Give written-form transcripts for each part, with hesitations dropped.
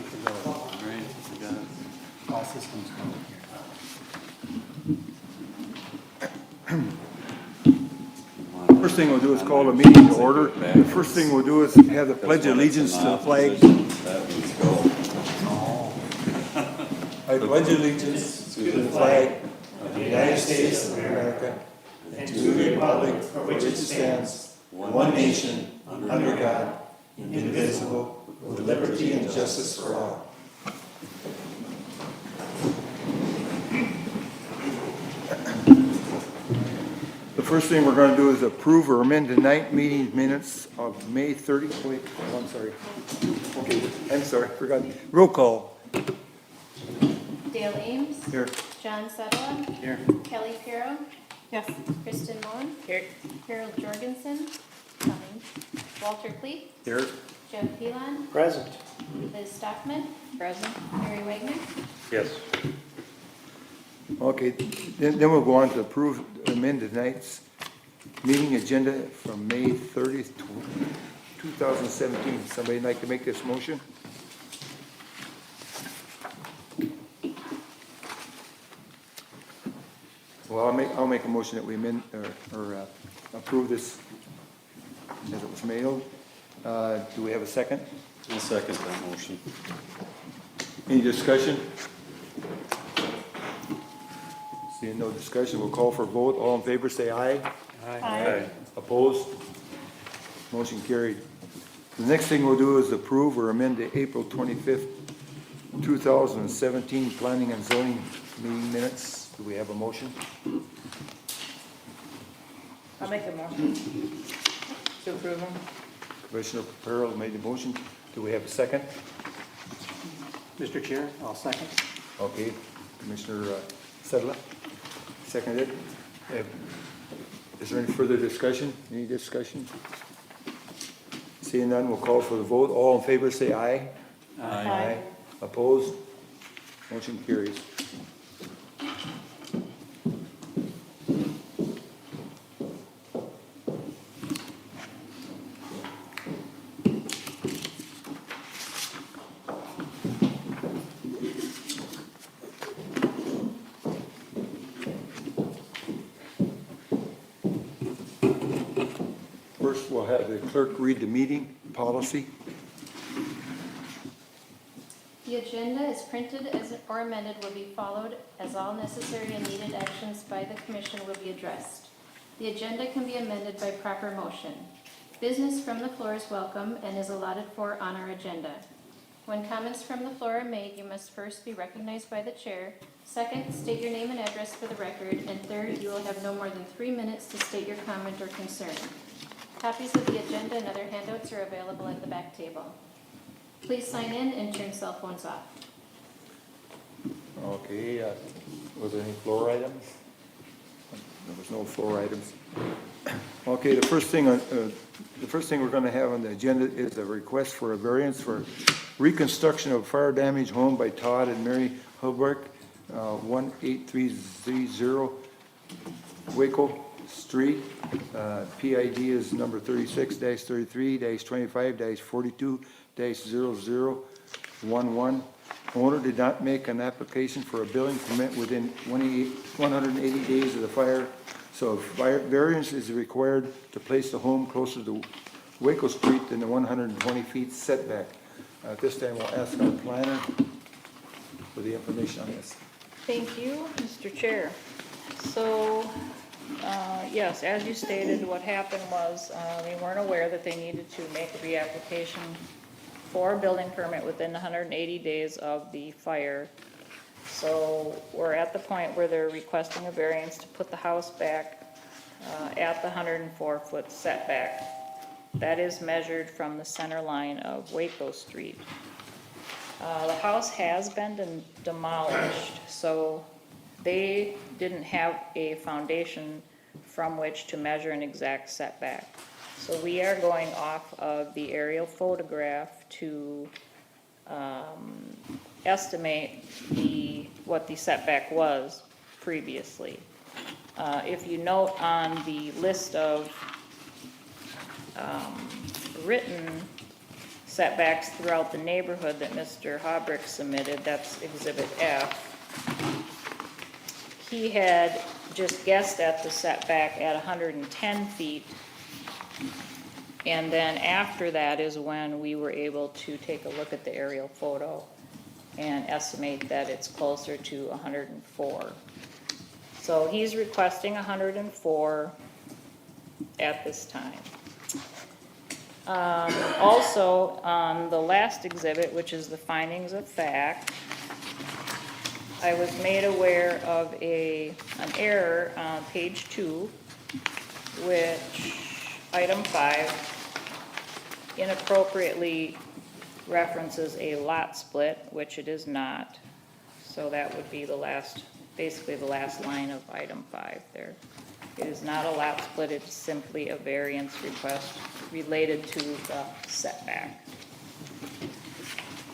green to go. All right, we got it. All systems go here. First thing we'll do is call the meeting to order. The first thing we'll do is have the pledge of allegiance to the flag. That means go. I pledge allegiance to the flag of the United States of America and to the republic for which it stands, one nation, under God, indivisible, with liberty and justice for all. The first thing we're going to do is approve or amend the night meeting minutes of May 30. Wait, oh, I'm sorry. Okay, I'm sorry, forgot. Roll call. Dale Ames. Here. John Sutherland. Here. Kelly Piero. Yes. Kristen Moen. Here. Harold Jorgensen. Coming. Walter Cleef. Here. Jeff Phelan. Present. Liz Stockman. Present. Harry Wagner. Yes. Okay, then we'll go on to approve, amend tonight's meeting agenda from May 30th, 2017. Somebody like to make this motion? Well, I'll make a motion that we amend, or approve this as it was mailed. Do we have a second? I'll second that motion. Any discussion? Seeing no discussion, we'll call for a vote. All in favor, say aye. Aye. Opposed? Motion carried. The next thing we'll do is approve or amend the April 25th, 2017 Planning and Zoning meeting minutes. Do we have a motion? I'll make a motion to approve them. Commissioner Pearl made the motion. Do we have a second? Mr. Chair, I'll second. Okay. Commissioner Sedla, seconded. Is there any further discussion? Any discussion? Seeing none, we'll call for the vote. All in favor, say aye. Aye. Opposed? Motion carries. First, we'll have the clerk read the meeting policy. The agenda is printed as or amended will be followed as all necessary and needed actions by the commission will be addressed. The agenda can be amended by proper motion. Business from the floor is welcome and is allotted for on our agenda. When comments from the floor are made, you must first be recognized by the chair. Second, state your name and address for the record. And third, you will have no more than 3 minutes to state your comment or concern. Copies of the agenda and other handouts are available at the back table. Please sign in and turn cell phones off. Okay, was there any floor items? There was no floor items. Okay, the first thing we're going to have on the agenda is a request for a variance for reconstruction of fire damaged home by Todd and Mary Hulberg, 18330 Waco Street. PID is number 36-33-25-42-0011. Owner did not make an application for a building permit within 180 days of the fire, so variance is required to place the home closer to Waco Street than the 120 feet setback. At this time, we'll ask our planner for the information on this. Thank you, Mr. Chair. So, yes, as you stated, what happened was we weren't aware that they needed to make a reapplication for a building permit within 180 days of the fire. So we're at the point where they're requesting a variance to put the house back at the 104-foot setback. That is measured from the center line of Waco Street. The house has been demolished, so they didn't have a foundation from which to measure an exact setback. So we are going off of the aerial photograph to estimate what the setback was previously. If you note on the list of written setbacks throughout the neighborhood that Mr. Habrick submitted, that's Exhibit F. He had just guessed at the setback at 110 feet. And then after that is when we were able to take a look at the aerial photo and estimate that it's closer to 104. So he's requesting 104 at this time. Also, on the last exhibit, which is the findings of fact, I was made aware of an error on page 2, which item 5 inappropriately references a lot split, which it is not. So that would be the last, basically the last line of item 5 there. It is not a lot split, it's simply a variance request related to the setback.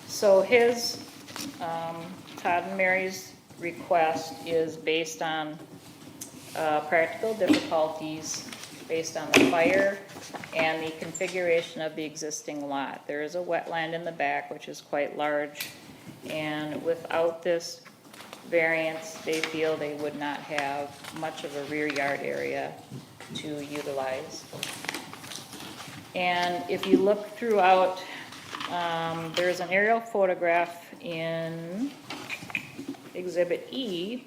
So his, Todd and Mary's request is based on practical difficulties, based on the fire and the configuration of the existing lot. There is a wetland in the back, which is quite large, and without this variance, they feel they would not have much of a rear yard area to utilize. And if you look throughout, there's an aerial photograph in Exhibit E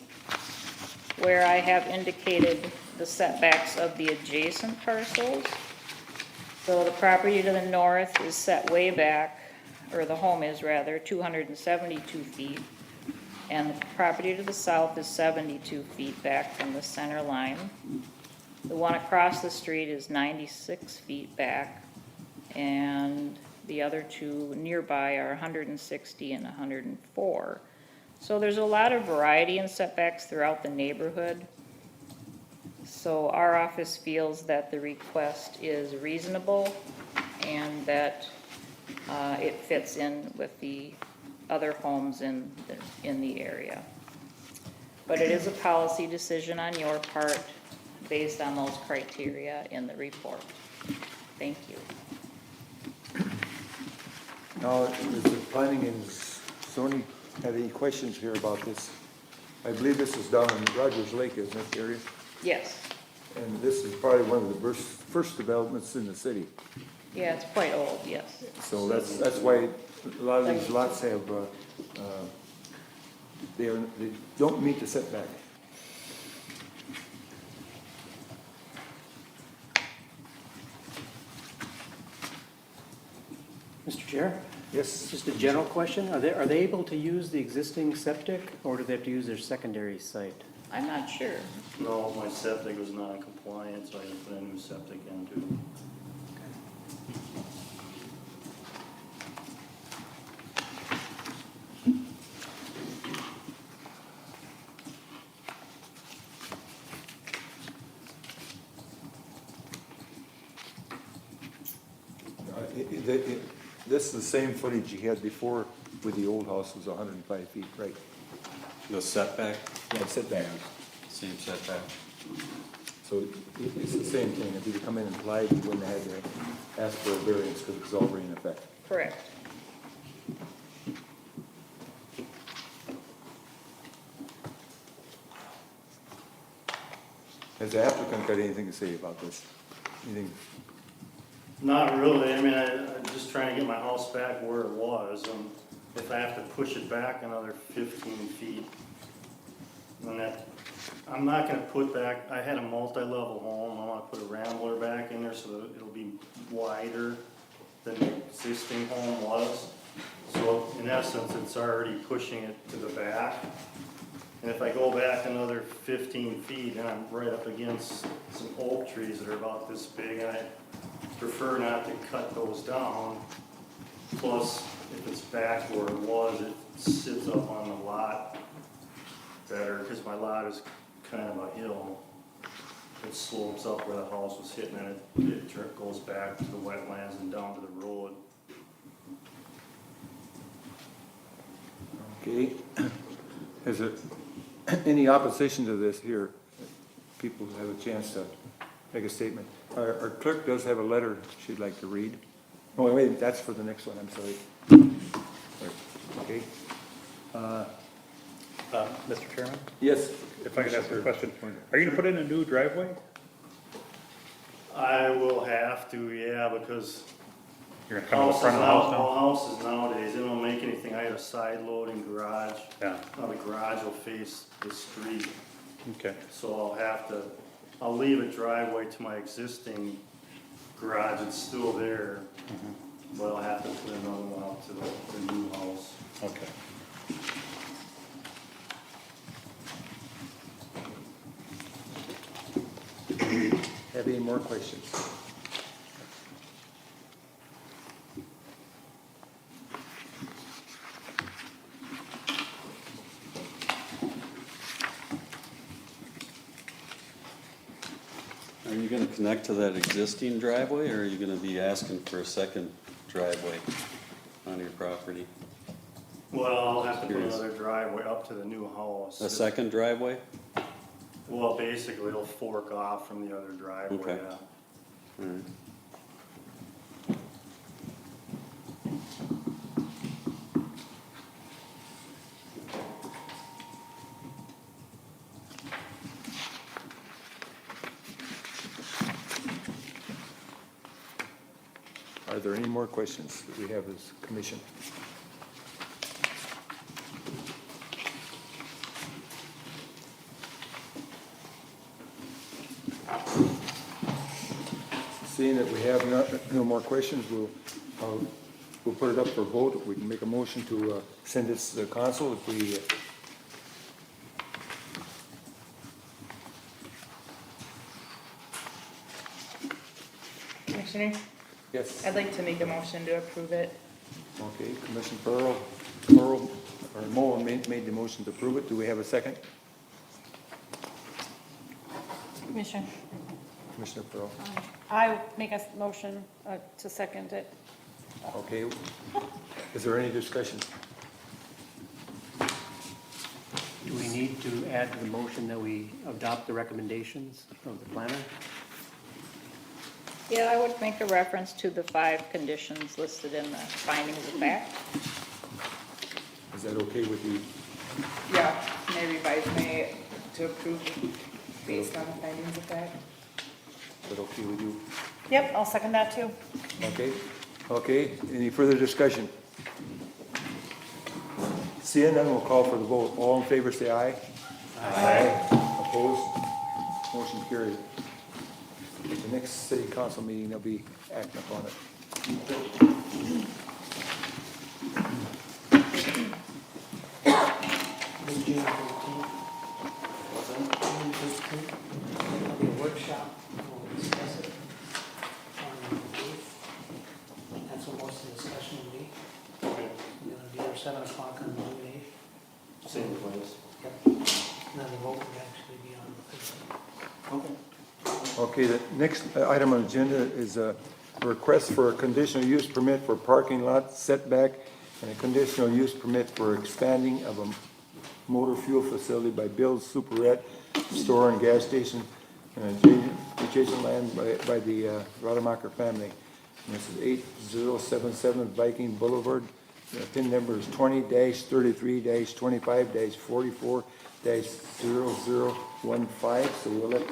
where I have indicated the setbacks of the adjacent parcels. So the property to the north is set way back, or the home is rather, 272 feet. And the property to the south is 72 feet back from the center line. The one across the street is 96 feet back, and the other two nearby are 160 and 104. So there's a lot of variety in setbacks throughout the neighborhood. So our office feels that the request is reasonable and that it fits in with the other homes in the area. But it is a policy decision on your part based on those criteria in the report. Thank you. Now, does the planning and zoning have any questions here about this? I believe this is down in Rogers Lake, isn't it, area? Yes. And this is probably one of the first developments in the city. Yeah, it's quite old, yes. So that's why a lot of these lots have, they don't meet the setback. Mr. Chair, Yes? just a general question. Are they able to use the existing septic, or do they have to use their secondary site? I'm not sure. No, my septic was non-compliant, so I had to put a new septic into. This is the same footage you had before with the old house was 105 feet, right? The setback, Yeah, setback. same setback. So it's the same thing. If you come in and apply, you wouldn't have to ask for a variance because it's already in effect. Correct. Has the applicant got anything to say about this? Anything? Not really, I mean, I'm just trying to get my house back where it was, and if I have to push it back another 15 feet, then that, I'm not gonna put back, I had a multi-level home, I wanna put a rambler back in there so that it'll be wider than the existing home was. So in essence, it's already pushing it to the back. And if I go back another 15 feet, then I'm right up against some oak trees that are about this big, and I prefer not to cut those down. Plus, if it's back where it was, it sits up on the lot better, because my lot is kind of a hill. It slopes up where the house was hitting, and it goes back to the wetlands and down to the road. Okay. Is there any opposition to this here? People have a chance to make a statement. Our clerk does have a letter she'd like to read. Oh, wait, that's for the next one, I'm sorry. Okay. Mr. Chairman, Yes. if I could ask a question, are you gonna put in a new driveway? I will have to, yeah, because You're gonna come to the front of the house now? All houses nowadays, they don't make anything, I had a side loading garage. Yeah, Now the garage will face the street, okay, so I'll leave a driveway to my existing garage, it's still there. But I'll have to put another one out to the new house. okay. Have any more questions? Are you gonna connect to that existing driveway, or are you gonna be asking for a second driveway on your property? Well, I'll have to put Curious. another driveway up to the new house. A second driveway? Well, basically, it'll fork off from the other driveway, Okay. yeah. Alright. Are there any more questions that we have as commission? Seeing that we have no more questions, we'll put it up for vote. We can make a motion to send this to the council if we, Commissioner, yes. I'd like to make a motion to approve it. Okay, Commissioner Pearl, or Mullen made the motion to approve it. Do we have a second? Commissioner, Commissioner Pearl. I make a motion to second it. Okay. Is there any discussion? Do we need to add to the motion that we adopt the recommendations of the planner? Yeah, I would make a reference to the 5 conditions listed in the findings of fact. Is that okay with you? Yeah, may revise may to approve based on the findings of fact. Is that okay with you? Yep, I'll second that too. Okay, okay, any further discussion? Seeing none, we'll call for the vote. All in favor, say aye. Aye. Opposed? Motion carried. At the next city council meeting, they'll be acting upon it. June 15th. June 15th, there'll be a workshop, we'll discuss it on the 8th. That's what most of the discussion will be. Okay, We're gonna be there 7 o'clock on June 8th. same place. Yep. And then the vote will actually be on the 15th. Okay. Okay, the next item on the agenda is a request for a conditional use permit for parking lot setback and a conditional use permit for expanding of a motor fuel facility by Bill's Superette Store and Gas Station, adjacent land by the Rademacher family. And this is 8077 Viking Boulevard. The PIN number is 20-33-25-44-0015. So we'll let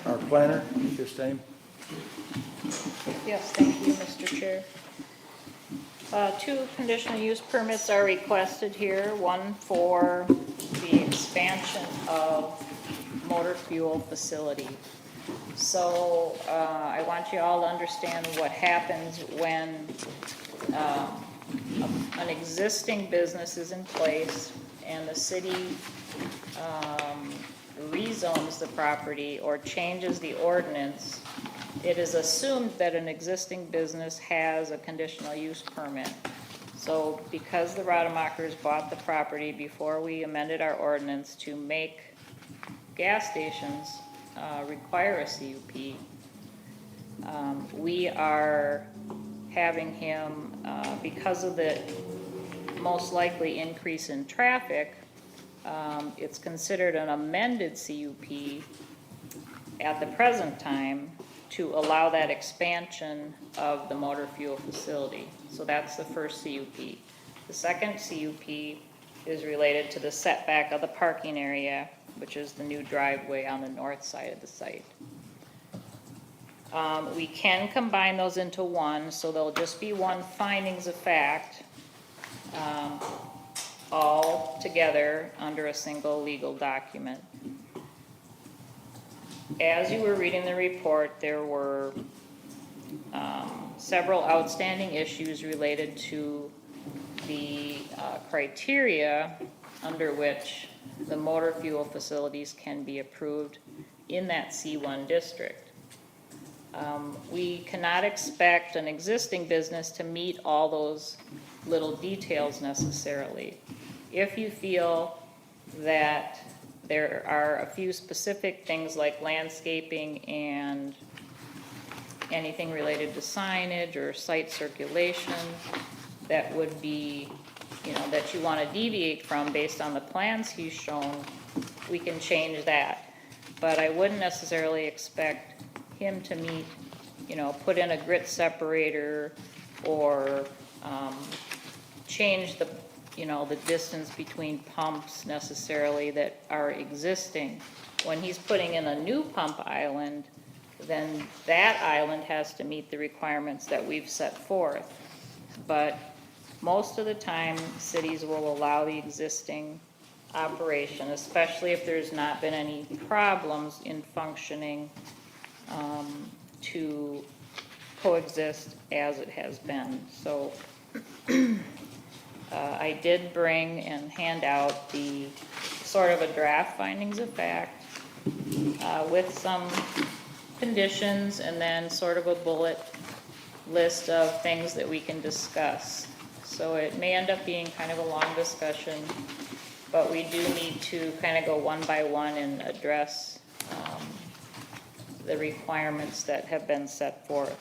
our planner this time. Yes, thank you, Mr. Chair. 2 conditional use permits are requested here, one for the expansion of motor fuel facility. So I want you all to understand what happens when an existing business is in place and the city rezones the property or changes the ordinance. It is assumed that an existing business has a conditional use permit. So because the Rademachers bought the property before we amended our ordinance to make gas stations require a CUP, we are having him, because of the most likely increase in traffic, it's considered an amended CUP at the present time to allow that expansion of the motor fuel facility. So that's the first CUP. The second CUP is related to the setback of the parking area, which is the new driveway on the north side of the site. We can combine those into one, so there'll just be one findings of fact, all together under a single legal document. As you were reading the report, there were several outstanding issues related to the criteria under which the motor fuel facilities can be approved in that C1 district. We cannot expect an existing business to meet all those little details necessarily. If you feel that there are a few specific things like landscaping and anything related to signage or site circulation that would be, that you want to deviate from based on the plans he's shown, we can change that. But I wouldn't necessarily expect him to meet, put in a grit separator or change the distance between pumps necessarily that are existing. When he's putting in a new pump island, then that island has to meet the requirements that we've set forth. But most of the time, cities will allow the existing operation, especially if there's not been any problems in functioning to coexist as it has been. So I did bring and hand out the sort of a draft findings of fact with some conditions and then sort of a bullet list of things that we can discuss. So it may end up being kind of a long discussion, but we do need to kind of go one by one and address the requirements that have been set forth.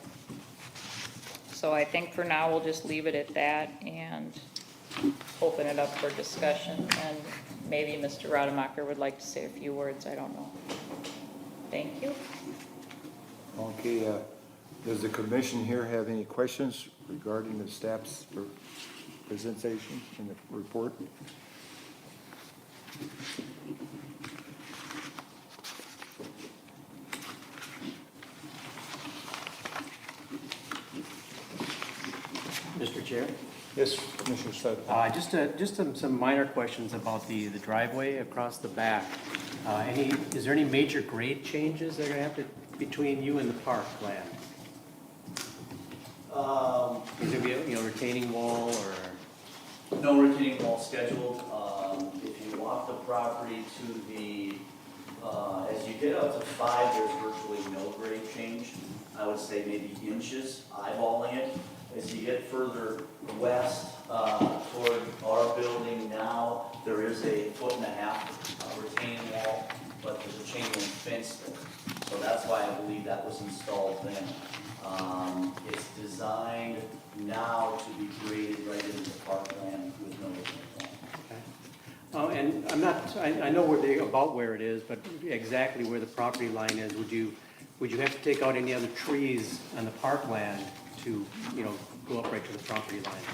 So I think for now, we'll just leave it at that and open it up for discussion. And maybe Mr. Rademacher would like to say a few words, I don't know. Thank you. Okay, does the commission here have any questions regarding the staff's presentation in the report? Mr. Chair? Yes, Commissioner Sutton. Just some minor questions about the driveway across the back. Is there any major grade changes that are gonna have to, between you and the park land? Is there gonna be a retaining wall or? No retaining wall scheduled. If you walk the property to the, as you get up to 5, there's virtually no grade change. I would say maybe inches, eyeballing it. As you get further west toward our building now, there is a 1.5-foot retaining wall, but there's a chain link fence there. So that's why I believe that was installed then. It's designed now to be graded right into the parkland with no retaining wall. And I know about where it is, but exactly where the property line is, would you have to take out any other trees on the parkland to, go up right to the property line?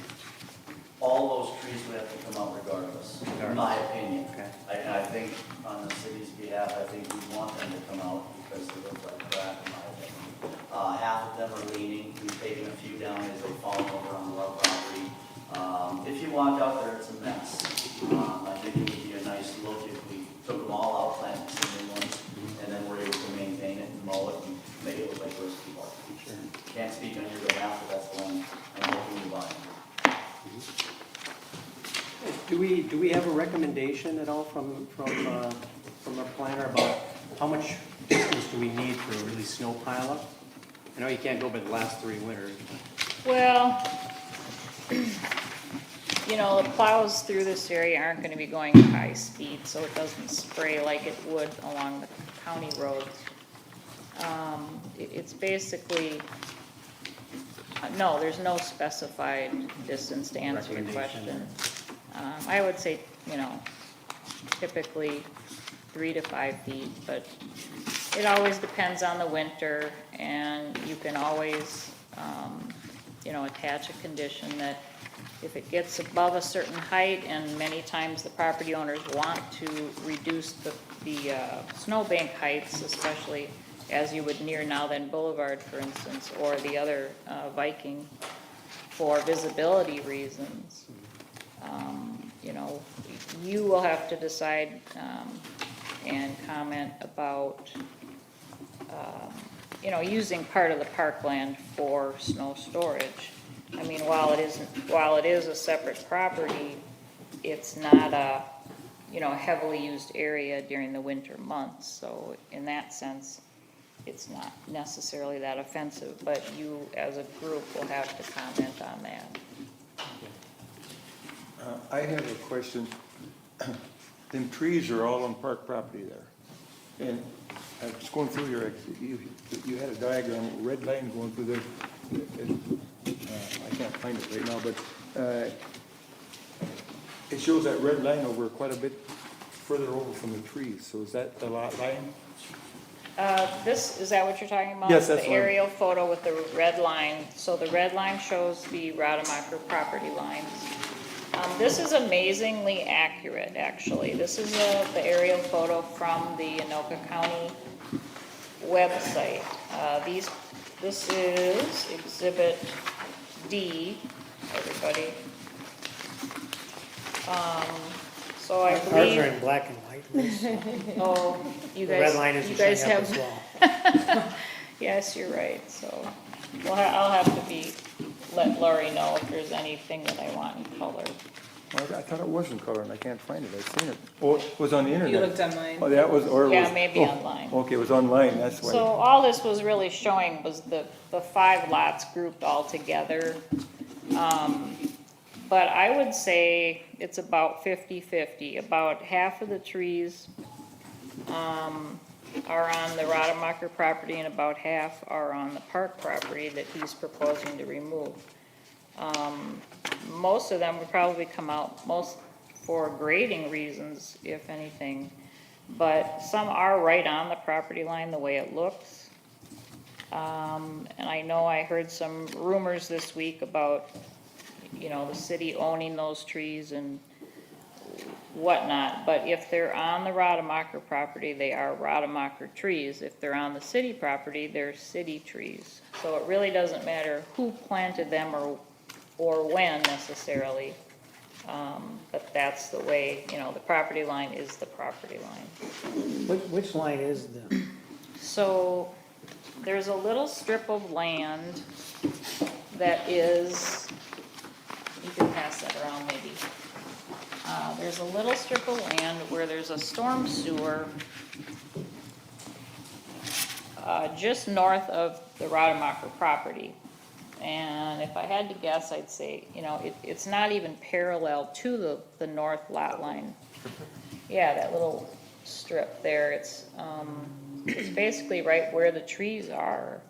All those trees would have to come out regardless, in my opinion. Okay. I think on the city's behalf, I think we want them to come out because they look like crap, in my opinion. Half of them are leaning. We've taken a few down as they've fallen over on our property. If you walk out there, it's a mess. I think it would be a nice look if we took them all out, planted some new ones, and then we're able to maintain it and mow it and make it look like Risky Park. Sure. Can't speak on your behalf, but that's the one I'm hoping to buy. Do we have a recommendation at all from our planner about how much distance do we need for a really snow pile up? I know you can't go by the last 3 winters. Well, the plows through this area aren't gonna be going high speed, so it doesn't spray like it would along the county roads. It's basically, no, there's no specified distance to answer your question. I would say, typically 3 to 5 feet, but It always depends on the winter, and you can always, attach a condition that if it gets above a certain height, and many times the property owners want to reduce the snowbank heights, especially as you would near Now Then Boulevard, for instance, or the other Viking, for visibility reasons. You will have to decide and comment about, using part of the parkland for snow storage. I mean, while it is a separate property, it's not a, heavily used area during the winter months. So in that sense, it's not necessarily that offensive, but you as a group will have to comment on that. I have a question. Them trees are all on park property there. And I was going through you had a diagram, a red line going through there. I can't find it right now, but it shows that red line over quite a bit further over from the trees. So is that the lot line? Is that what you're talking about? Yes, that's The what I'm- aerial photo with the red line. So the red line shows the Rademacher property lines. This is amazingly accurate, actually. This is the aerial photo from the Anoka County website. This is Exhibit D, everybody. So I Ours are believe, in black and white. Liz. oh, you The guys, red line you isn't guys showing up have. as well. Yes, you're right, so, I'll have to let Lori know if there's anything that I want in color. Well, I thought it was in color and I can't find it. I've seen it. Oh, it was on the internet. You looked online. Oh, that was, or it was. Yeah, maybe oh, online. Okay, it was online, that's why. So all this was really showing was the 5 lots grouped all together. But I would say it's about 50-50. About half of the trees are on the Rademacher property and about half are on the park property that he's proposing to remove. Most of them would probably come out most for grading reasons, if anything. But some are right on the property line the way it looks. And I know I heard some rumors this week about, the city owning those trees and whatnot. But if they're on the Rademacher property, they are Rademacher trees. If they're on the city property, they're city trees. So it really doesn't matter who planted them or when necessarily. But that's the way, the property line is the property line. Which line is the, So there's a little strip of land that is, you can pass that around maybe. There's a little strip of land where there's a storm sewer just north of the Rademacher property. And if I had to guess, I'd say, it's not even parallel to the north lot line. Yeah, that little strip there, it's basically right where the trees are.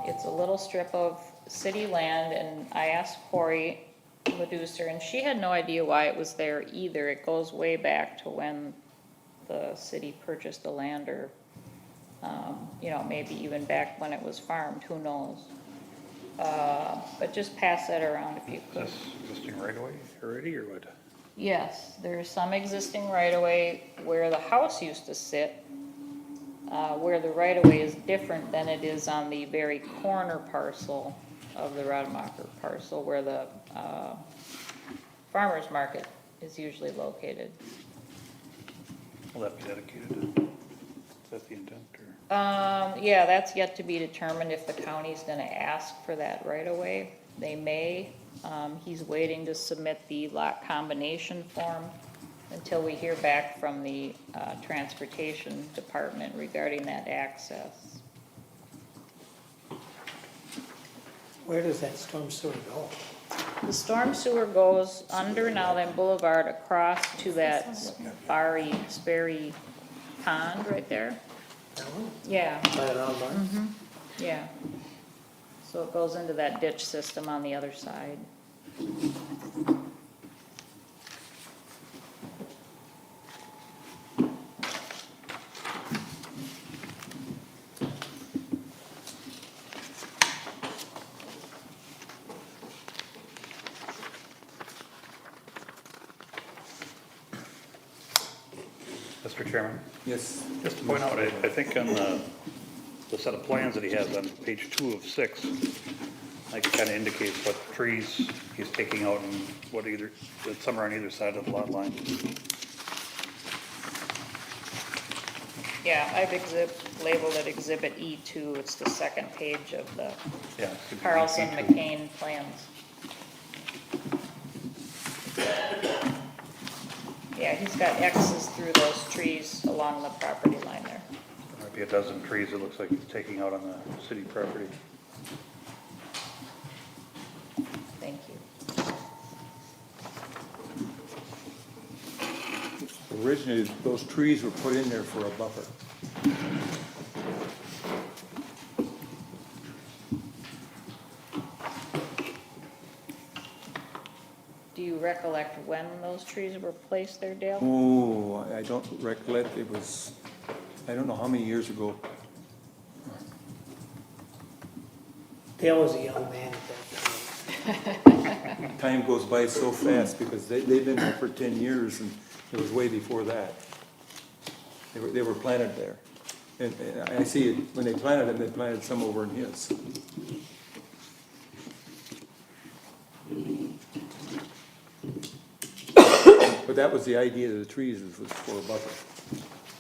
It's a little strip of city land, and I asked Corey Meduser, and she had no idea why it was there either. It goes way back to when the city purchased the land, or, maybe even back when it was farmed, who knows? But just pass that around if you could. Is this existing right away already, or what? Yes, there's some existing right-of-way where the house used to sit, where the right-of-way is different than it is on the very corner parcel of the Rademacher parcel, where the farmer's market is usually located. Will that be dedicated? Is that the intent, or? Yeah, that's yet to be determined if the county's gonna ask for that right-of-way. They may. He's waiting to submit the lot combination form until we hear back from the transportation department regarding that access. where does that storm sewer go? The storm sewer goes under Now Then Boulevard across to that Sperry Pond right there. That one? Yeah, By the round barn? yeah. So it goes into that ditch system on the other side. Mr. Chairman, Yes. just to point out, I think on the set of plans that he has on page 2 of 6, like it kind of indicates what trees he's taking out and what either, some are on either side of the lot line. Yeah, I've labeled it Exhibit E2. It's the second page of the Yeah. it should be Carlson E2. McCain plans. Yeah, he's got X's through those trees along the property line there. There might be a dozen trees it looks like he's taking out on the city property. Thank you. Originally, those trees were put in there for a buffer. Do you recollect when those trees were placed there, Dale? Oh, I don't recollect, it was, I don't know how many years ago. Dale was a young man at that time. Time goes by so fast because they've been there for 10 years and it was way before that. They were planted there. And I see it, when they planted them, they planted some over in his. But that was the idea of the trees, was for a buffer.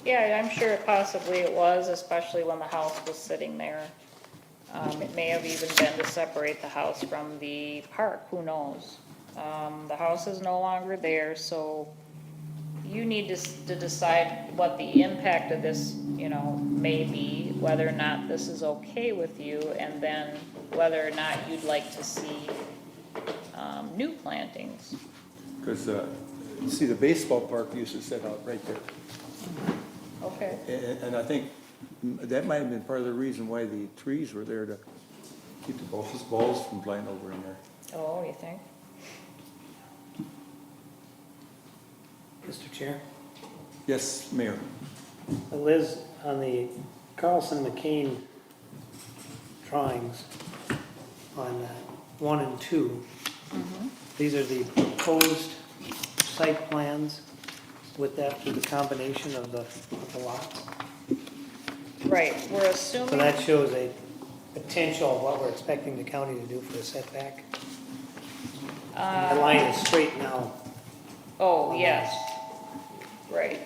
Yeah, I'm sure possibly it was, especially when the house was sitting there. It may have even been to separate the house from the park, who knows? The house is no longer there, so you need to decide what the impact of this, may be, whether or not this is okay with you, and then whether or not you'd like to see new plantings. Because, see, the baseball park used to sit out right there. Okay. And I think that might have been part of the reason why the trees were there, to keep the balls from flying over in there. Oh, you think? Mr. Chair? Yes, Mayor. Liz, on the Carlson McCain drawings on 1 and 2, these are the proposed site plans with the combination of the lots. Right, we're So assuming, that shows a potential of what we're expecting the county to do for a setback. And the line is straight now. oh, yes, right.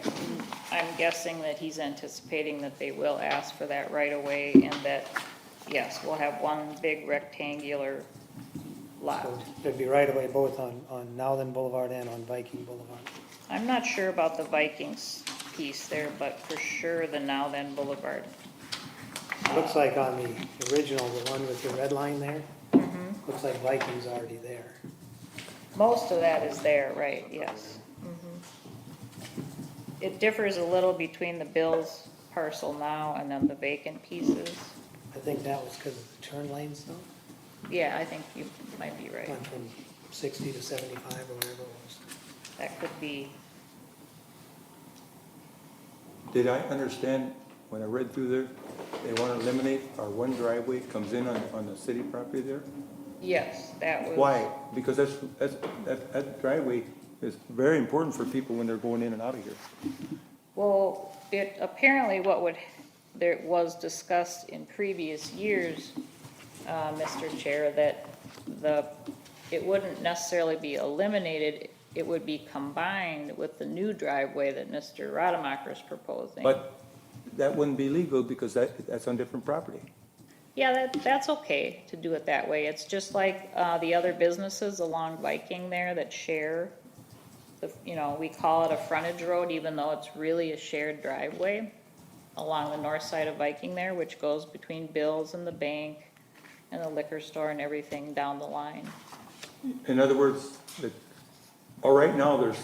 I'm guessing that he's anticipating that they will ask for that right away, and that, yes, we'll have one big rectangular lot. So there'd be right away both on Nowthen Boulevard and on Viking Boulevard. I'm not sure about the Vikings piece there, but for sure the Now Then Boulevard. Looks like on the original, the one with the red line there, looks like Viking's already there. Most of that is there, right, yes. It differs a little between the Bill's parcel now and then the vacant pieces. I think that was because of the turn lanes though. Yeah, I think you might be right. Went from 60 to 75 or whatever it was. That could be, Did I understand, when I read through there, they want to eliminate our one driveway comes in on the city property there? yes, that was. Why? Because that driveway is very important for people when they're going in and out of here. Well, it, apparently there was discussed in previous years, Mr. Chair, that it wouldn't necessarily be eliminated, it would be combined with the new driveway that Mr. Rademacher is proposing. But that wouldn't be legal because that's on different property. Yeah, that's okay to do it that way. It's just like, the other businesses along Viking there that share we call it a frontage road, even though it's really a shared driveway along the north side of Viking there, which goes between Bill's and the bank and the liquor store and everything down the line. In other words, right now, there's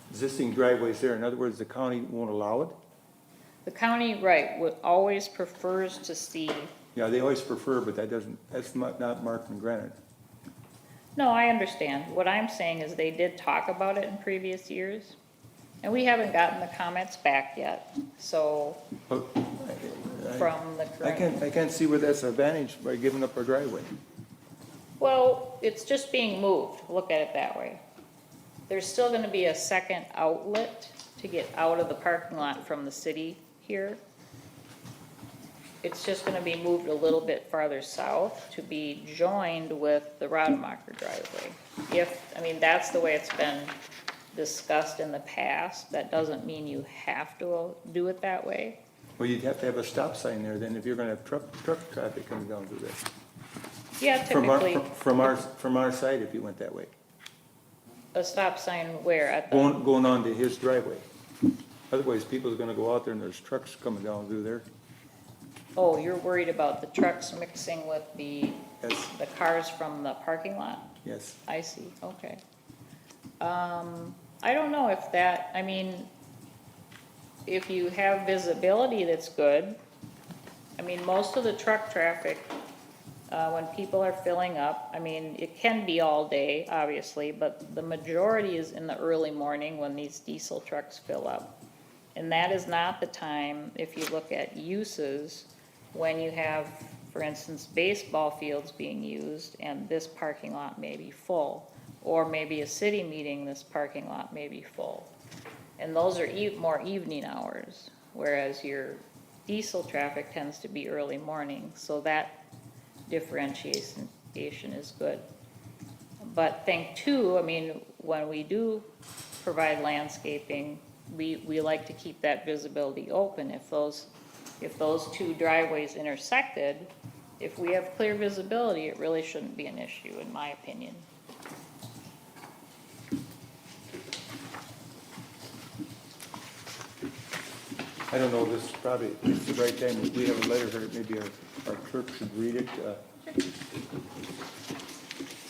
existing driveways there. In other words, the county won't allow it? The county, right, always prefers to see, Yeah, they always prefer, but that's not marked in granite. no, I understand. What I'm saying is they did talk about it in previous years, and we haven't gotten the comments back yet, so, But from the current. I can't see where that's an advantage by giving up our driveway. Well, it's just being moved, look at it that way. There's still gonna be a second outlet to get out of the parking lot from the city here. It's just gonna be moved a little bit farther south to be joined with the Rademacher driveway. I mean, that's the way it's been discussed in the past. That doesn't mean you have to do it that way. Well, you'd have to have a stop sign there then if you're gonna have truck traffic coming down through there. Yeah, typically, From our side, if you went that way, a stop sign where at the, going on to his driveway. Otherwise, people are gonna go out there and there's trucks coming down through there. oh, you're worried about the trucks mixing with the Yes, cars from the parking lot? yes. I see, okay. I don't know if that, I mean, if you have visibility that's good, I mean, most of the truck traffic, when people are filling up, I mean, it can be all day, obviously, but the majority is in the early morning when these diesel trucks fill up. And that is not the time, if you look at uses, when you have, for instance, baseball fields being used and this parking lot may be full. Or maybe a city meeting, this parking lot may be full. And those are more evening hours, whereas your diesel traffic tends to be early morning, so that differentiation is good. But think too, I mean, when we do provide landscaping, we like to keep that visibility open. If those two driveways intersected, if we have clear visibility, it really shouldn't be an issue, in my opinion. I don't know, this is probably, it's the right time, we have a letter here, maybe our clerk should read it.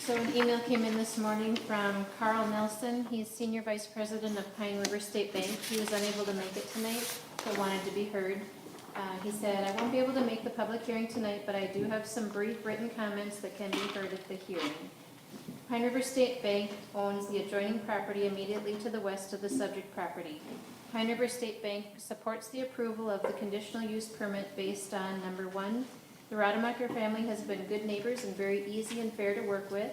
So an email came in this morning from Carl Nelson. He's Senior Vice President of Pine River State Bank. He was unable to make it tonight, but wanted to be heard. He said, I won't be able to make the public hearing tonight, but I do have some brief written comments that can be heard at the hearing. Pine River State Bank owns the adjoining property immediately to the west of the subject property. Pine River State Bank supports the approval of the conditional use permit based on, number one, the Rademacher family has been good neighbors and very easy and fair to work with.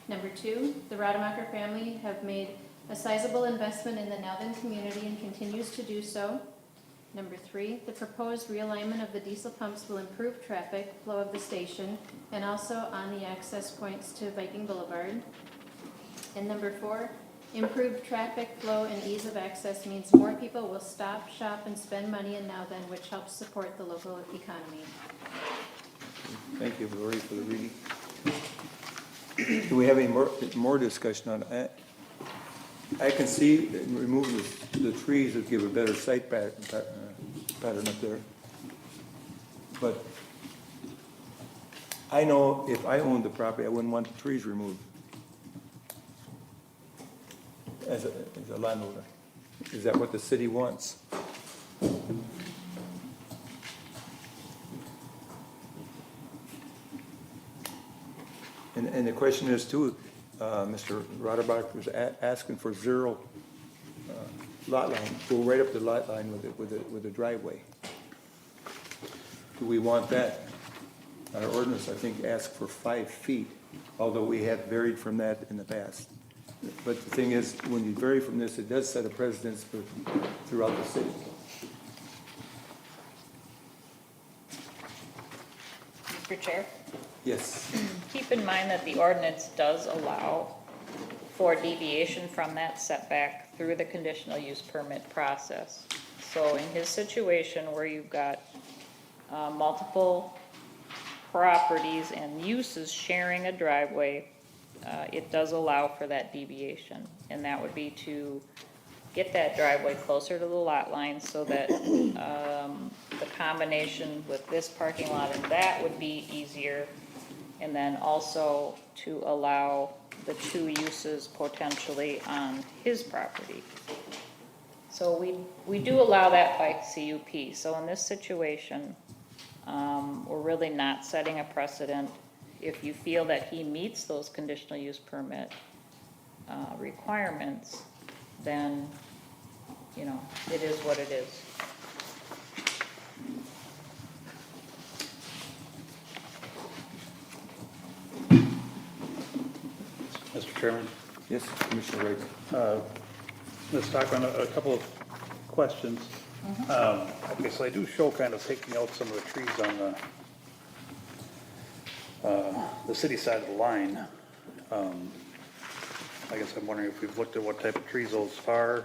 Number two, the Rademacher family have made a sizable investment in the Nelvin community and continues to do so. Number three, the proposed realignment of the diesel pumps will improve traffic flow of the station and also on the access points to Viking Boulevard. And number four, improved traffic flow and ease of access means more people will stop, shop, and spend money in Nelvin, which helps support the local economy. Thank you, Lori, for the reading. Do we have any more discussion on that? I can see that removing the trees would give a better sight pattern up there. But I know if I owned the property, I wouldn't want the trees removed as a landowner. Is that what the city wants? And the question is too, Mr. Roderbach was asking for zero lot line, go right up the lot line with the driveway. Do we want that? Our ordinance, I think, asks for 5 feet, although we have varied from that in the past. But the thing is, when you vary from this, it does set a precedence throughout the city. Mr. Chair? Yes. Keep in mind that the ordinance does allow for deviation from that setback through the conditional use permit process. So in his situation where you've got multiple properties and uses sharing a driveway, it does allow for that deviation. And that would be to get that driveway closer to the lot line so that the combination with this parking lot and that would be easier. And then also to allow the 2 uses potentially on his property. So we do allow that by CUP. So in this situation, we're really not setting a precedent. If you feel that he meets those conditional use permit requirements, then, you know, it is what it is. Mr. Chairman, Yes, Commissioner Reagan. Ms. Stockman, a couple of questions. Okay, so they do show kind of taking out some of the trees on the city side of the line. I guess I'm wondering if we've looked at what type of trees those are.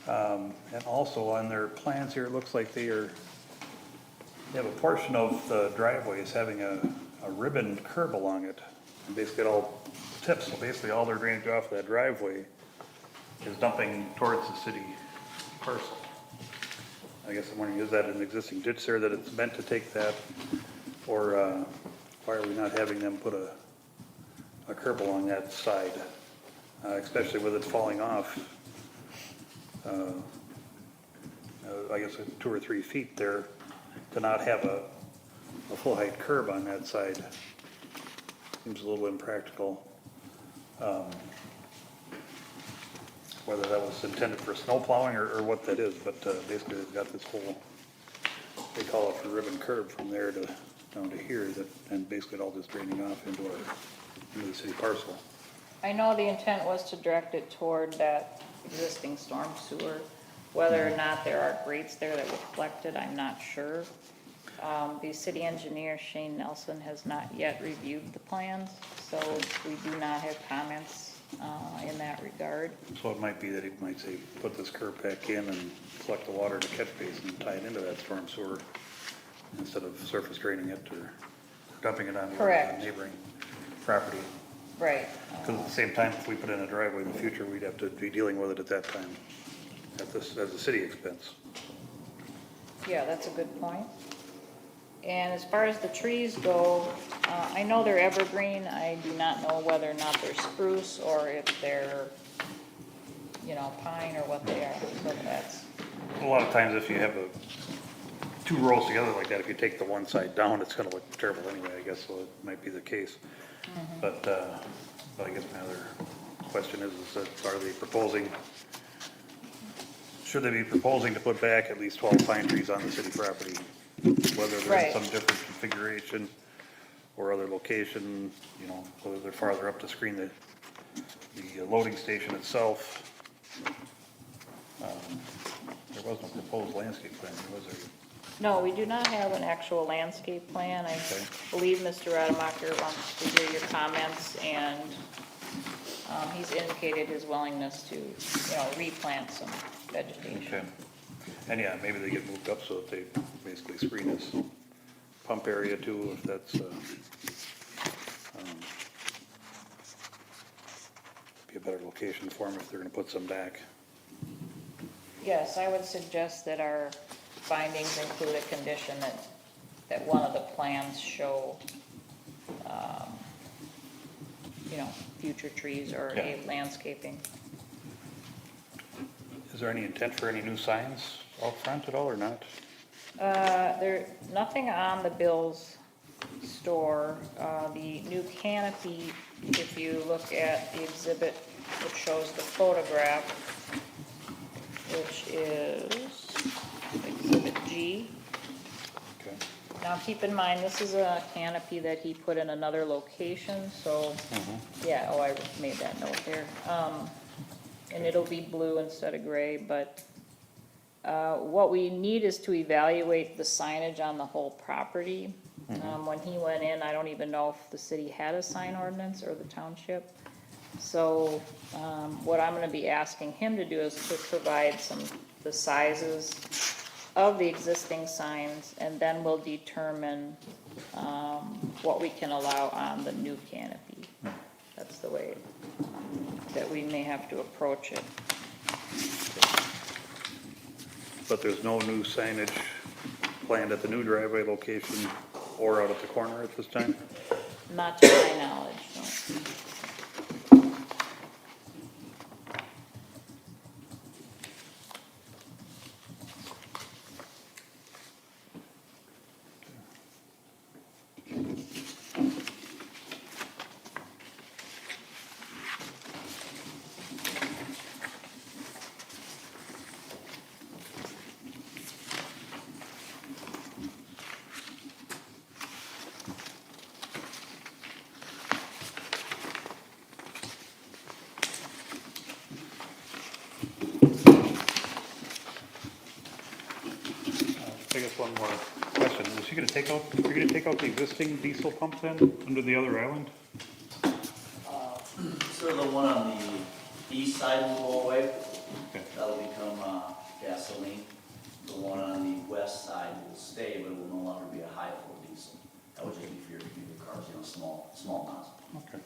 And also on their plans here, it looks like they have a portion of the driveway is having a ribbon curb along it. And basically it all tips, so basically all their drainage off that driveway is dumping towards the city parcel. I guess I'm wondering, is that an existing ditch there that it's meant to take that? Or why are we not having them put a curb along that side? Especially with it falling off, I guess 2 or 3 feet there, to not have a full height curb on that side seems a little impractical. Whether that was intended for snow plowing or what that is, but basically they've got this whole, they call it a ribbon curb from there to down to here, and basically it all just draining off into the city parcel. I know the intent was to direct it toward that existing storm sewer. Whether or not there are grates there that will collect it, I'm not sure. The city engineer, Shane Nelson, has not yet reviewed the plans, so we do not have comments in that regard. So it might be that he might say, put this curb back in and collect the water in a catch basin and tie it into that storm sewer instead of surface draining it or dumping it on the Correct. neighboring property. Right. Because at the same time, if we put in a driveway in the future, we'd have to be dealing with it at that time, as a city expense. Yeah, that's a good point. And as far as the trees go, I know they're evergreen. I do not know whether or not they're spruce or if they're, pine or what they are. So that's, A lot of times if you have 2 rows together like that, if you take the one side down, it's gonna look terrible anyway, I guess, so it might be the case. But I guess my other question is that are they proposing, should they be proposing to put back at least 12 pine trees on the city property? Whether they're Right. in some different configuration or other location, whether they're farther up to screen the loading station itself. There was no proposed landscape plan, was there? no, we do not have an actual landscape plan. I Okay. believe Mr. Rademacher wants to hear your comments, and he's indicated his willingness to, replant some vegetation. Okay. And yeah, maybe they get moved up so that they basically screen this pump area too, if that's, be a better location for them if they're gonna put some back. Yes, I would suggest that our findings include a condition that one of the plans show, future trees or a Yeah. landscaping. Is there any intent for any new signs out front at all or not? Nothing on the Bill's store. The new canopy, if you look at the exhibit, which shows the photograph, which is Exhibit G. Okay. Now, keep in mind, this is a canopy that he put in another location, so, yeah, I made that note there. And it'll be blue instead of gray, but what we need is to evaluate the signage on the whole property. When he went in, I don't even know if the city had a sign ordinance or the township. So, what I'm gonna be asking him to do is to provide the sizes of the existing signs, and then we'll determine, what we can allow on the new canopy. That's the way that we may have to approach it. But there's no new signage planned at the new driveway location or out at the corner at this time? Not to my knowledge, no. one more question. Is he gonna take out, you're gonna take out the existing diesel pump then, under the other island? So the one on the east side will go away. Okay. That'll become gasoline. The one on the west side will stay, but it will no longer be a high flow diesel. That would just be for your cars, you know, small nozzle. Okay.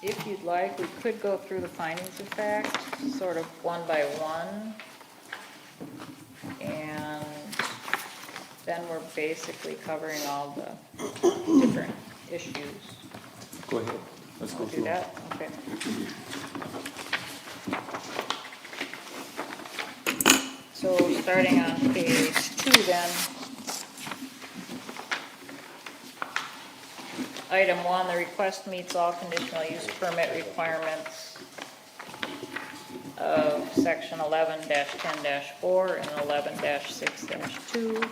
If you'd like, we could go through the findings of fact, sort of one by one. And then we're basically covering all the different issues. Go ahead. Let's go We'll do through. that, okay. So starting on page 2 then. Item 1, the request meets all conditional use permit requirements of section 11-10-4 and 11-6-2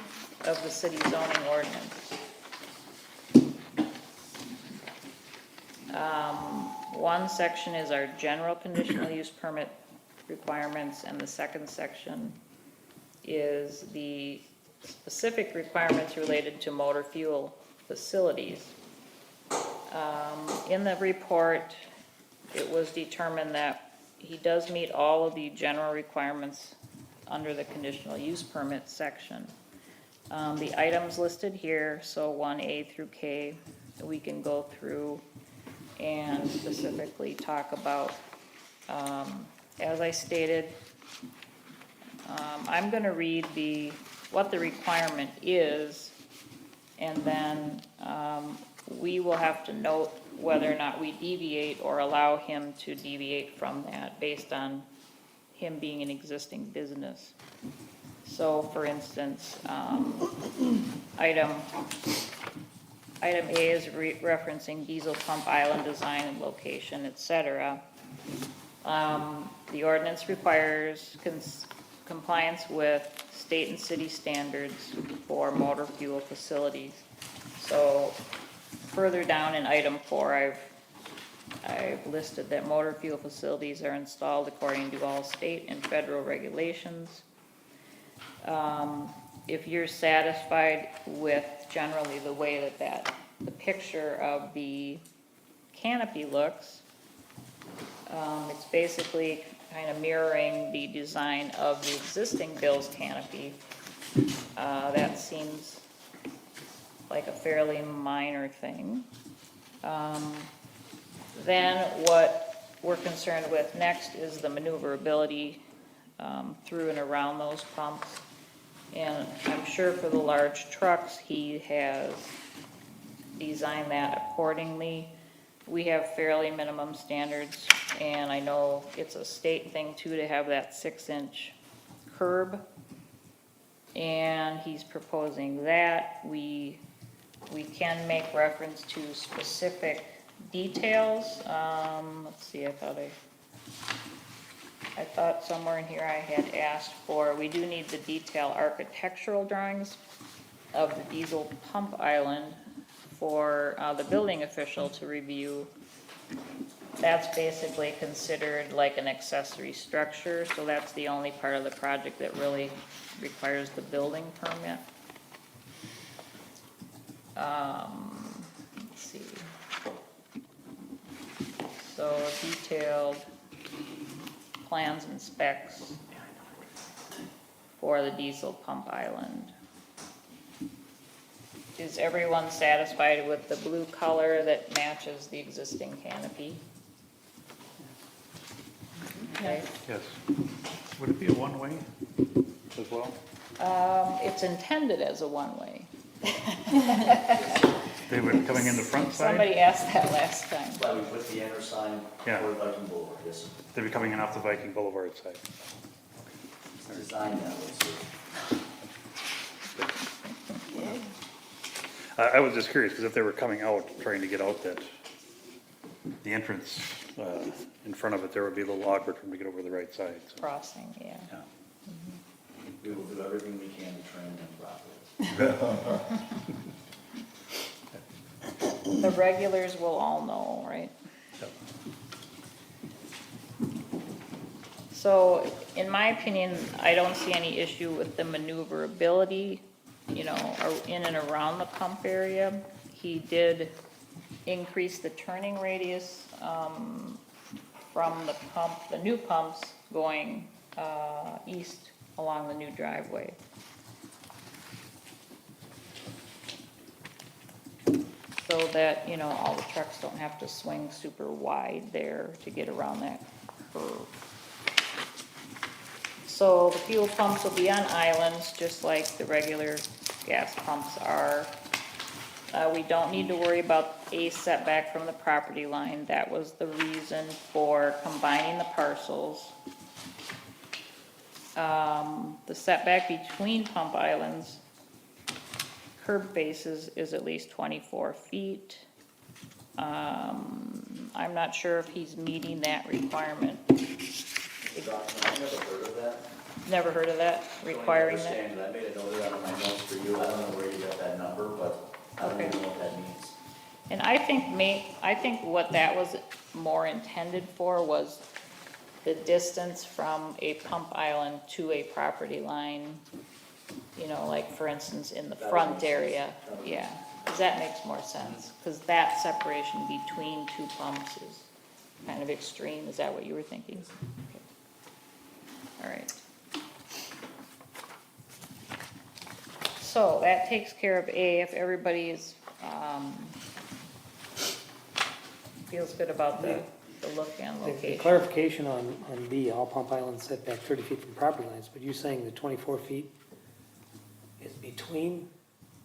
of the city zoning ordinance. One section is our general conditional use permit requirements, and the second section is the specific requirements related to motor fuel facilities. In the report, it was determined that he does meet all of the general requirements under the conditional use permit section. The items listed here, so 1A through K, we can go through and specifically talk about. As I stated, I'm going to read what the requirement is, and then we will have to note whether or not we deviate or allow him to deviate from that based on him being an existing business. So for instance, item A is referencing diesel pump island design and location, etc. The ordinance requires compliance with state and city standards for motor fuel facilities. So further down in item 4, I've listed that motor fuel facilities are installed according to all state and federal regulations. If you're satisfied with generally the way that the picture of the canopy looks, it's basically kind of mirroring the design of the existing Bill's canopy. That seems like a fairly minor thing. Then what we're concerned with next is the maneuverability through and around those pumps. And I'm sure for the large trucks, he has designed that accordingly. We have fairly minimum standards, and I know it's a state thing too to have that 6-inch curb. And he's proposing that. We can make reference to specific details. Let's see, I thought somewhere in here I had asked for, we do need the detailed architectural drawings of the diesel pump island for the building official to review. That's basically considered like an accessory structure, so that's the only part of the project that really requires the building permit. Let's see. So detailed plans and specs for the diesel pump island. is everyone satisfied with the blue color that matches the existing canopy? Okay. Yes. Would it be a one-way as well? It's intended as a one-way. They were coming in the front side? Somebody asked that last time. That's why we put the enter sign Yeah. for Viking Boulevard, yes, sir. They'd be coming in off the Viking Boulevard side. It's designed that way, sir. I was just curious, because if they were coming out, trying to get out that, the entrance in front of it, there would be a little awkward for them to get over the right side, so. Crossing, yeah. Yeah. We will do everything we can to train them properly. The regulars will all know, right? Yep. So, in my opinion, I don't see any issue with the maneuverability, you know, in and around the pump area. He did increase the turning radius, from the pump, the new pumps going, east along the new driveway. So that, you know, all the trucks don't have to swing super wide there to get around that curve. So the fuel pumps will be on islands, just like the regular gas pumps are. We don't need to worry about a setback from the property line. That was the reason for combining the parcels. The setback between pump islands, curb faces is at least 24 feet. I'm not sure if he's meeting that requirement. I've never heard of that. Never heard of that, requiring that? I don't understand it. I made a note of that on my notes for you. I don't know where you got that number, but I don't Okay. even know what that means. And I think what that was more intended for was the distance from a pump island to a property line. You know, like for instance, in the That front makes sense. area, That makes yeah, cause that makes more sense, cause that separation between two pumps is kind of extreme, is that what you were thinking? Okay. All right. So that takes care of A, if everybody is, feels good about the look and The location. clarification on B, all pump islands setback 30 feet from property lines, but you're saying the 24 feet is between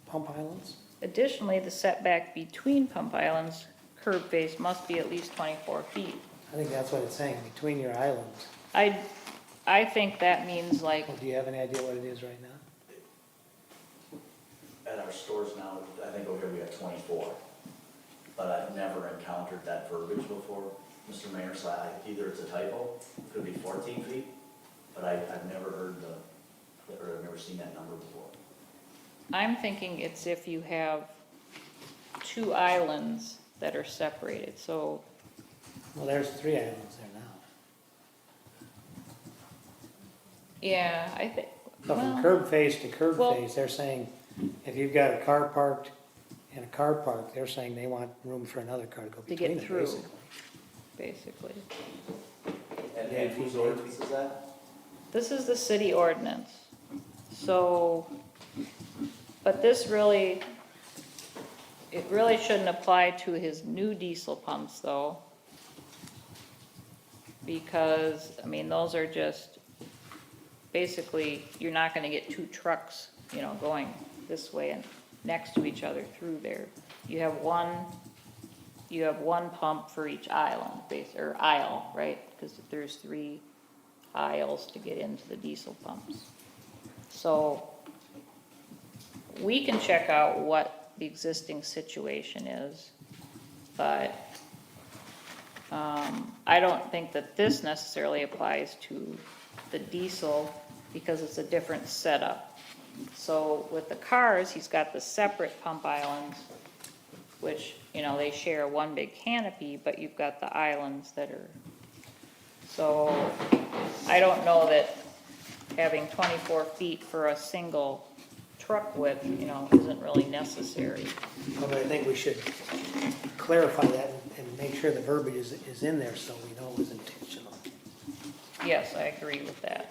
pump islands? Additionally, the setback between pump islands, curb face must be at least 24 feet. I think that's what it's saying, between your islands. I think that means like, Well, do you have any idea what it is right now? At our stores now, I think over here we have 24. But I've never encountered that verbiage before, Mr. Mayor, so either it's a typo, it could be 14 feet, but I've never heard or I've never seen that number before. I'm thinking it's if you have two islands that are separated, so, Well, there's 3 islands there now. yeah, I think, So from well, curb face to curb Well- face, they're saying, if you've got a car parked and a car parked, they're saying they want room for another car to go To get between them, through. basically. basically. And whose ordinance is that? This is the city ordinance, so, but this really, it really shouldn't apply to his new diesel pumps though. Because, I mean, those are just, basically, you're not gonna get two trucks, you know, going this way and next to each other through there. You have one pump for each island, or aisle, right? Because there's 3 aisles to get into the diesel pumps. So we can check out what the existing situation is, but I don't think that this necessarily applies to the diesel because it's a different setup. So with the cars, he's got the separate pump islands, which, you know, they share one big canopy, but you've got the islands that are, so I don't know that having 24 feet for a single truck width, you know, isn't really necessary. But I think we should clarify that and make sure the verbiage is in there so we know it was intentional. Yes, I agree with that.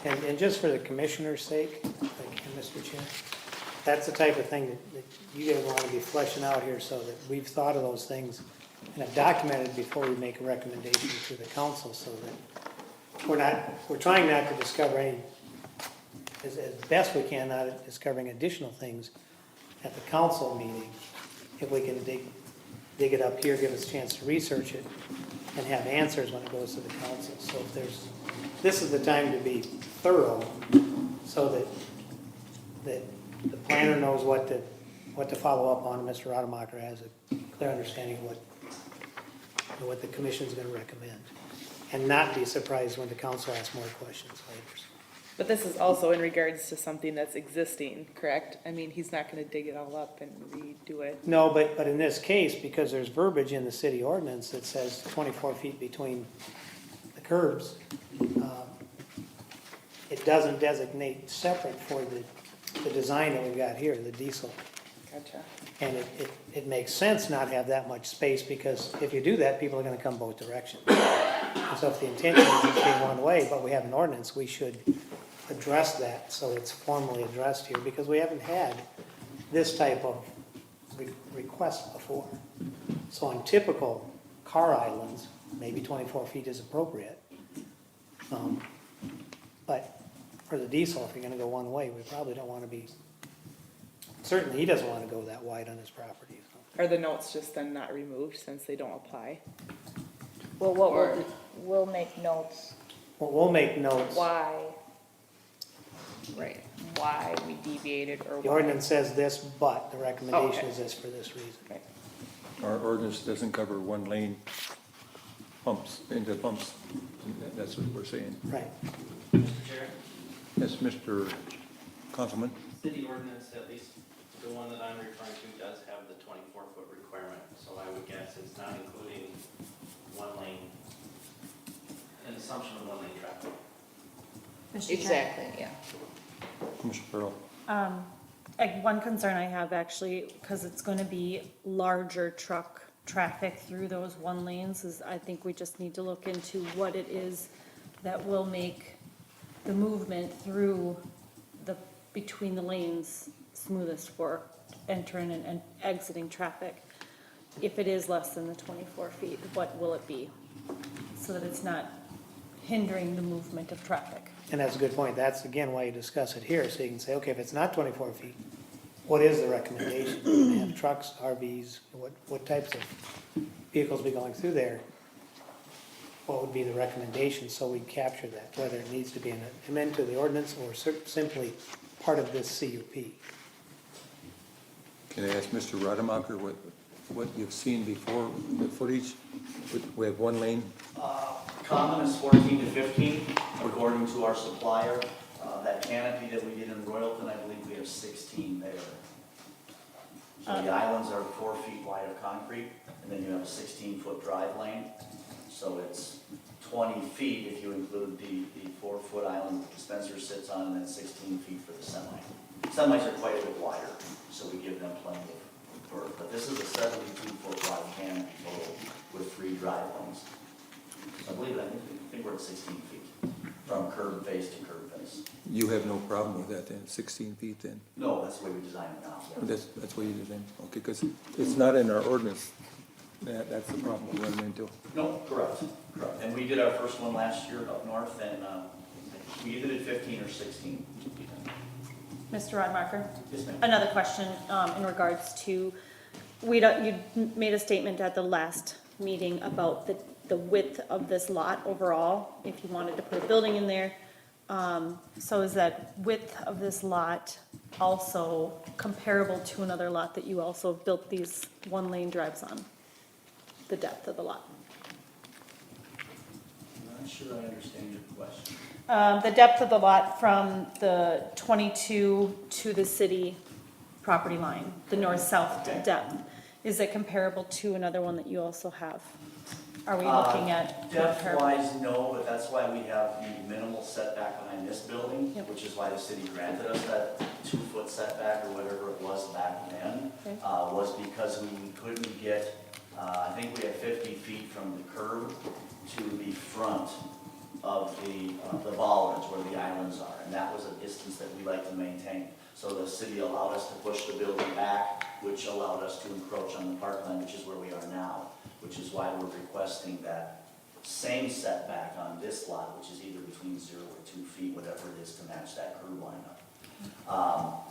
And just for the commissioner's sake, thank you, Mr. Chair, that's the type of thing that you guys want to be fleshing out here so that we've thought of those things and have documented before we make a recommendation to the council so that we're trying not to discover any, as best we can, not discovering additional things at the council meeting. If we can dig it up here, give us a chance to research it and have answers when it goes to the council. So if this is the time to be thorough so that the planner knows what to follow up on, and Mr. Rademacher has a clear understanding of what the commission's gonna recommend. And not be surprised when the council asks more questions later. But this is also in regards to something that's existing, correct? I mean, he's not gonna dig it all up and redo it. No, but in this case, because there's verbiage in the city ordinance that says 24 feet between the curbs, it doesn't designate separate for the design that we've got here, the diesel. Gotcha. And it makes sense not have that much space, because if you do that, people are gonna come both directions. And so if the intention is to be one way, but we have an ordinance, we should address that, so it's formally addressed here, because we haven't had this type of request before. So on typical car islands, maybe 24 feet is appropriate. But for the diesel, if you're gonna go one way, we probably don't wanna be, certainly he doesn't wanna go that wide on his property, so. Are the notes just then not removed since they don't apply? Well, Or- we'll make notes Well, we'll make notes. why Right. we deviated or The why. ordinance says this, but the recommendation Okay. is this for this reason. Our ordinance doesn't cover one lane pumps, into pumps. That's what we're saying. Right. Mr. Chair, Yes, Mr. Councilman? city ordinance, at least the one that I'm referring to, does have the 24-foot requirement, so I would guess it's not including one lane, an assumption of one lane traffic. Mr. Chair. Exactly, yeah. Commissioner Pearl? One concern I have actually, because it's going to be larger truck traffic through those one lanes, is I think we just need to look into what it is that will make the movement through between the lanes smoothest for entering and exiting traffic. If it is less than the 24 feet, what will it be? So that it's not hindering the movement of traffic. And that's a good point. That's again why you discuss it here, so you can say, okay, if it's not 24 feet, what is the recommendation? We have trucks, RVs, what types of vehicles be going through there? What would be the recommendation, so we capture that, whether it needs to be an amendment to the ordinance or simply part of this CUP. Can I ask Mr. Rademacher what you've seen before, the footage? We have one lane. Common is 14 to 15, according to our supplier. That canopy that we did in Royalton, I believe we have 16 there. So the islands are 4 feet wide of concrete, and then you have a 16-foot drive lane. So it's 20 feet if you include the 4-foot island that the dispenser sits on, and then 16 feet for the semi. Semis are quite a bit wider, so we give them plenty of berth. But this is a 72-foot wide canopy total with 3 drive lanes. I think we're at 16 feet from curb face to curb face. You have no problem with that then, 16 feet then? No, that's the way we design it now. yeah. That's what you did then? Okay, because it's not in our ordinance. That's the problem we're running into. No, correct. And we did our first one last year up north, and we either did 15 or 16. Mr. Rodmacher? Yes, ma'am. Another question in regards to, you made a statement at the last meeting about the width of this lot overall, if you wanted to put a building in there. So is that width of this lot also comparable to another lot that you also built these one-lane drives on? The depth of the lot? I'm not sure I understand your question. The depth of the lot from the 22 to the city property line, the north-south Okay. depth. Is it comparable to another one that you also have? Are we looking at? Depth-wise, no, but that's why we have the minimal setback behind this building, Yep. which is why the city granted us that 2-foot setback or whatever it was back then, Okay. was because we couldn't get, I think we had 50 feet from the curb to the front of the bollards where the islands are, and that was a distance that we like to maintain. So the city allowed us to push the building back, which allowed us to encroach on the parkland, which is where we are now, which is why we're requesting that same setback on this lot, which is either between 0 or 2 feet, whatever it is, to match that curb lineup.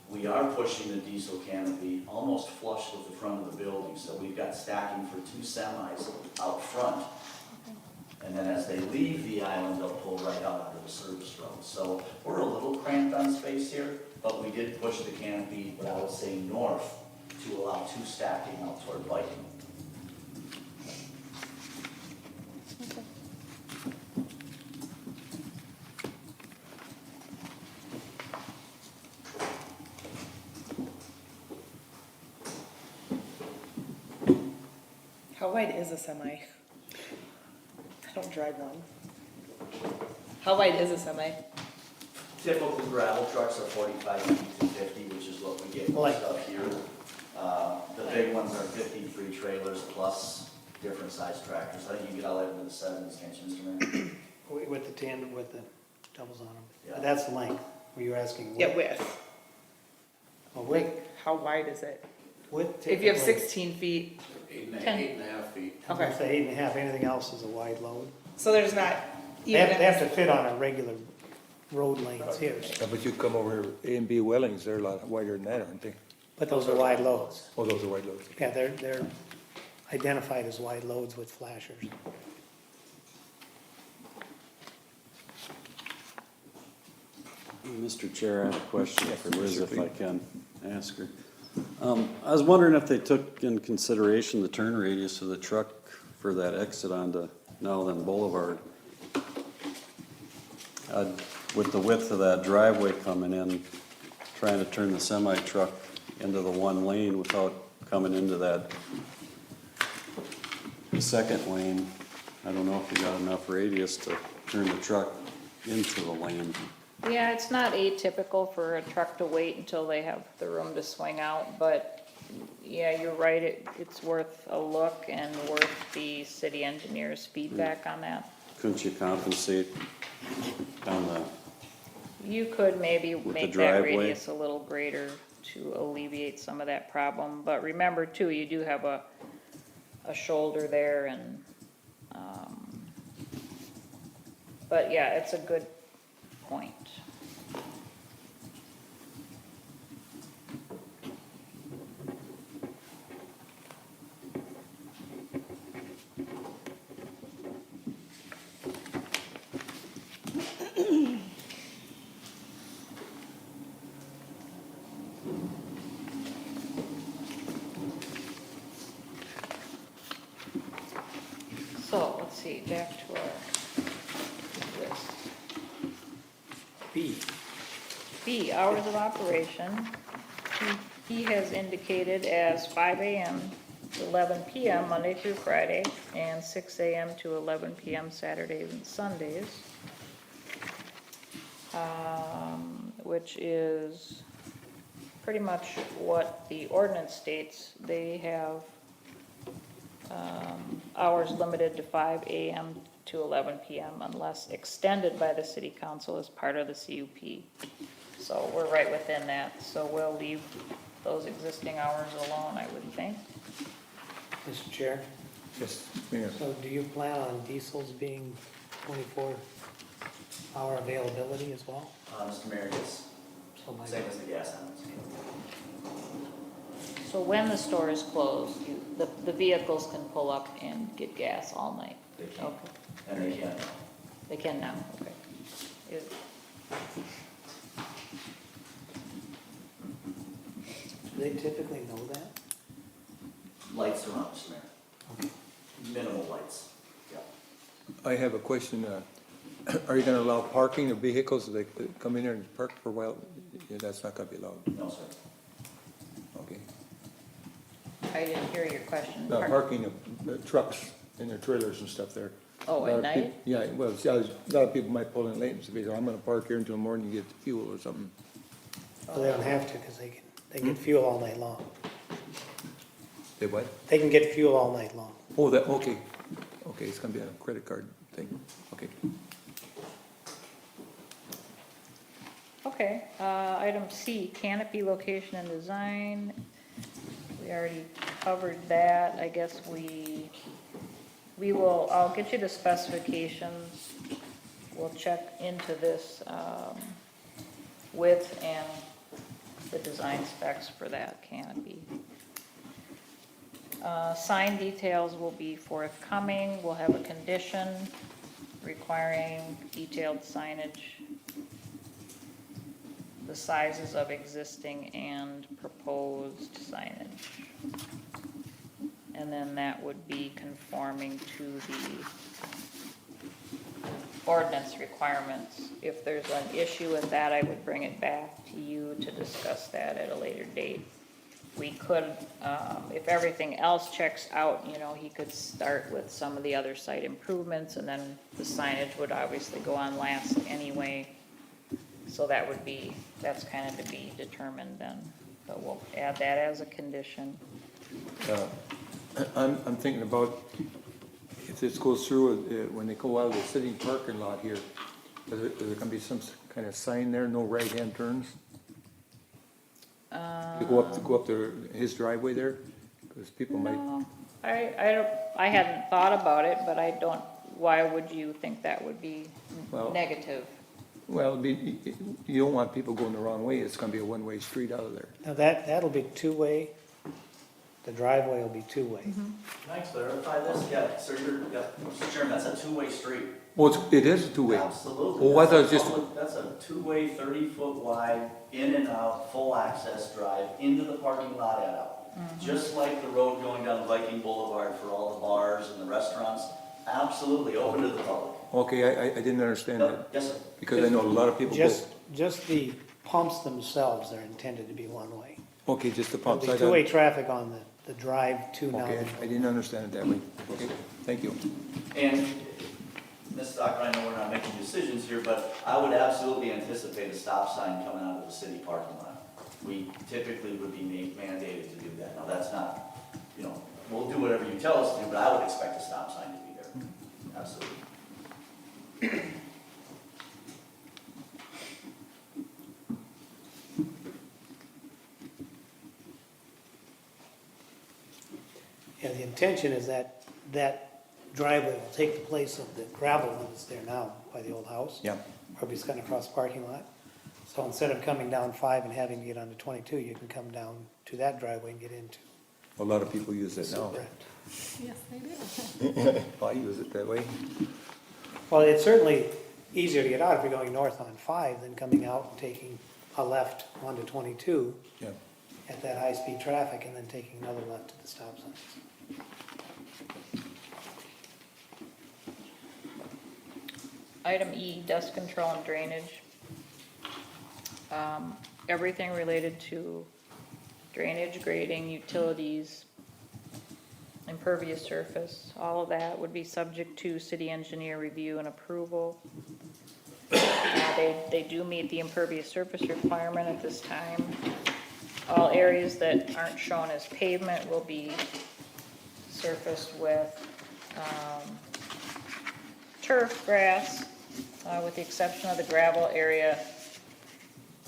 We are pushing the diesel canopy almost flush with the front of the building, so we've got stacking for 2 semis out front. And then as they leave the island, they'll pull right out onto the service road. So we're a little cramped on space here, but we did push the canopy, what I would say, north to allow 2 stacking out toward Viking. How wide is a semi? I don't drive one. How wide is a semi? Typical gravel trucks are 45 feet to 50, which is what we get most of here. The big ones are 53 trailers plus different size tractors. I think you can get all the way up to the 70s, can't you, Mr. Mayor? With the tandem, with the doubles on them. Yeah. That's the length. Were you asking? Yeah, width. Well, width, How wide is it? width If you have typically- 16 feet, 8.5 feet. I'm gonna say 8.5, anything else is a wide load. so there's not They even. have to fit on a regular road lanes here, Yeah, but you come over A and B Wellings, they're a lot wider than that, aren't they? but those are wide loads. Oh, those are wide loads. Yeah, they're identified as wide loads with flashers. Mr. Chair, I have a question Yes, for Liz, Mr. if I Clee. can ask her. I was wondering if they took in consideration the turn radius of the truck for that exit onto Nowland Boulevard. With the width of that driveway coming in, trying to turn the semi-truck into the one lane without coming into that second lane. I don't know if you got enough radius to turn the truck into the lane. Yeah, it's not atypical for a truck to wait until they have the room to swing out, but yeah, you're right, it's worth a look and worth the city engineer's feedback on that. Couldn't you compensate on the, You could maybe With the make that driveway? radius a little greater to alleviate some of that problem, but remember too, you do have a shoulder there and, but yeah, it's a good point. So, let's see, back to our list. B, B, hours of operation. He has indicated as 5 AM to 11 PM Monday through Friday, and 6 AM to 11 PM Saturdays and Sundays. Which is pretty much what the ordinance states. They have hours limited to 5 AM to 11 PM unless extended by the city council as part of the CUP. So we're right within that, so we'll leave those existing hours alone, I would think. Mr. Chair, Yes, Mayor. so do you plan on diesels being 24-hour availability as well? Mr. Mayor, yes, So my- same as the gas islands. So when the store is closed, the vehicles can pull up and get gas all night? They can, Okay, and they can. they can now, okay. Is- Do they typically know that? Lights are on, Mr. Mayor. Minimal lights, yeah. I have a question. Are you gonna allow parking of vehicles, so they could come in there and park for a while? Yeah, that's not gonna be allowed, No, sir. okay. I didn't hear your question. Now, parking of trucks and their trailers and stuff there. Oh, A lot at of night? peop- Yeah, well, see, a lot of people might pull in late and say, I'm gonna park here until morning to get the fuel or something. Well, they don't have to, because they get fuel all night long. They what? They can get fuel all night long. Oh, that, okay. Okay, it's gonna be on a credit card thing, okay. Okay, item C, canopy location and design. We already covered that. I guess we will, I'll get you the specifications. We'll check into this, width and the design specs for that canopy. Sign details will be forthcoming. We'll have a condition requiring detailed signage, the sizes of existing and proposed signage. And then that would be conforming to the ordinance requirements. If there's an issue with that, I would bring it back to you to discuss that at a later date. We could, if everything else checks out, you know, he could start with some of the other site improvements, and then the signage would obviously go on last anyway. So that would be, that's kind of to be determined then, but we'll add that as a condition. I'm thinking about if this goes through, when they go out of the city parking lot here, is there gonna be some kind of sign there, no right-hand turns? To go up to his driveway there, because people might, No, I hadn't thought about it, but I don't, why would you think that would be Well- negative? well, you don't want people going the wrong way, it's gonna be a one-way street out of there. Now that'll be two-way, the driveway will be two-way. Can I clarify this? Yeah, sir, Mr. Chairman, that's a two-way street. Well, it is a two-way. Absolutely. Well, what That's does a public- That's a two-way, 30-foot wide, in and out, full access drive into the parking lot and out. Just like the road going down Viking Boulevard for all the bars and the restaurants, absolutely open to the public. Okay, I didn't understand No, that, yes, sir. because I know a lot of people go, Just the pumps themselves are intended to be one-way. okay, just the There'll pumps. be I two-way thought- traffic on the drive to now. Okay, I didn't understand it that way. Okay, thank you. And, Ms. Stocker, I know we're not making decisions here, but I would absolutely anticipate a stop sign coming out of the city parking lot. We typically would be mandated to do that. Now, that's not, you know, we'll do whatever you tell us to do, but I would expect a stop sign to be there. Absolutely. Yeah, the intention is that that driveway will take the place of the gravel one that's there now by the old house. Yeah. Probably it's cutting across the parking lot. So instead of coming down 5 and having to get onto 22, you can come down to that driveway and get into A lot of people use it now. Brent. Yes, they do. I use it that way. Well, it's certainly easier to get out if you're going north on 5 than coming out and taking a left onto 22 Yeah. at that high-speed traffic and then taking another left to the stop signs. Item E, dust control and drainage. Everything related to drainage, grading, utilities, impervious surface, all of that would be subject to city engineer review and approval. They do meet the impervious surface requirement at this time. All areas that aren't shown as pavement will be surfaced with turf grass, with the exception of the gravel area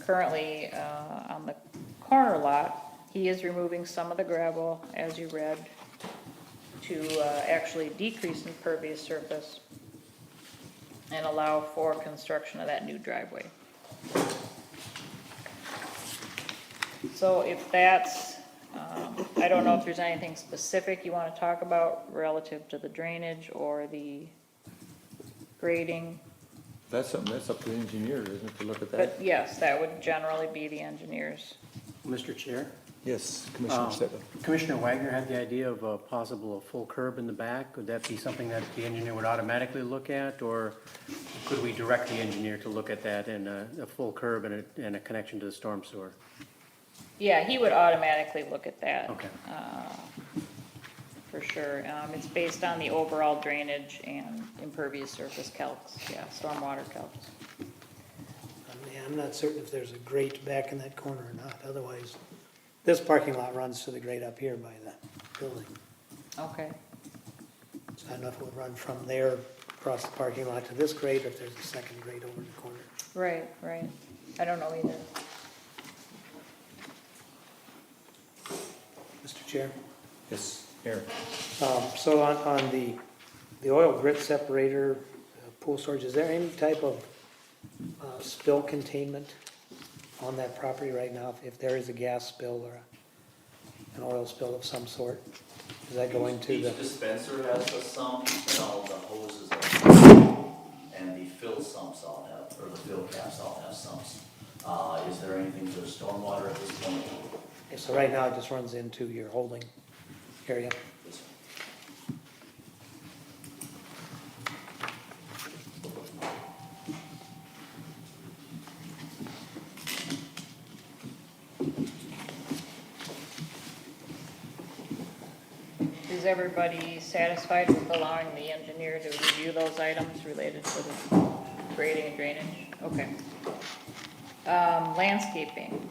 currently on the corner lot. He is removing some of the gravel, as you read, to actually decrease impervious surface and allow for construction of that new driveway. So if that's, I don't know if there's anything specific you want to talk about relative to the drainage or the grading, That's something, that's up to the engineer, isn't it, to look at that? but yes, that would generally be the engineers. Mr. Chair? Yes, Commissioner Steppen. Commissioner Wagner had the idea of a possible full curb in the back. Would that be something that the engineer would automatically look at? Or could we direct the engineer to look at that and a full curb and a connection to the storm sewer? Yeah, he would automatically look at that. Okay. For sure. It's based on the overall drainage and impervious surface calcs, yeah, stormwater calcs. Yeah, I'm not certain if there's a grate back in that corner or not. Otherwise, this parking lot runs to the grate up here by the building. Okay. So I don't know if it would run from there across the parking lot to this grate, or if there's a second grate over in the corner. Right, right. I don't know either. Mr. Chair. Yes, Aaron. So on the oil grit separator, pool storage, is there any type of spill containment on that property right now? If there is a gas spill or an oil spill of some sort, does that go into the? Each dispenser has a sump, and all the hoses are, and the fill sumps all have, or the fill caps all have sumps. Is there anything for stormwater at this point? Okay, so right now it just runs into your holding area. Yes, sir. Is everybody satisfied with allowing the engineer to review those items related to the grading and drainage? Okay. Landscaping.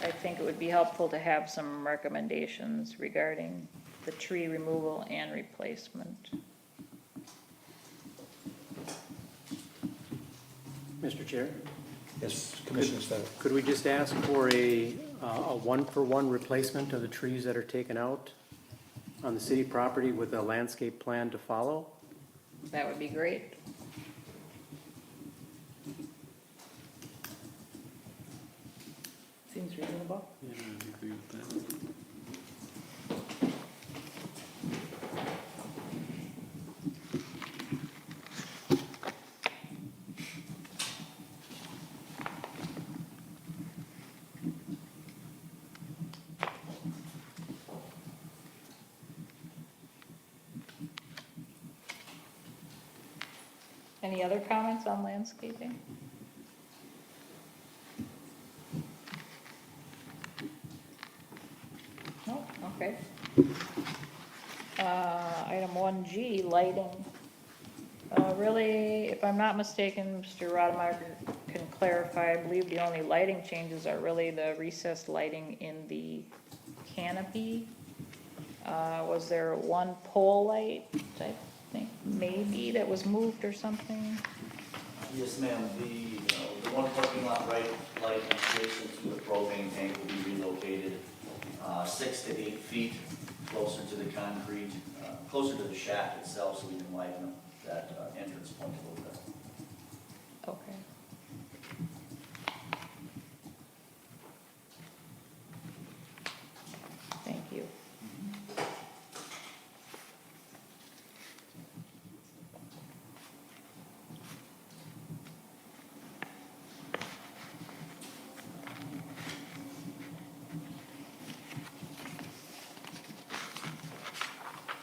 I think it would be helpful to have some recommendations regarding the tree removal and replacement. Mr. Chair, Yes, Commissioner Stetser. could we just ask for a one-for-one replacement of the trees that are taken out on the city property with a landscape plan to follow? That would be great. Seems reasonable. Yeah, I agree with that. Any other comments on landscaping? No, okay. Item 1G, lighting. Really, if I'm not mistaken, Mr. Rademacher can clarify, I believe the only lighting changes are really the recessed lighting in the canopy. Was there one pole light, I think, maybe, that was moved or something? Yes, ma'am, the one parking lot light adjacent to the propane tank will be relocated 6 to 8 feet closer to the concrete, closer to the shack itself, so we can widen up that entrance point a little bit. Okay. Thank you.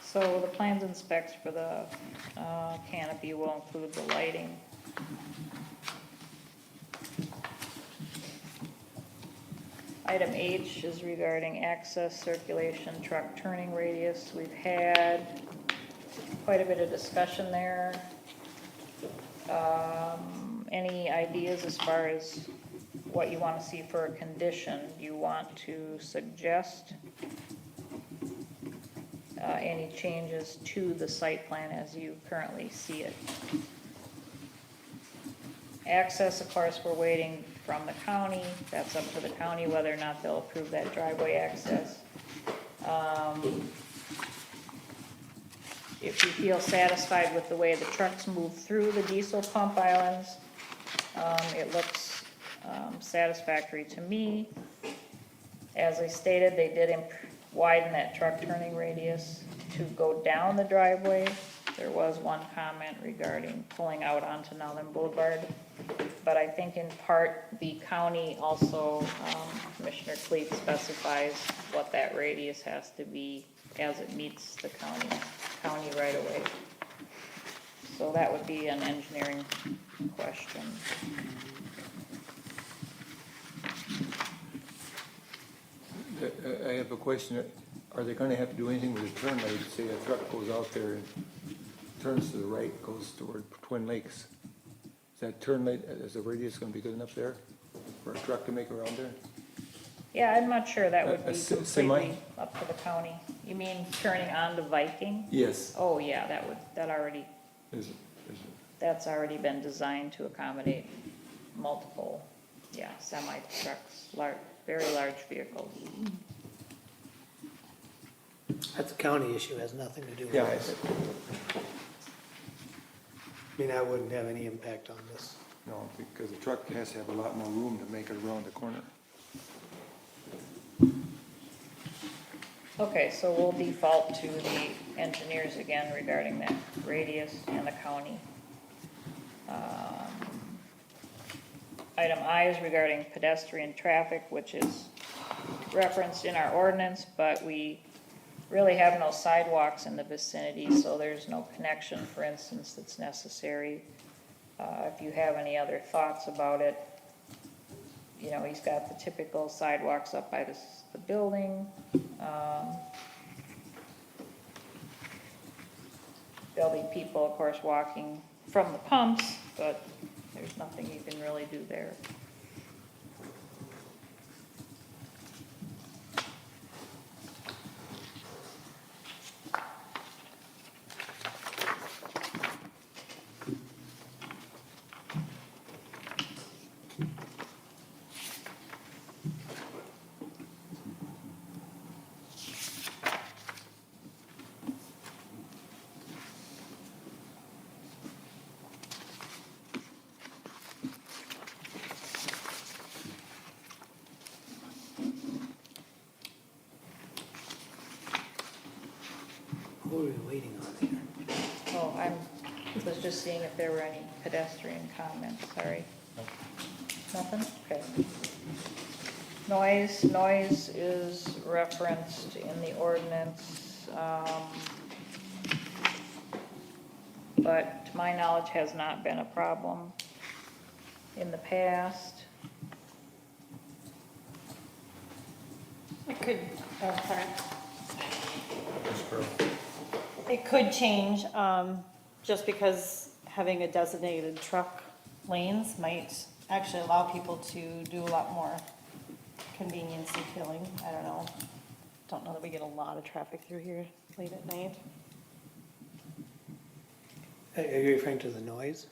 So the plans and specs for the canopy will include the lighting. Item H is regarding access, circulation, truck turning radius. We've had quite a bit of discussion there. Any ideas as far as what you want to see for a condition? Do you want to suggest any changes to the site plan as you currently see it? Access, of course, we're waiting from the county. That's up to the county whether or not they'll approve that driveway access. If you feel satisfied with the way the trucks move through the diesel pump islands, it looks satisfactory to me. As I stated, they did widen that truck turning radius to go down the driveway. There was one comment regarding pulling out onto Nowland Boulevard. But I think in part, the county also, Commissioner Cleat specifies what that radius has to be as it meets the county right away. So that would be an engineering question. I have a question. Are they gonna have to do anything with the turn lane? Say a truck goes out there and turns to the right, goes toward Twin Lakes. Is that turn lane, is the radius gonna be good enough there for a truck to make around there? Yeah, I'm not sure, that would A be semi? completely up to the county. You mean turning on to Viking? Yes. Oh, yeah, Is it? that's already been designed to accommodate multiple yeah, semi trucks, very large vehicles. That's a county issue, has nothing to do with Yeah, this. I mean, I wouldn't have any impact on this. no, because the truck has to have a lot more room to make it around the corner. Okay, so we'll default to the engineers again regarding that radius and the county. Item I is regarding pedestrian traffic, which is referenced in our ordinance, but we really have no sidewalks in the vicinity, so there's no connection, for instance, that's necessary. If you have any other thoughts about it, you know, he's got the typical sidewalks up by the building. There'll be people, of course, walking from the pumps, but there's nothing you can really do there. What are we waiting on here? Oh, I was just seeing if there were any pedestrian comments, sorry. Nothing? Okay. Noise is referenced in the ordinance, but to my knowledge has not been a problem in the past. It could, sorry. It could change, just because having a designated truck lanes might actually allow people to do a lot more convenience and filling. I don't know. Don't know that we get a lot of traffic through here late at night. Are you referring to the noise?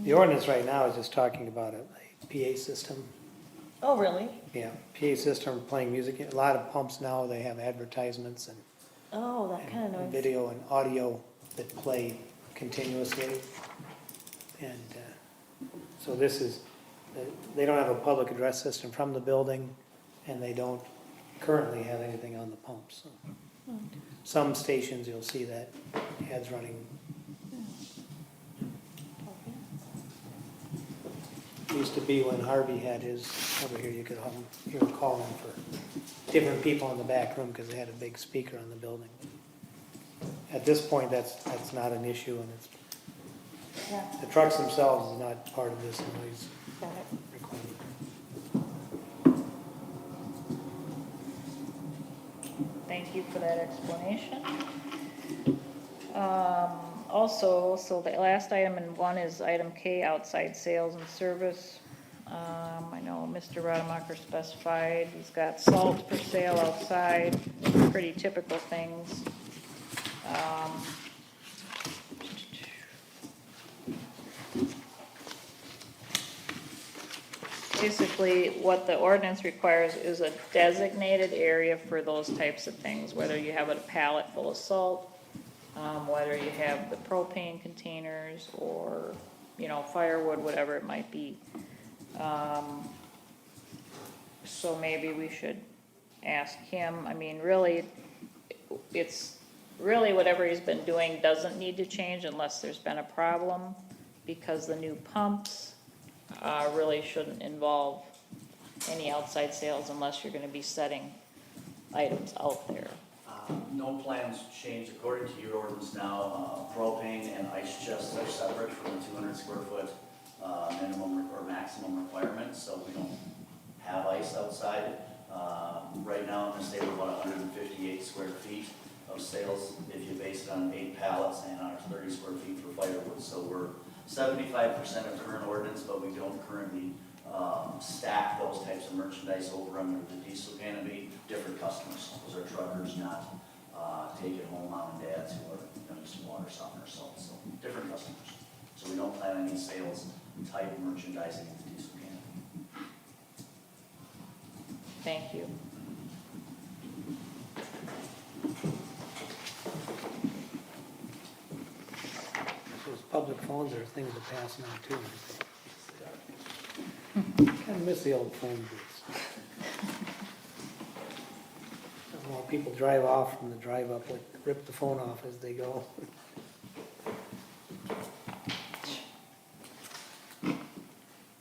The ordinance right now is just talking about a PA system. Oh, really? Yeah, PA system playing music. A lot of pumps now, they have advertisements and Oh, that kind of noise. video and audio that play continuously. And so this is, they don't have a public address system from the building, and they don't currently have anything on the pumps. So some stations, you'll see that ads running. It used to be when Harvey had his, over here, you could hear him calling for different people in the back room because they had a big speaker on the building. At this point, that's not an issue, and it's, Yeah, the trucks themselves is not part of this noise got it. requirement. Thank you for that explanation. Also, so the last item in one is item K, outside sales and service. I know Mr. Rademacher specified, he's got salt for sale outside, pretty typical things. Basically, what the ordinance requires is a designated area for those types of things, whether you have a pallet full of salt, whether you have the propane containers or, you know, firewood, whatever it might be. So maybe we should ask him, I mean, really, it's, really whatever he's been doing doesn't need to change unless there's been a problem, because the new pumps really shouldn't involve any outside sales unless you're gonna be setting items out there. No plans changed according to your ordinance now. Propane and ice chests are separate from the 200 square foot minimum or maximum requirement, so we don't have ice outside. Right now in the state, we're about 158 square feet of sales if you base it on 8 pallets and our 30 square feet for firewood. So we're 75% of current ordinance, but we don't currently stack those types of merchandise over under the diesel canopy. Different customers, those are truckers, not take it home mom and dads who are, you know, just water, softener, salt, so different customers. So we don't plan any sales type merchandising in the diesel canopy. Thank you. Those public phones are things to pass now too. Kind of miss the old phone booths. While people drive off from the drive up, like rip the phone off as they go.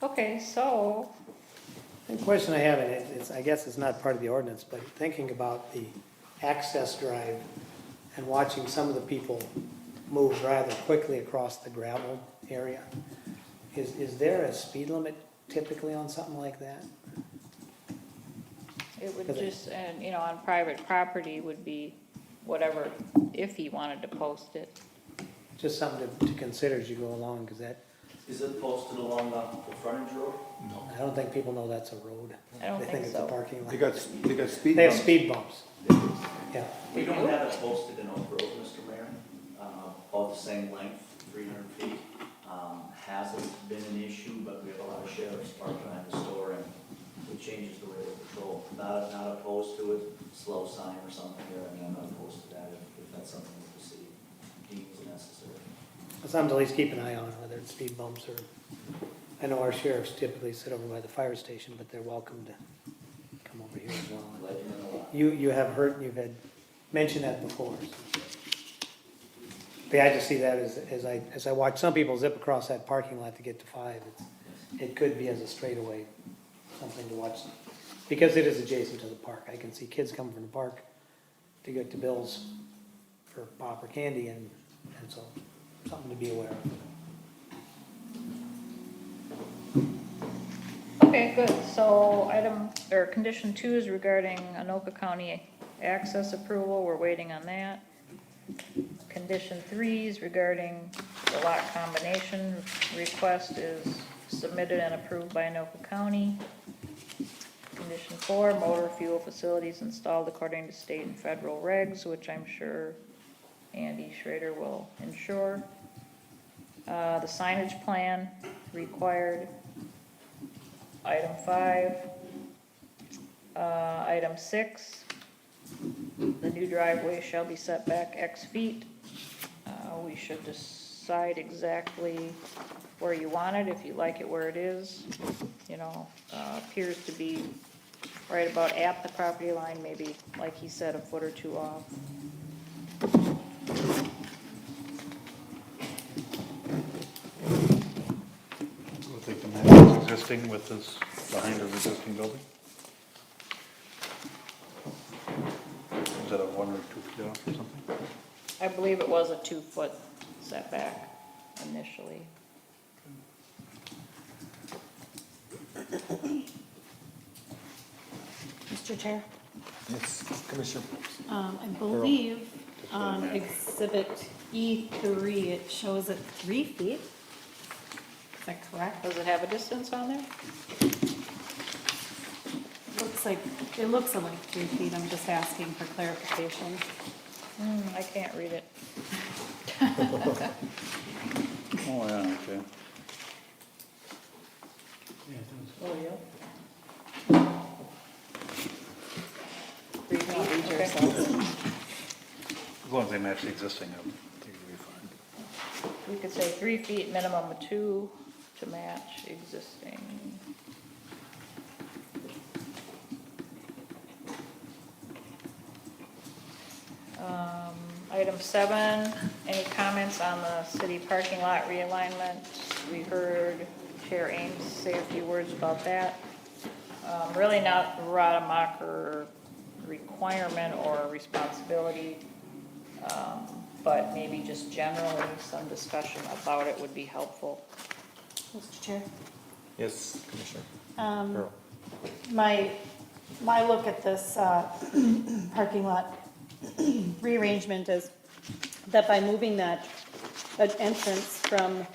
Okay, so, The question I have, and it's, I guess it's not part of the ordinance, but thinking about the access drive and watching some of the people move rather quickly across the gravel area, is there a speed limit typically on something like that? it would Okay. just, and, you know, on private property would be whatever, if he wanted to post it. Just something to consider as you go along, because that, Is it posted along the frontage road? I don't think people know that's a road. I don't They think it's a so. parking lot. They got speed They have bumps. speed bumps, yeah. We don't have it posted in Oak Grove, Mr. Mayor, about the same length, 300 feet. Hasn't been an issue, but we have a lot of sheriffs parked behind the store, and it changes the rate of patrol. Not opposed to it, slow sign or something there, I mean, I'm not opposed to that if that's something that the city deems necessary. But something to at least keep an eye on, whether it's speed bumps or, I know our sheriffs typically sit over by the fire station, but they're welcome to come over here as well. Let you know a lot. You have heard, you've had mentioned that before. so. But I just see that as I watch some people zip across that parking lot to get to 5, it could be as a straightaway, something to watch. Because it is adjacent to the park. I can see kids coming from the park to get to Bill's for pop or candy, and so, something to be aware of. Okay, good. So condition 2 is regarding Anoka County access approval. We're waiting on that. Condition 3 is regarding the lot combination request is submitted and approved by Anoka County. Condition 4, motor fuel facilities installed according to state and federal regs, which I'm sure Andy Schrader will ensure. The signage plan required. Item 5. Item 6, the new driveway shall be set back X feet. We should decide exactly where you want it, if you like it where it is. You know, appears to be right about at the property line, maybe, like he said, a foot or two off. We'll take the map that's existing with this, behind the existing building. Is that a 1 or 2 feet off or something? I believe it was a 2-foot setback initially. Mr. Chair, Yes, Commissioner. I believe on exhibit E3, it shows it 3 feet. Is that correct? Does it have a distance on there? It looks like 3 feet. I'm just asking for clarification. I can't read it. Oh, yeah, okay. Oh, yeah. Read Read okay. yourself. As long as they match the existing, I think it'll be fine. We could say 3 feet, minimum of 2 to match existing. Item 7, any comments on the city parking lot realignment? We heard Chair Ames say a few words about that. Really not a Rademacher requirement or responsibility, but maybe just generally some discussion about it would be helpful. Mr. Chair? Yes, Commissioner. Um, my look at this parking lot rearrangement is that by moving that entrance from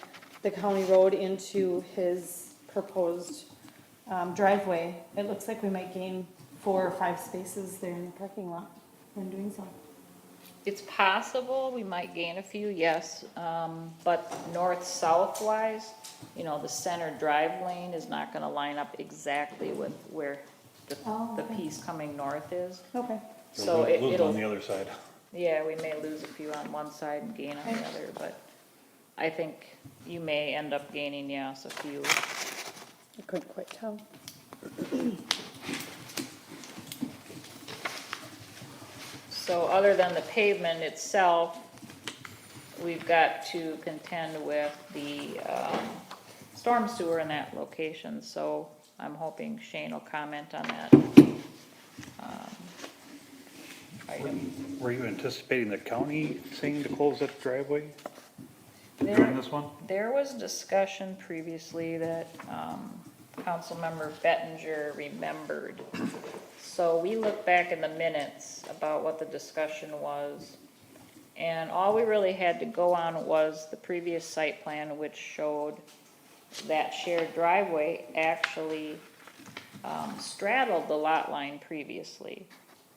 the county road into his proposed driveway, it looks like we might gain 4 or 5 spaces there in the parking lot in doing so. It's possible we might gain a few, yes, but north-south wise, you know, the center drive lane is not gonna line up exactly with where the, Oh, the okay. piece coming north is. Okay. So Lose on it'll, the other side. yeah, we may lose a few on one side and gain on the other, but I think you may end up gaining, yes, a few. I couldn't quite tell. So other than the pavement itself, we've got to contend with the storm sewer in that location, so I'm hoping Shane will comment on that item. Were you anticipating the county saying to close that driveway There- during this one? There was discussion previously that Councilmember Bettinger remembered. So we looked back in the minutes about what the discussion was. And all we really had to go on was the previous site plan, which showed that shared driveway actually straddled the lot line previously.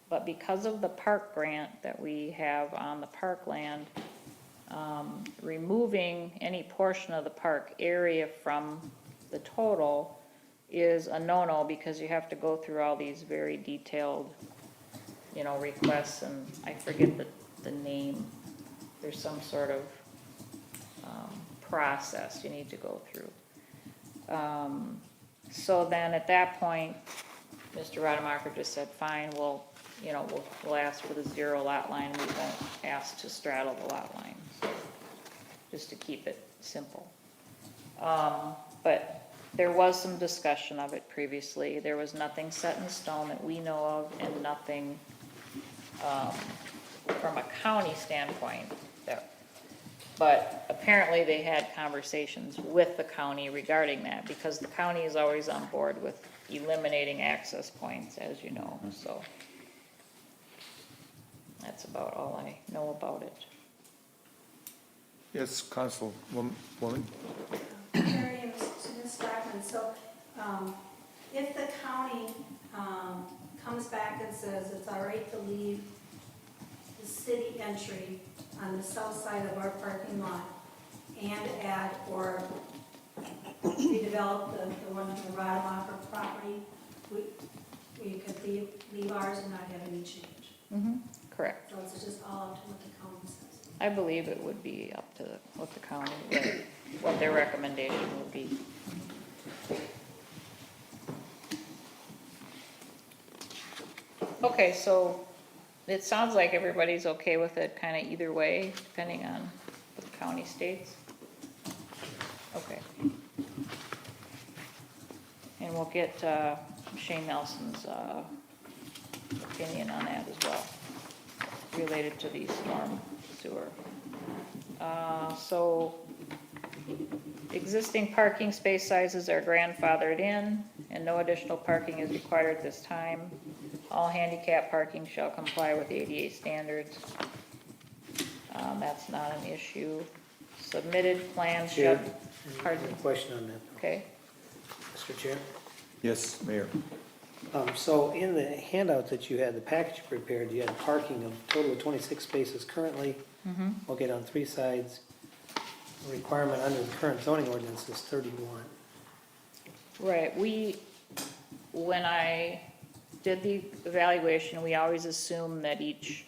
But because of the park grant that we have on the parkland, removing any portion of the park area from the total is a no-no, because you have to go through all these very detailed, requests, and I forget the name. There's some sort of process you need to go through. So then at that point, Mr. Rademacher just said, fine, we'll ask for the 0 lot line, we won't ask to straddle the lot line, so, just to keep it simple. But there was some discussion of it previously. There was nothing set in stone that we know of, and nothing from a county standpoint. But apparently they had conversations with the county regarding that, because the county is always on board with eliminating access points, as you know, so. That's about all I know about it. Yes, Councilwoman. Mary and Ms. Stockman, so if the county comes back and says it's all right to leave the city entry on the south side of our parking lot and add or redevelop the one from the Rademacher property, we could leave ours and not have any change. Correct. So it's just all up to what the county says. I believe it would be up to what the county, what their recommendation would be. Okay, so it sounds like everybody's okay with it kind of either way, depending on what the county states. Okay. And we'll get Shane Nelson's opinion on that as well, related to the storm sewer. So existing parking space sizes are grandfathered in, and no additional parking is required at this time. All handicap parking shall comply with ADA standards. That's not an issue. Submitted plans shall, Chair, pardon, question on that, okay? Mr. Chair. Yes, Mayor. So in the handout that you had, the package you prepared, you had parking of a total of 26 spaces currently, located on 3 sides. The requirement under the current zoning ordinance is 31. Right, when I did the evaluation, we always assume that each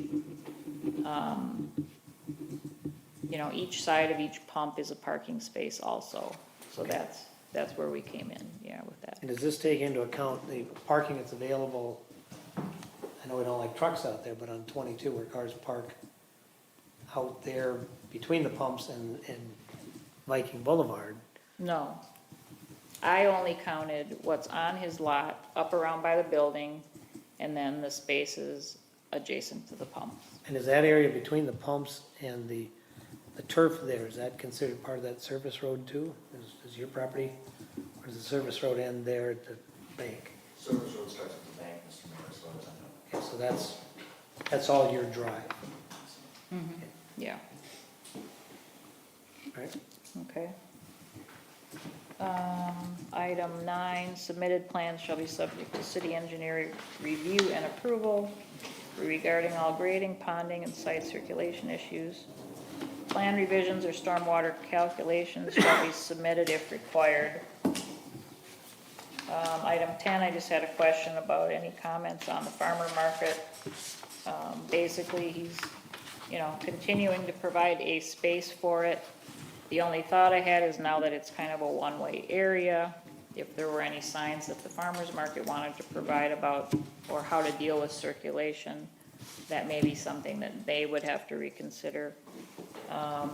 each side of each pump is a parking space also. So that's where we came in, yeah, with that. And does this take into account the parking that's available? I know we don't like trucks out there, but on 22 where cars park out there between the pumps and Viking Boulevard. No. I only counted what's on his lot, up around by the building, and then the spaces adjacent to the pumps. And is that area between the pumps and the turf there, is that considered part of that service road too? Is your property, or does the service road end there at the bank? Service road starts at the bank, Mr. Mayor, as far as I know. Okay, so that's all your drive, Yeah, right? okay. Item 9, submitted plans shall be subject to city engineer review and approval regarding all grading, ponding, and site circulation issues. Plan revisions or stormwater calculations shall be submitted if required. Item 10, I just had a question about any comments on the farmer market. Basically, he's, continuing to provide a space for it. The only thought I had is now that it's kind of a one-way area, if there were any signs that the farmer's market wanted to provide about, or how to deal with circulation, that may be something that they would have to reconsider. I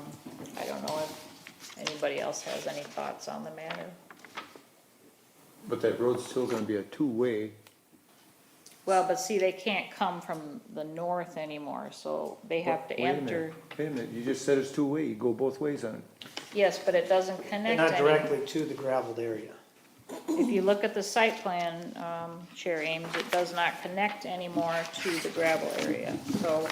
don't know if anybody else has any thoughts on the matter. But that road's still gonna be a two-way. Well, but see, they can't come from the north anymore, so they have to Wait a minute, enter. Wait a minute, you just said it's two-way, you go both ways on it. Yes, but it doesn't And connect not any. directly to the gravelled area. If you look at the site plan, Chair Ames, it does not connect anymore to the gravel area, so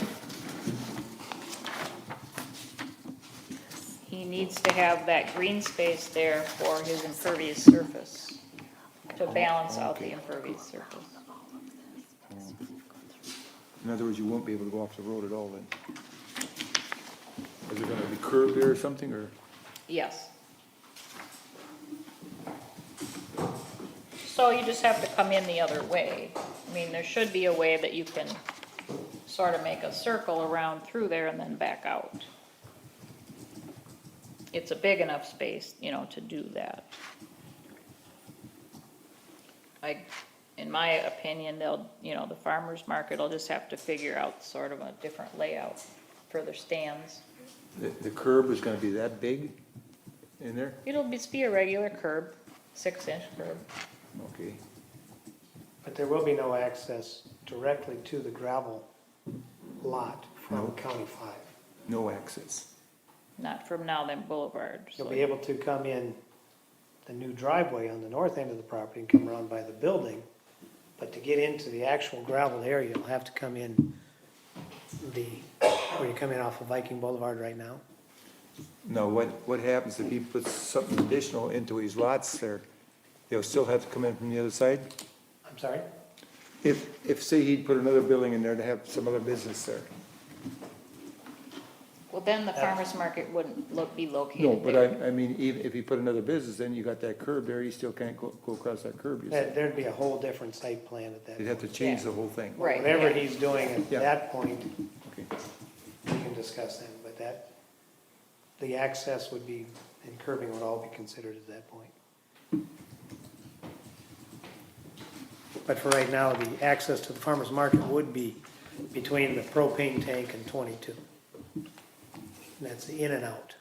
he needs to have that green space there for his impervious surface, to balance out the impervious surface. In other words, you won't be able to go off the road at all then. Is it gonna be curved there or something, or? Yes. So you just have to come in the other way. I mean, there should be a way that you can sort of make a circle around through there and then back out. It's a big enough space, to do that. In my opinion, the farmer's market will just have to figure out sort of a different layout for their stands. The curb is gonna be that big in there? It'll just be a regular curb, 6-inch curb. Okay. But there will be no access directly to the gravel lot from No. County 5. No access. Not from Nowland Boulevard. You'll so- be able to come in the new driveway on the north end of the property and come around by the building. But to get into the actual gravel area, you'll have to come in where you come in off of Viking Boulevard right now. Now, what happens if he puts something additional into his lots there? They'll still have to come in from the other side? I'm sorry? If say he'd put another building in there to have some other business there. Well, then the farmer's market wouldn't be located No, but there. I mean, even if he put another business, then you got that curb there, you still can't go across that curb, you said. There'd be a whole different site plan at that You'd have to point. change the whole thing. Right. Whatever yeah. he's doing at Yeah. that point, Okay. we can discuss then, but the access would be, and curbing would all be considered at that point. But for right now, the access to the farmer's market would be between the propane tank and 22. And that's in and out.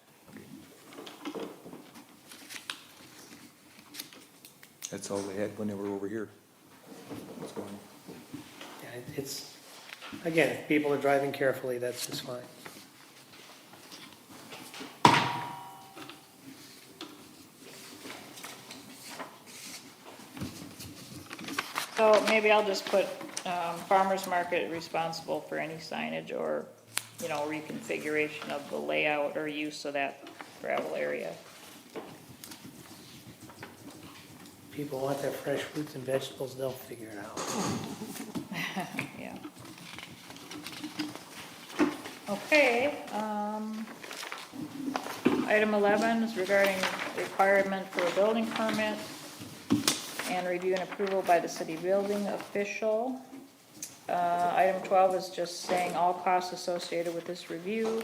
That's all they had when they were over here. What's going on? Yeah, it's, again, if people are driving carefully, that's just fine. So maybe I'll just put farmer's market responsible for any signage or, reconfiguration of the layout or use of that gravel area. People want their fresh fruits and vegetables, they'll figure it out. Yeah. Okay, item 11 is regarding requirement for a building permit and review and approval by the city building official. Item 12 is just saying all costs associated with this review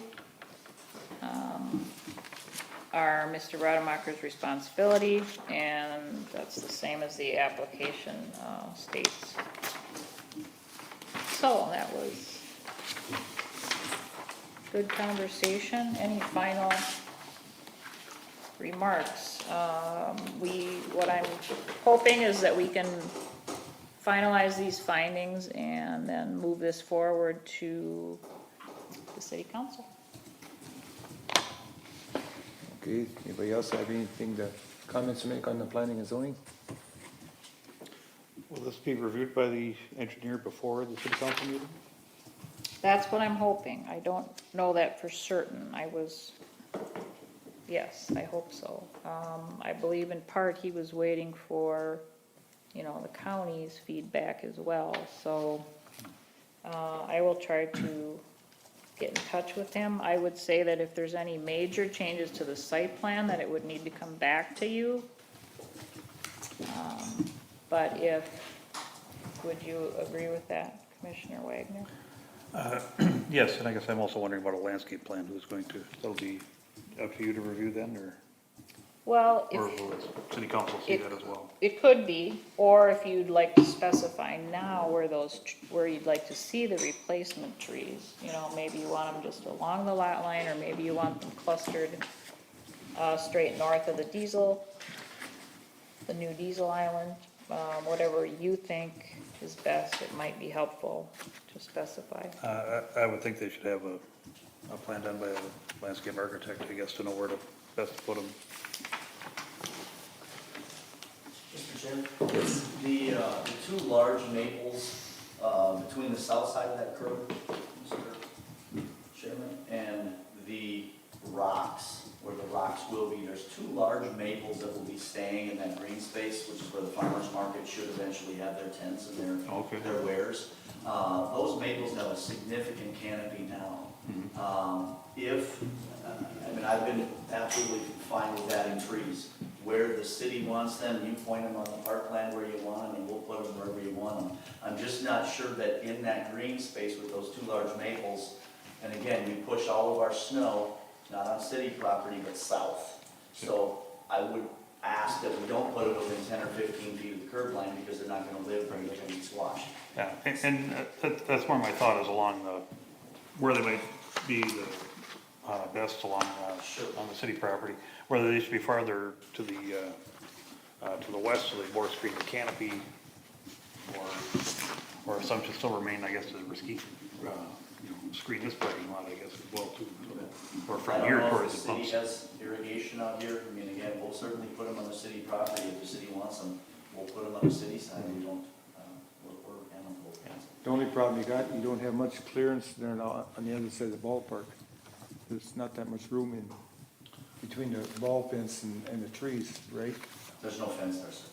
are Mr. Rademacher's responsibility, and that's the same as the application states. So that was good conversation. Any final remarks? What I'm hoping is that we can finalize these findings and then move this forward to the city council. Okay, anybody else have anything comments to make on the planning and zoning? Will this be reviewed by the engineer before the city council meeting? That's what I'm hoping. I don't know that for certain. Yes, I hope so. I believe in part he was waiting for, the county's feedback as well. So I will try to get in touch with him. I would say that if there's any major changes to the site plan, that it would need to come back to you. But would you agree with that, Commissioner Wagner? Yes, and I guess I'm also wondering about a landscape plan, that'll be up to you to review then, Well, or will city council see that as well? it could be, or if you'd like to specify now where you'd like to see the replacement trees, you know, maybe you want them just along the lot line, or maybe you want them clustered, straight north of the new diesel island, whatever you think is best, it might be helpful to specify. I would think they should have a plan done by a landscape architect, I guess, to know where to best put them. Mr. Chair, it's the two large maples, between the south side of that curve, Mr. Chairman, and the rocks, where the rocks will be, there's two large maples that will be staying in that green space, which is where the farmer's market should eventually have their tents and their wares. Those maples have a significant canopy now. I've been absolutely fine with adding trees. Where the city wants them, you point them on the parkland where you want them, and we'll put them wherever you want them. I'm just not sure that in that green space with those two large maples, and again, we push all of our snow, not on city property, but south. So I would ask that we don't put it within 10 or 15 feet of the curb line, because they're not gonna live there, they're gonna be squashed. Yeah, and that's more my thought is along where they might be the best along, on the city property, whether they should be farther to the west, so they more screen the canopy, or some should still remain, I guess, to risky, screen this parking lot, I guess, as well, too. Or from here towards the I don't know pumps. if the city has irrigation out here. I mean, again, we'll certainly put them on the city property. If the city wants them, we'll put them on the city side. We don't, we're amenable to that. The only problem you got, you don't have much clearance there now on the other side of the ballpark. There's not that much room in between the ball fence and the trees, right? There's no fence there, sir.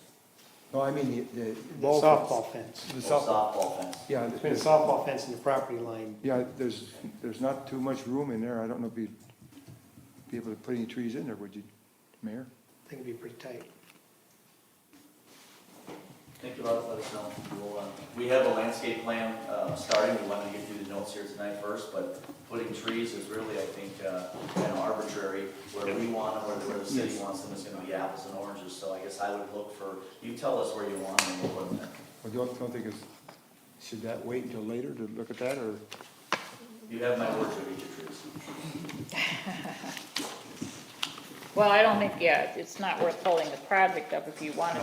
No, I mean the The ball softball fence. The No softball. softball fence. Yeah, Between the softball fence and the property line. yeah, there's not too much room in there. I don't know if you'd be able to put any trees in there, would you, Mayor? I think it'd be pretty tight. Think about it, let us know. We have a landscape plan starting. We want to get through the notes here tonight first, but putting trees is really, I think, kind of arbitrary. Where we want them, where the city wants them, is going to be apples and oranges. So I guess I would look for, you tell us where you want them, and we'll put them there. Well, don't think should that wait until later to look at that, or? You have my word to each of trees. Well, I don't think, it's not worth holding the project up if you want to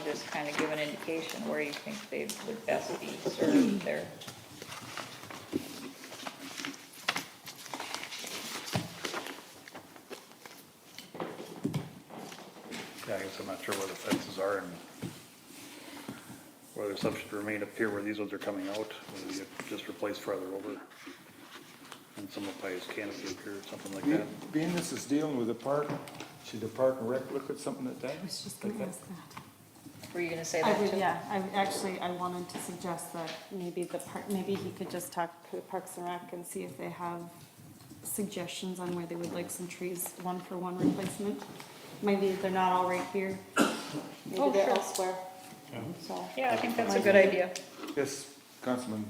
just kind of give an indication where you think they would best be served there. Yeah, I guess I'm not sure where the fences are and whether some should remain up here where these ones are coming out, whether you just replace farther over. And some will probably his canopy up here or something like that. Being this is dealing with the park, should the park and rec look at something like that? I was just gonna ask that. Were you gonna say I that would, too? yeah, I wanted to suggest that maybe maybe he could just talk to Parks and Rec and see if they have suggestions on where they would like some trees, one-for-one replacement. Maybe they're not all right here, maybe Oh, they're sure. elsewhere, so. Yeah, I think that's a good idea. Yes, Councilman.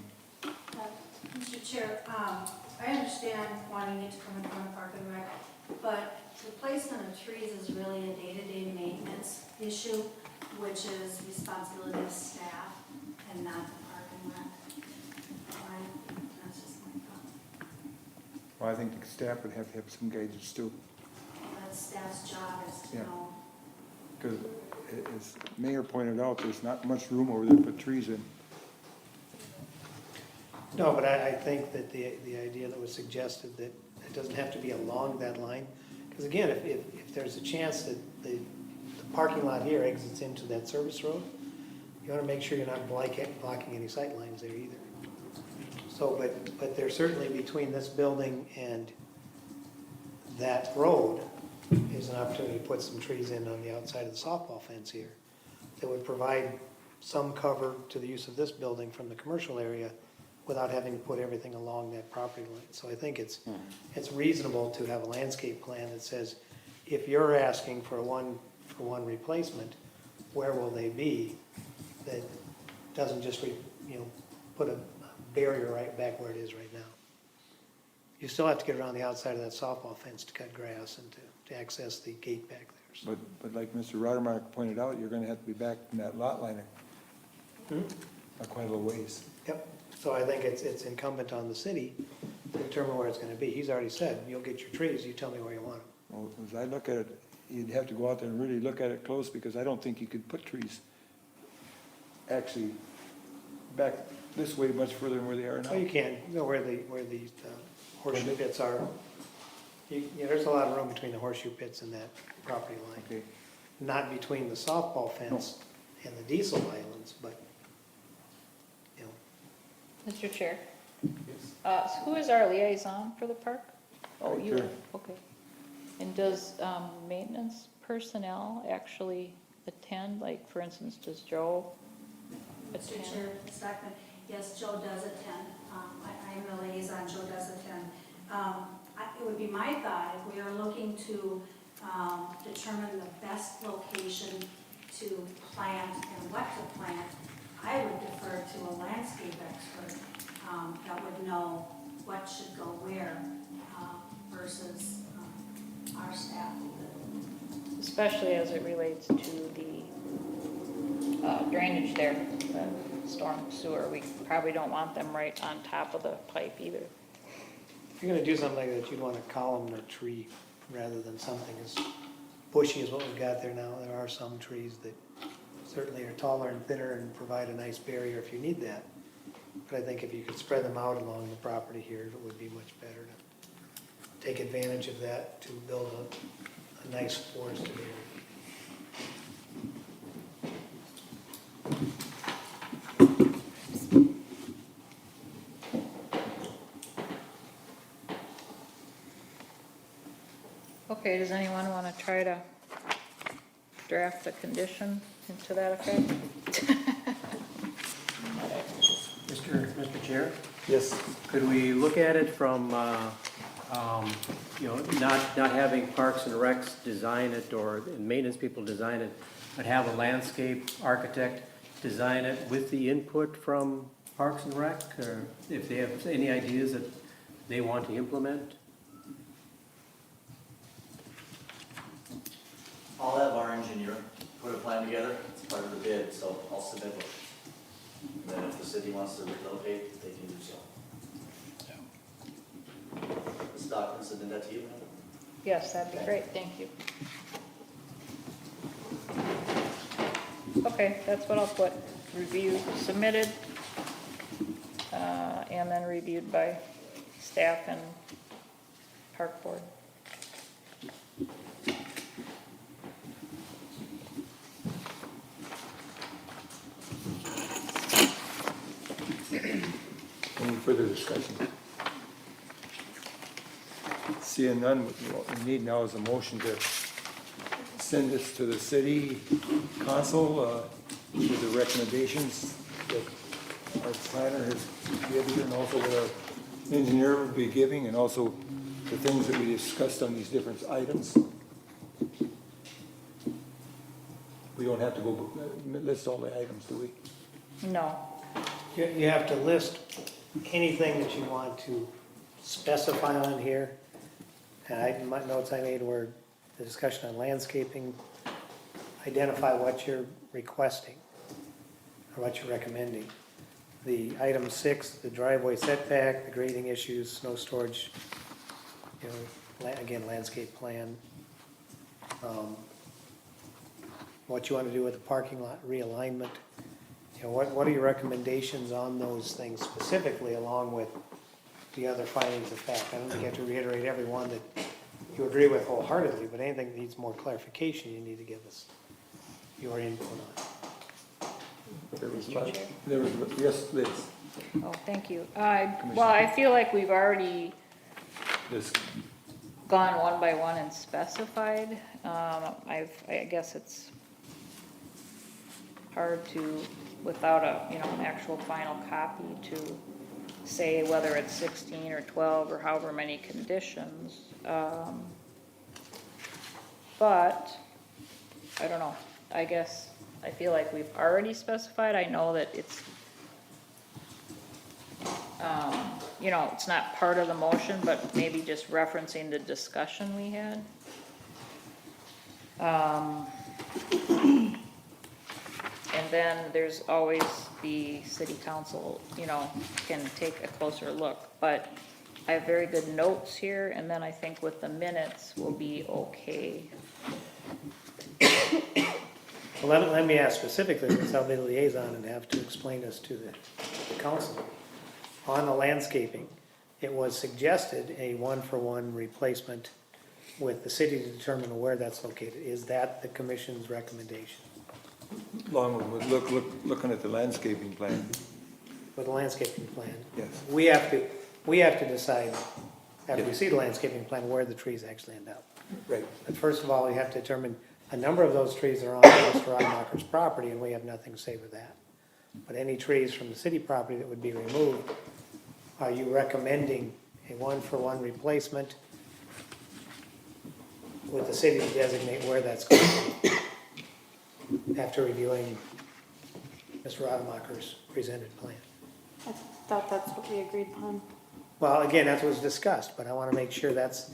Mr. Chair, I understand wanting it to come in front of Park and Rec, but the placement of trees is really a day-to-day maintenance issue, which is responsibility of staff and not the Park and Rec. That's just my thought. Well, I think the staff would have to have some guidance too, That's staff's job is to Yeah. know. because as Mayor pointed out, there's not much room over there to put trees in. No, but I think that the idea that was suggested, that it doesn't have to be along that line. Because again, if there's a chance that the parking lot here exits into that service road, you want to make sure you're not blocking any sight lines there either. So, but there's certainly between this building and that road is an opportunity to put some trees in on the outside of the softball fence here that would provide some cover to the use of this building from the commercial area without having to put everything along that property line. So I think it's reasonable to have a landscape plan that says, if you're asking for a one-for-one replacement, where will they be, that doesn't just, put a barrier right back where it is right now. You still have to get around the outside of that softball fence to cut grass and to access the gate back there. So. But like Mr. Rodermark pointed out, you're gonna have to be back in that lot line quite a little ways. Yep, so I think it's incumbent on the city to determine where it's gonna be. He's already said, you'll get your trees, you tell me where you want them. Well, as I look at it, you'd have to go out there and really look at it close, because I don't think you could put trees actually back this way much further than where they are now. Oh, you can, where the horseshoe pits are. There's a lot of room between the horseshoe pits and that property line. Okay. Not between the softball fence and the diesel islands, but, Mr. Chair? Who is our liaison for the park? Oh, Right you, there. okay. And does maintenance personnel actually attend? Like, for instance, does Joe Mr. attend? Chair, Selectman, yes, Joe does attend. I am the liaison, Joe does attend. It would be my thought, if we are looking to determine the best location to plant and what to plant, I would defer to a landscape expert that would know what should go where versus our staff. Especially as it relates to the drainage there, the storm sewer. We probably don't want them right on top of the pipe either. if you're gonna do something like that, you'd want a column or tree rather than something as bushy as what we've got there now. There are some trees that certainly are taller and thinner and provide a nice barrier if you need that. But I think if you could spread them out along the property here, it would be much better to take advantage of that to build a nice forested area. Okay, does anyone want to try to draft a condition to that effect? Mr. Chair, Yes. could we look at it from, not having Parks and Recs design it or maintenance people design it, but have a landscape architect design it with the input from Parks and Rec, or if they have any ideas that they want to implement? I'll have our engineer put a plan together, it's part of the bid, so I'll submit it. And then if the city wants to relocate, they can do so. Ms. Stockman, submit that to you, ma'am? Yes, that'd be great, thank you. Okay, that's what I'll put, review submitted, and then reviewed by staff and park board. Any further discussion? Seeing none, what we need now is a motion to send this to the city council with the recommendations that our planner has given, and also what our engineer will be giving, and also the things that we discussed on these different items. We don't have to go list all the items, do we? No, You have to list anything that you want to specify on here. And my notes I made were the discussion on landscaping, identify what you're requesting or what you're recommending. The item 6, the driveway setback, the grading issues, snow storage, again, landscape plan. What you want to do with the parking lot realignment. What are your recommendations on those things specifically, along with the other findings of fact? I don't think you have to reiterate every one that you agree with wholeheartedly, but anything that needs more clarification, you need to give us your input on. There was, yes, Liz. oh, thank you. Well, I feel like we've already This, gone one by one and specified. I guess it's hard to, without an actual final copy, to say whether it's 16 or 12 or however many conditions. But, I don't know, I guess I feel like we've already specified, I know that it's, you know, it's not part of the motion, but maybe just referencing the discussion we had. And then there's always the city council, you know, can take a closer look, but I have very good notes here, and then I think with the minutes will be okay. Well, let me ask specifically, since I'll be the liaison and have to explain this to the council. On the landscaping, it was suggested a one-for-one replacement with the city to determine where that's located. Is that the commission's recommendation? Along with looking at the landscaping plan, With the landscaping plan? yes. We have to decide, after we see the landscaping plan, where the trees actually end up. Right. But first of all, we have to determine, a number of those trees are on Mr. Rodemacher's property, and we have nothing to say with that. But any trees from the city property that would be removed, are you recommending a one-for-one replacement with the city to designate where that's going to be? After reviewing Mr. Rodemacher's presented plan. I thought that's what we agreed upon. Well, again, that was discussed, but I want to make sure that's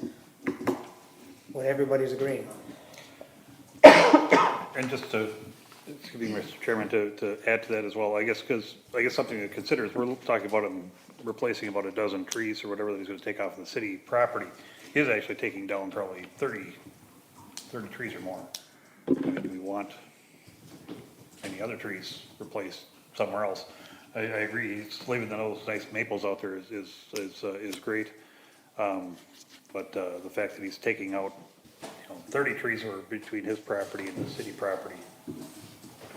what everybody's agreeing on. And just to, excuse me, Mr. Chairman, to add to that as well, I guess something to consider is we're talking about him replacing about a dozen trees or whatever that he's gonna take off the city property. He's actually taking down probably 30 trees or more. I mean, do we want any other trees replaced somewhere else? I agree, he's leaving those nice maples out there is great. But the fact that he's taking out, 30 trees are between his property and the city property, do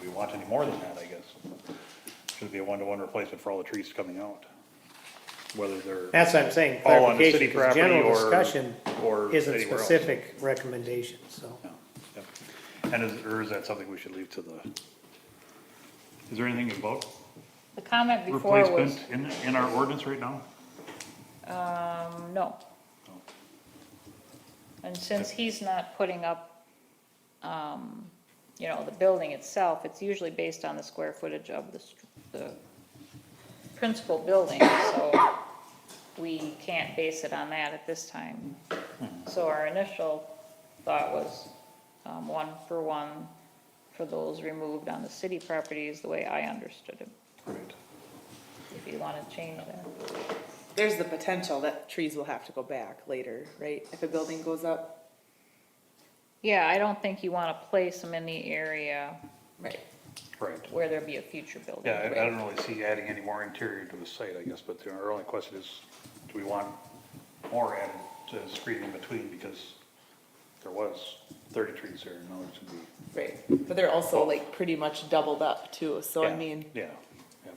we want any more than that, I guess? Should it be a one-to-one replacement for all the trees coming out? Whether they're That's what I'm saying, all on the clarification, city because property general or discussion isn't anywhere else. specific recommendations, so. Yeah, yeah. And is that something we should leave to the, is there anything about The comment before was, replacement in our ordinance right now? no. And since he's not putting up, you know, the building itself, it's usually based on the square footage of the principal building, so we can't base it on that at this time. So our initial thought was, one for one for those removed on the city properties, the way I understood it. Right. If you want to change that. There's the potential that trees will have to go back later, right? If a building goes up. Yeah, I don't think you want to place them in the area Right. Right. where there'd be a future building. Yeah, I don't really see adding any more interior to the site, I guess, but our only question is, do we want more added to screen in between, because there was 30 trees there, and now there's gonna be. Right, but they're also like pretty much doubled up too, so I Yeah, mean, Yeah, yeah.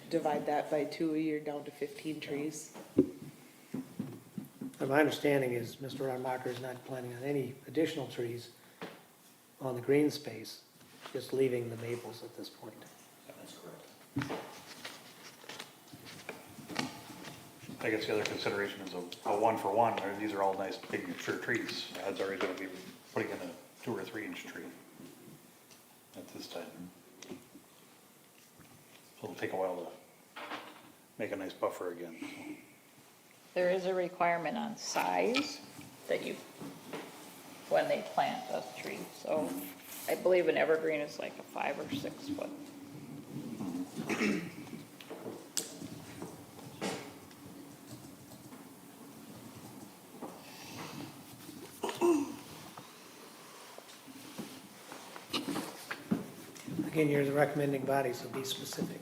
divide that by 2, you're down to 15 trees. And my understanding is Mr. Rodemacher is not planning on any additional trees on the green space, just leaving the maples at this point. That's correct. I guess the other consideration is a one-for-one, these are all nice, big, mature trees. Odds are he's gonna be putting in a 2 or 3 inch tree at this time. So it'll take a while to make a nice buffer again, so. There is a requirement on size that you, when they plant a tree, so I believe an evergreen is like a 5 or 6 foot. Again, you're the recommending body, so be specific.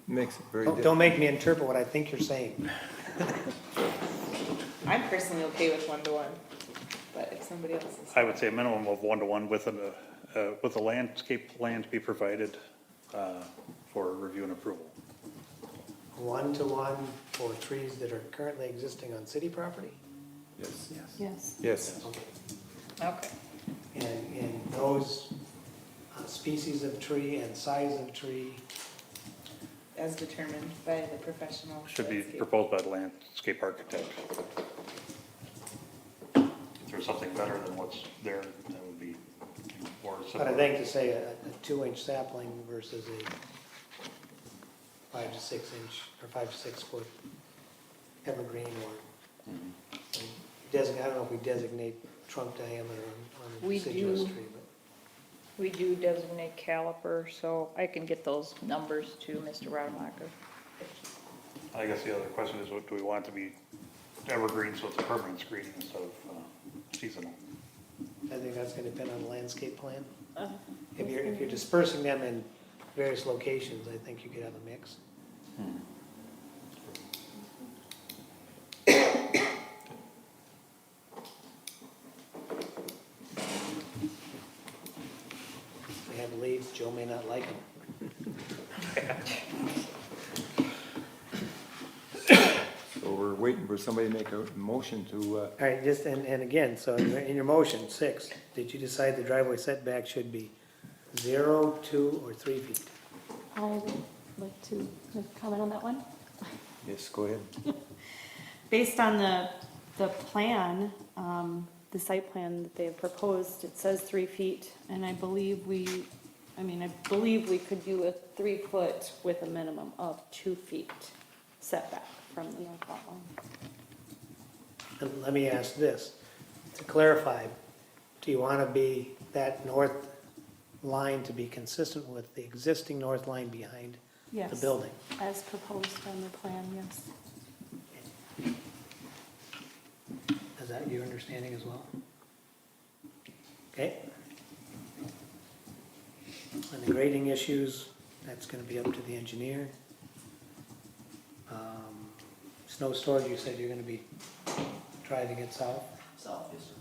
Makes it very Don't difficult. make me interpret what I think you're saying. I'm personally okay with 1-to-1, but if somebody else is. I would say a minimum of 1-to-1 with a landscape plan to be provided for review and approval. 1-to-1 for trees that are currently existing on city property? Yes. Yes. Yes. Okay. Okay. And those species of tree and size of tree, As determined by the professional. Should be landscape. proposed by the landscape architect. If there's something better than what's there, that would be or But I similar. think to say a 2-inch sapling versus a 5 to 6 inch or 5 to 6 foot evergreen or I don't know if we designate trunk diameter on We deciduous do. tree, but. We do designate caliper, so I can get those numbers to Mr. Rademacher. I guess the other question is, what do we want it to be evergreen, so it's a permanent screening instead of seasonal? I think that's gonna depend on the landscape plan. If you're dispersing them in various locations, I think you could have a mix. They have leaves, Joe may not like them. So we're waiting for somebody to make a motion to, All right, just, and again, so in your motion, 6, did you decide the driveway setback should be 0, 2, or 3 feet? I would like to comment on that one. yes, go ahead. Based on the plan, the site plan that they have proposed, it says 3 feet, and I believe we could do a 3 foot with a minimum of 2 feet setback from the north lot line. And let me ask this, to clarify, do you want to be that north line to be consistent with the existing north line behind the Yes, building? as proposed on the plan, yes. Is that your understanding as well? Okay. And the grading issues, that's gonna be up to the engineer. Snow storage, you said you're gonna be driving it south. South, yes, sir.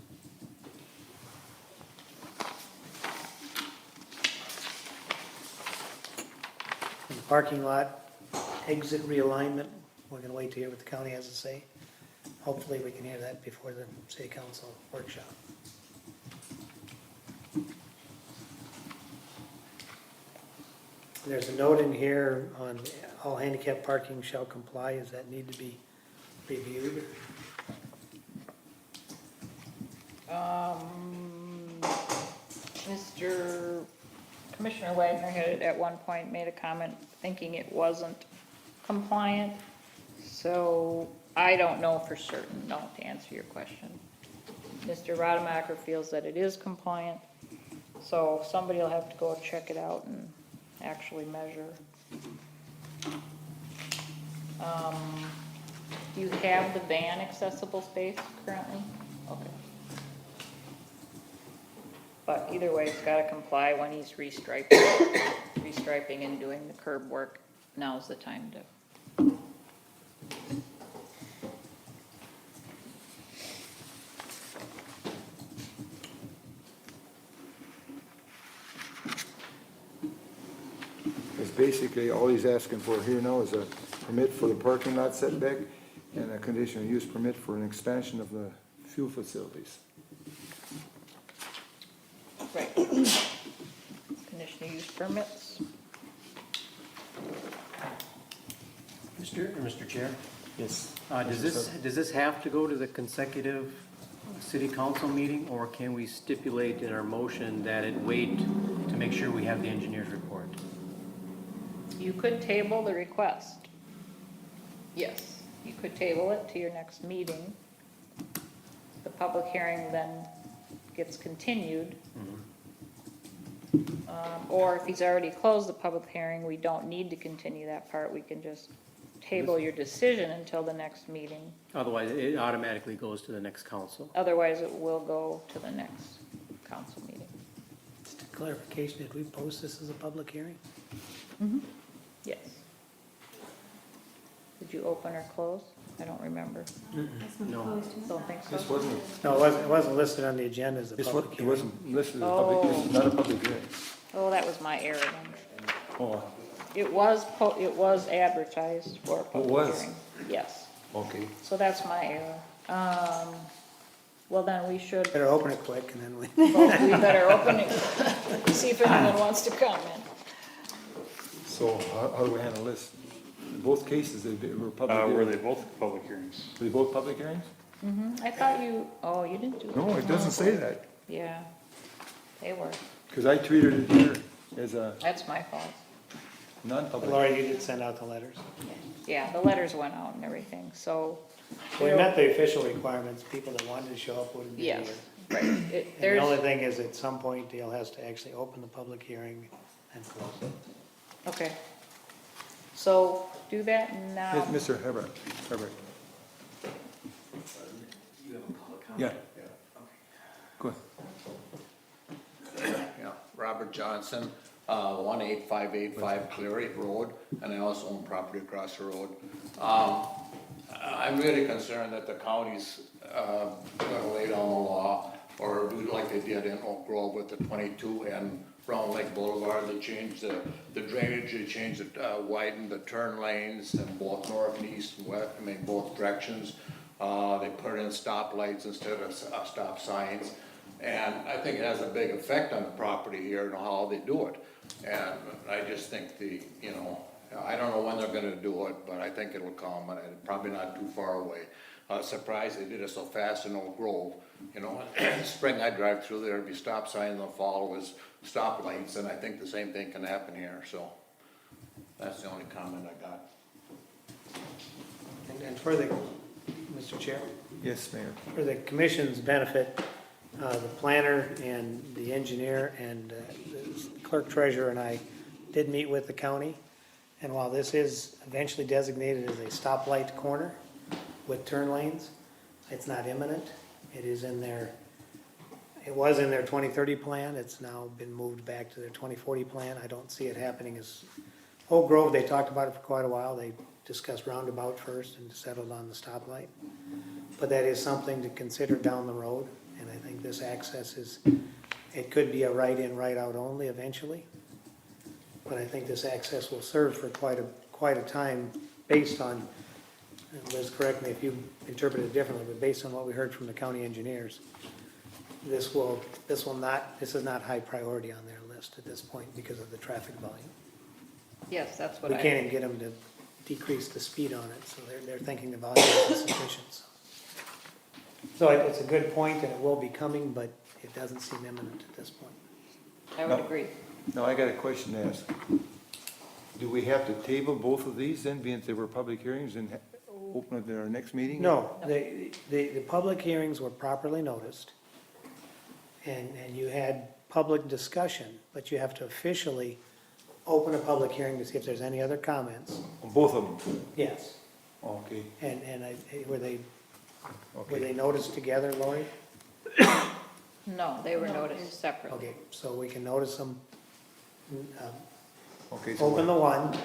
And the parking lot, exit realignment, we're gonna wait to hear what the county has to say. Hopefully, we can hear that before the city council workshop. There's a note in here on all handicap parking shall comply. Does that need to be reviewed? Mr. Commissioner Wagner had at one point made a comment thinking it wasn't compliant. So I don't know for certain, no, to answer your question. Mr. Rademacher feels that it is compliant, so somebody will have to go check it out and actually measure. Do you have the van accessible space currently? Okay. But either way, it's gotta comply when he's restriping and doing the curb work. Now's the time to. It's basically, all he's asking for here now is a permit for the parking lot setback and a conditional use permit for an expansion of the fuel facilities. Right. Conditional use permits. Mr. Chair, Yes. does this have to go to the consecutive city council meeting, or can we stipulate in our motion that it wait to make sure we have the engineer's report? You could table the request. Yes, you could table it to your next meeting. The public hearing then gets continued. Or if he's already closed the public hearing, we don't need to continue that part. We can just table your decision until the next meeting. Otherwise, it automatically goes to the next council. Otherwise, it will go to the next council meeting. Just a clarification, did we post this as a public hearing? Yes. Did you open or close? I don't remember. No. Don't think so. This wasn't, No, it wasn't listed on the agenda as a this public was, it hearing. wasn't listed as a public, this is not a public hearing. Oh, that was my error then. Oh, It was advertised for a public was? hearing. Yes, okay. so that's my error. Well, then we should, Better open it quick and then we. we better open it, see if anyone wants to comment. So how do we handle this? In both cases, they were public Were hearings. they both public hearings? Were they both public hearings? I thought you didn't do that. No, it doesn't say that. Yeah, they were. Because I treated it here as a That's my fault. non-public. Laura, you did send out the letters. Yeah, the letters went out and everything, so, We met the official requirements, people that wanted to show up would be here. yes, right. It- And the only There's, thing is, at some point, Dale has to actually open the public hearing and close it. okay. So, do that Yes, now. Mr. Herbert. You have a public comment? Yeah. Go ahead. Yeah, Robert Johnson, 18585 Cleary Road, and I also own property across the road. I'm really concerned that the county's gonna lay down the law, or do like they did in Oak Grove with the 22 and Round Lake Boulevard. They changed the drainage, they changed it, widened the turn lanes in both north and east and west, I mean, both directions. They put in stoplights instead of stop signs. And I think it has a big effect on the property here and how they do it. And I just think I don't know when they're gonna do it, but I think it'll come, and it's probably not too far away. Surprised they did it so fast in Oak Grove, in spring I drive through there, be stop signs in the fall was stop lights, and I think the same thing can happen here, so that's the only comment I got. And for the, Mr. Chair, Yes, Mayor. for the commission's benefit, the planner and the engineer and the clerk treasurer and I did meet with the county. And while this is eventually designated as a stoplight corner with turn lanes, it's not imminent. It is in their, it was in their 2030 plan. It's now been moved back to their 2040 plan. I don't see it happening as, Oak Grove, they talked about it for quite a while. They discussed roundabout first and settled on the stoplight. But that is something to consider down the road. And I think this access is, it could be a right-in, right-out only eventually. But I think this access will serve for quite a time based on, and Liz, correct me if you interpret it differently, but based on what we heard from the county engineers, this is not high priority on their list at this point because of the traffic volume. Yes, that's what We I. can't even get them to decrease the speed on it, so they're thinking the volume is sufficient. So it's a good point and it will be coming, but it doesn't seem imminent at this point. I would agree. Now, I got a question to ask. Do we have to table both of these then, being they were public hearings, and open it at our next meeting? No, the public hearings were properly noticed, and you had public discussion, but you have to officially open a public hearing to see if there's any other comments. On both of them? Yes, Okay, and were they okay. noticed together, Lori? No, they were noticed separately. Okay, so we can notice them, Okay, so, open the one,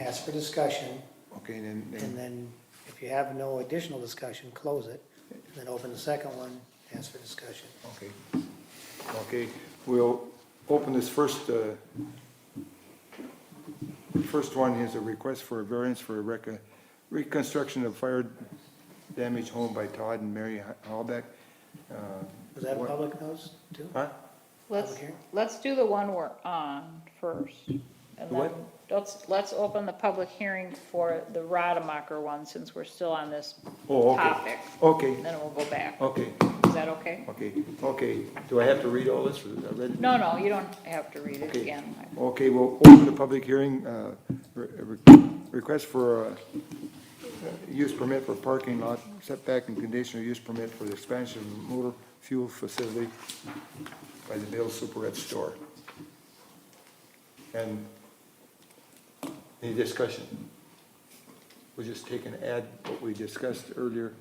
ask for discussion, okay, and then, then if you have no additional discussion, close it, and then open the second one, ask for discussion. okay. Okay, we'll open this first one is a request for a variance for a reconstruction of fire damaged home by Todd and Mary Hallbeck. Was that a public notice too? Huh? Let's, Public hearing? let's do the one we're on first. And The what? then, let's open the public hearing for the Rademacher one, since we're still on this Oh, okay. topic. Okay, Then we'll go back. okay, Is that okay? okay. Do I have to read all this? I read it? No, you don't have to read it Okay. again. Okay, we'll open the public hearing, request for a use permit for parking lot, setback and conditional use permit for the expansion of motor fuel facility by the Bill Superette store. And any discussion? We'll just take and add what we discussed earlier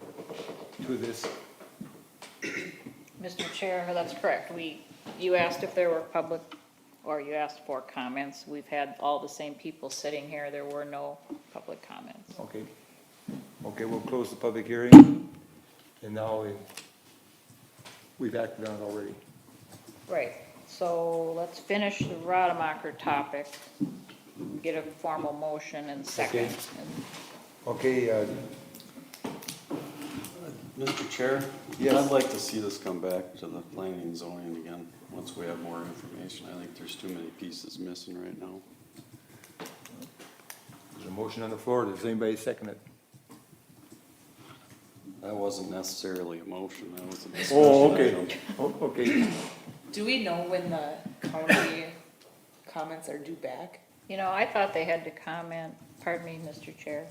to this. Mr. Chair, that's correct. You asked if there were public, or you asked for comments. We've had all the same people sitting here. There were no public comments. Okay. Okay, we'll close the public hearing, and now we've acted on it already. Right, so let's finish the Rademacher topic, get a formal motion and second. Okay. Okay, Mr. Chair? Yes. I'd like to see this come back to the planning and zoning again, once we have more information. I think there's too many pieces missing right now. there's a motion on the floor, does anybody second it? That wasn't necessarily a motion, that was a discussion Oh, okay, item. oh, okay, Do we know when the county comments are due back? You know, I thought they had to comment, pardon me, Mr. Chair.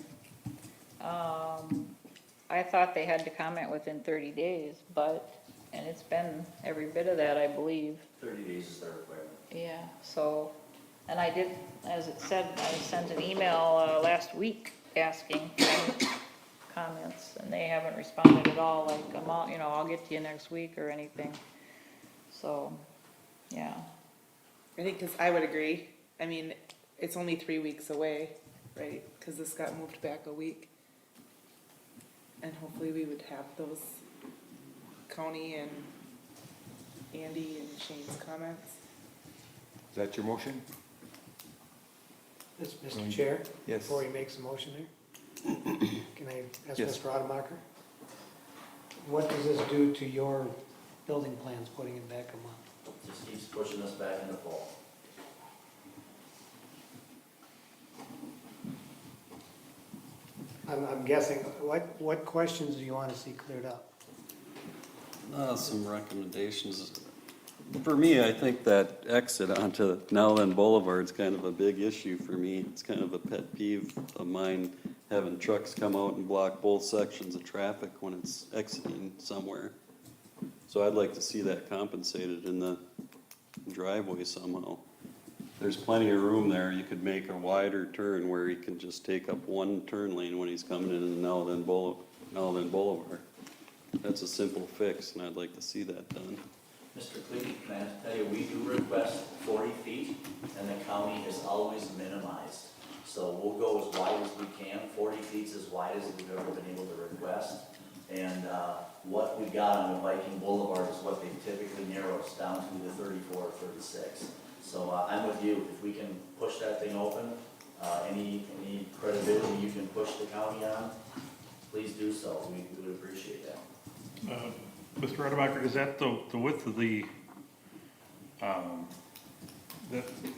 I thought they had to comment within 30 days, but, and it's been every bit of that, I believe. 30 days is their requirement. Yeah, so, and I did, as it said, I sent an email last week asking for comments, and they haven't responded at all, like, I'll get to you next week or anything. So, yeah. I think, cause I would agree. I mean, it's only 3 weeks away, right? Cause this got moved back a week. And hopefully we would have those county and Andy and Shane's comments. Is that your motion? Mr. Chair? Yes. Before he makes a motion there, can I ask Yes. Mr. Rademacher? What does this do to your building plans, putting it back a month? Just keeps pushing us back in the fall. I'm guessing, what questions do you want to see cleared up? Some recommendations. For me, I think that exit onto Nowland Boulevard's kind of a big issue for me. It's kind of a pet peeve of mine, having trucks come out and block both sections of traffic when it's exiting somewhere. So I'd like to see that compensated in the driveway somehow. There's plenty of room there. You could make a wider turn where he can just take up one turn lane when he's coming in Nowland Boulevard. That's a simple fix, and I'd like to see that done. Mr. Cleary, can I tell you, we do request 40 feet, and the county has always minimized. So we'll go as wide as we can. 40 feet is as wide as we've ever been able to request. And what we got on the Viking Boulevard is what they typically narrow us down to, the 34 or 36. So I'm with you. If we can push that thing open, any credibility you can push the county on, please do so. We would appreciate that. Mr. Rademacher, is that the width of the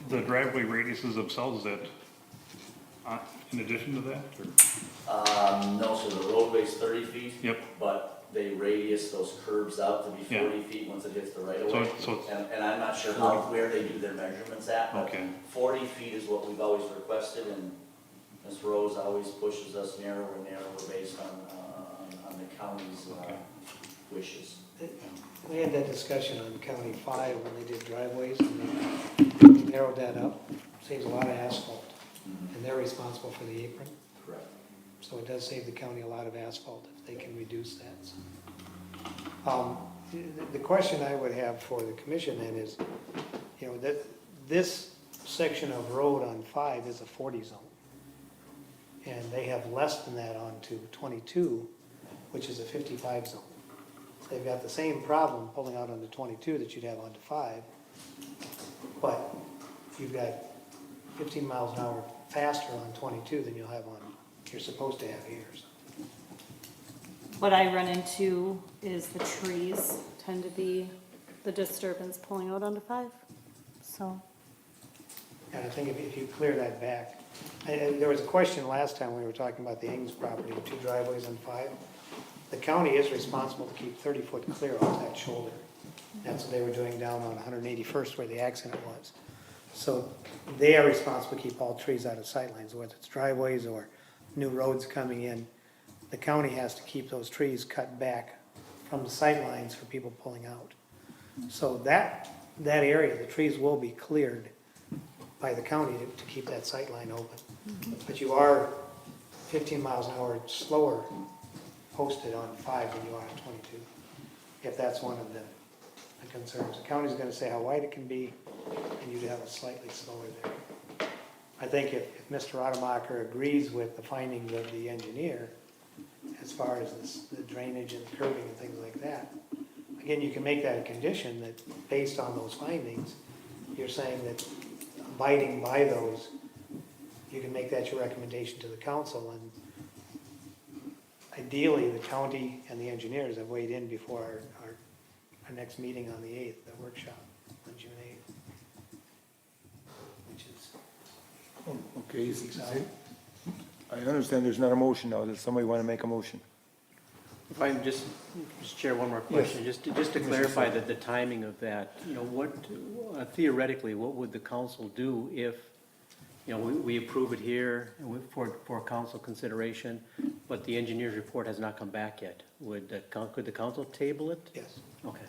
driveway radiuses themselves, is that in addition to that? Or? No, so the roadway's 30 feet. Yep. But they radius those curbs out to be 40 Yeah. feet once it hits the right of way. So And I'm not sure where they do their measurements at, but Okay. 40 feet is what we've always requested, and Ms. Rose always pushes us narrower and narrower based on the county's Okay. wishes. We had that discussion on County 5 when they did driveways, and they narrowed that up. Saves a lot of asphalt, and they're responsible for the apron. Correct. So it does save the county a lot of asphalt if they can reduce that. The question I would have for the commission then is, that this section of road on 5 is a 40 zone. And they have less than that on to 22, which is a 55 zone. So they've got the same problem pulling out onto 22 that you'd have onto 5, but you've got 15 miles an hour faster on 22 than you'll have on, you're supposed to have here. So. What I run into is the trees tend to be the disturbance pulling out onto 5, so. And I think if you clear that back, and there was a question last time we were talking about the Ings property, 2 driveways on 5. The county is responsible to keep 30-foot clear off that shoulder. That's what they were doing down on 181st where the accident was. So they are responsible to keep all trees out of sightlines, whether it's driveways or new roads coming in. The county has to keep those trees cut back from the sightlines for people pulling out. So that area, the trees will be cleared by the county to keep that sightline open. But you are 15 miles an hour slower posted on 5 than you are on 22, if that's one of the concerns. The county's gonna say how wide it can be, and you'd have it slightly slower there. I think if Mr. Rademacher agrees with the findings of the engineer, as far as the drainage and curbing and things like that, again, you can make that a condition that, based on those findings, you're saying that abiding by those, you can make that your recommendation to the council, and ideally, the county and the engineers have weighed in before our next meeting on the 8th, the workshop on June 8th. Which is Okay, I understand there's not a motion now. Does somebody want to make a motion? If I'm just, Mr. Chair, one more question, just to clarify the timing of that, you know, what, theoretically, what would the council do if, you know, we approve it here and for council consideration, but the engineer's report has not come back yet? Could the council table it? Yes. Okay.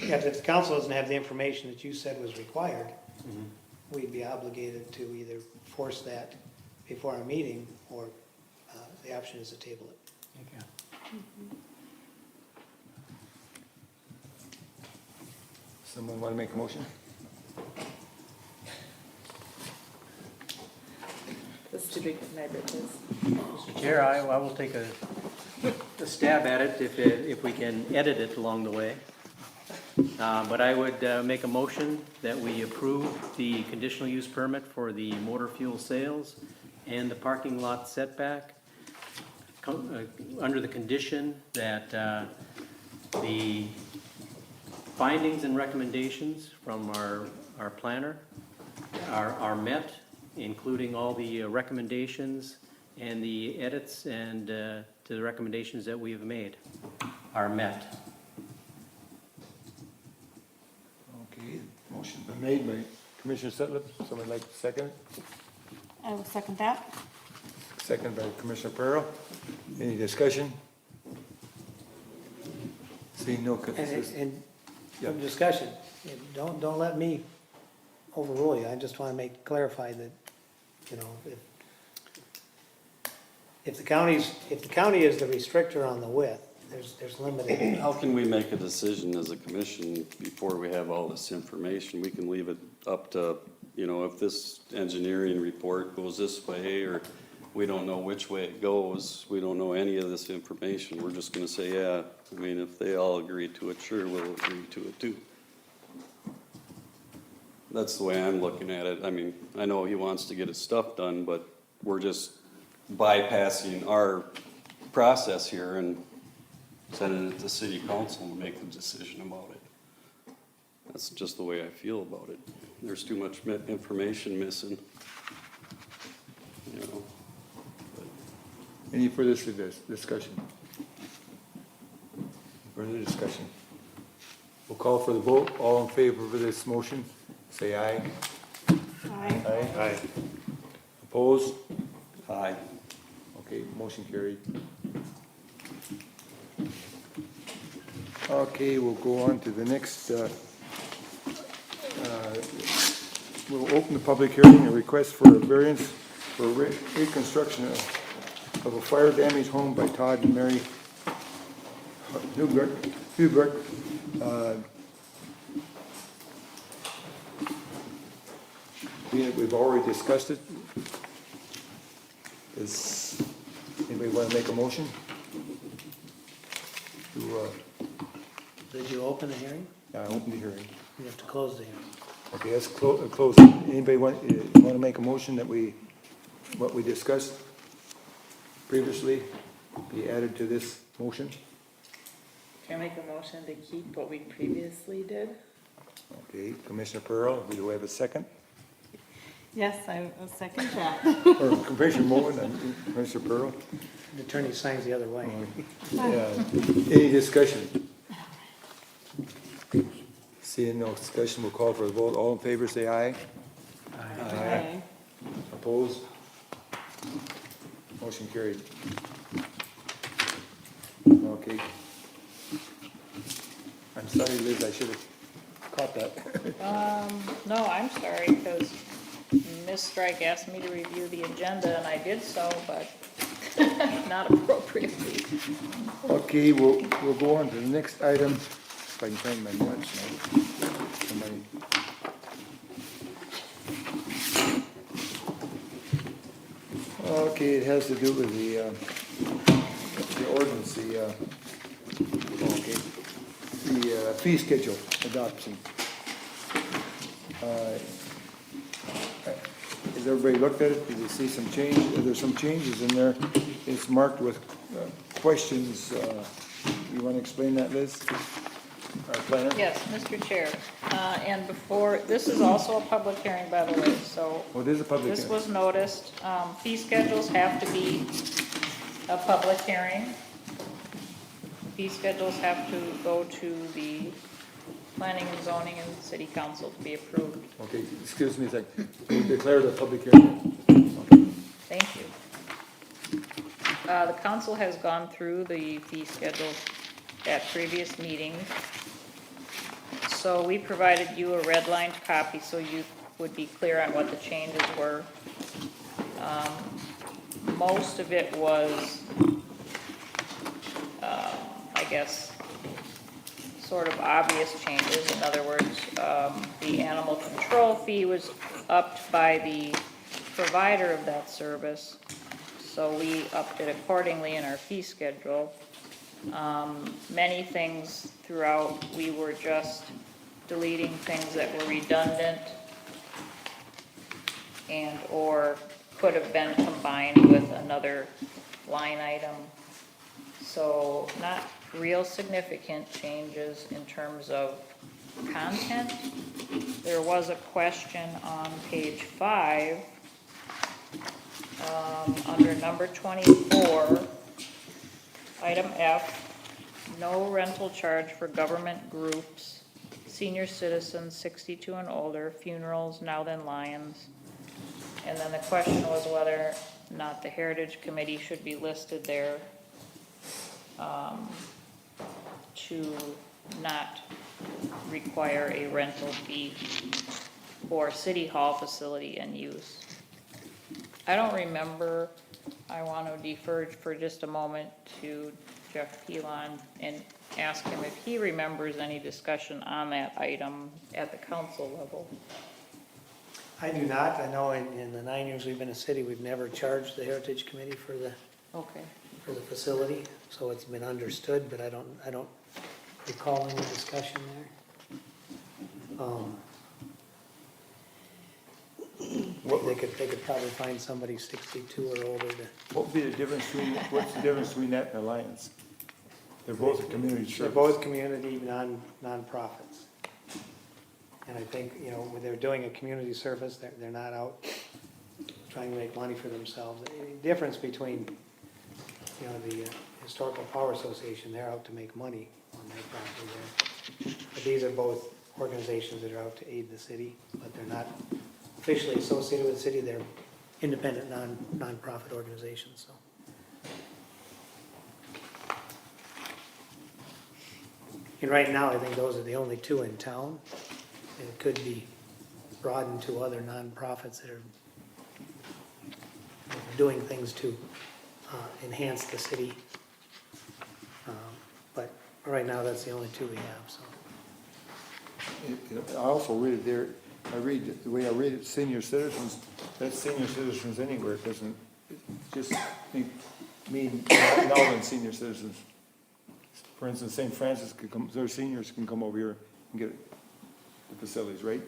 Yeah, if the council doesn't have the information that you said was required, Mhm. we'd be obligated to either force that before our meeting, or the option is to table it. Okay. Someone want to make a motion? That's too big for my britches. Mr. Chair, I will take a stab at it if we can edit it along the way. But I would make a motion that we approve the conditional use permit for the motor fuel sales and the parking lot setback under the condition that the findings and recommendations from our planner are met, including all the recommendations and the edits and to the recommendations that we have made are met. Okay, motion been made by Commissioner Sutliff. Someone like to second it? I will second that. Second by Commissioner Pearl. Any discussion? Seeing no consensus. And Yeah. from discussion, don't let me overrule you, I just want to clarify that, you know, if the county is the restrictor on the width, there's limited. How can we make a decision as a commission before we have all this information? We can leave it up to, you know, if this engineering report goes this way, or we don't know which way it goes, we don't know any of this information, we're just gonna say, yeah, I mean, if they all agree to it, sure, we'll agree to it too. That's the way I'm looking at it. I mean, I know he wants to get his stuff done, but we're just bypassing our process here and sending it to city council to make the decision about it. That's just the way I feel about it. There's too much information missing, you know. Any further discussion? Further discussion? We'll call for the vote. All in favor of this motion, say aye. Aye. Aye. Opposed? Aye. Okay, motion carried. Okay, we'll go on to the next, we'll open the public hearing, a request for a variance for reconstruction of a fire damaged home by Todd and Mary Hubert. We've already discussed it. Does anybody want to make a motion? Did you open the hearing? Open the hearing. You have to close the hearing. Okay, let's close it. Anybody want to make a motion that what we discussed previously be added to this motion? Can I make a motion to keep what we previously did? Okay, Commissioner Pearl, do we have a second? Yes, I will second that. Or Commissioner Moen and Commissioner Pearl? The attorney signs the other way. Yeah. Any discussion? Seeing no discussion, we'll call for a vote. All in favor, say aye. Aye. Opposed? Motion carried. Okay. I'm sorry, Liz, I should have caught that. No, I'm sorry, because Ms. Strike asked me to review the agenda, and I did so, but not appropriately. Okay, we'll go on to the next item. If I can find my notes now. Somebody. Okay, it has to do with the ordinance, the fee schedule adoption. Has everybody looked at it? Did you see some change? There's some changes in there. It's marked with questions. You want to explain that, Liz? Our planner? Yes, Mr. Chair, and before, this is also a public hearing, by the way, so. Oh, it is a public This hearing. was noticed. Fee schedules have to be a public hearing. fee schedules have to go to the planning and zoning and city council to be approved. Okay, excuse me a second. We declare the public hearing. Thank you. The council has gone through the fee schedule at previous meetings. So we provided you a red-lined copy so you would be clear on what the changes were. Most of it was, I guess, sort of obvious changes. In other words, the animal control fee was upped by the provider of that service, so we upped it accordingly in our fee schedule. Many things throughout, we were just deleting things that were redundant and or could have been combined with another line item. So not real significant changes in terms of content. There was a question on page 5, under number 24, item F, no rental charge for government groups, senior citizens 62 and older, funerals, Now Then Lions. And then the question was whether or not the Heritage Committee should be listed there to not require a rental fee for City Hall facility and use. I don't remember, I want to defer for just a moment to Jeff Pilon and ask him if he remembers any discussion on that item at the council level. I do not. I know in the 9 years we've been a city, we've never charged the Heritage Committee for the Okay. facility, so it's been understood, but I don't recall any discussion there. They could probably find somebody 62 or older to. What would be the difference between, what's the difference between that and Alliance? They're both a community service. They're both community nonprofits. And I think, you know, when they're doing a community service, they're not out trying to make money for themselves. The difference between, you know, the Historical Power Association, they're out to make money on their property there. But these are both organizations that are out to aid the city, but they're not officially associated with the city. They're independent nonprofit organizations, so. And right now, I think those are the only two in town. And it could be broadened to other nonprofits that are doing things to enhance the city. But right now, that's the only two we have, so. I also read it there, the way I read it, senior citizens, that's senior citizens anywhere, it doesn't, it just mean now than senior citizens. For instance, St. Francis could come, their seniors can come over here and get the facilities, right?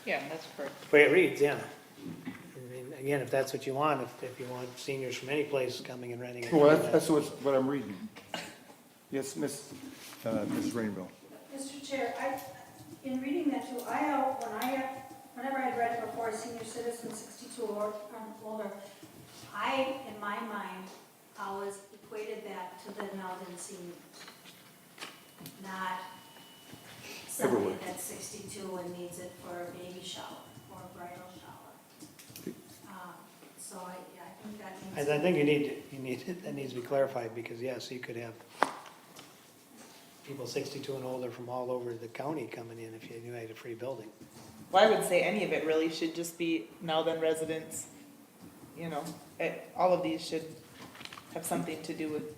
Yeah, that's correct. The way it reads, yeah. I mean, again, if that's what you want, if you want seniors from any place coming and renting it. Well, that's what I'm reading. Yes, Mrs. Rainville. Mr. Chair, in reading that too, whenever I read it before, senior citizen 62 or older, in my mind, always equated that to the Now Then seniors. Not somebody Everywhere. that's 62 and needs it for a baby shower or a bridal shower. So I think that needs. I think that needs to be clarified, because yes, you could have people 62 and older from all over the county coming in if you had a free building. Well, I would say any of it really should just be Now Then residents, you know, all of these should have something to do with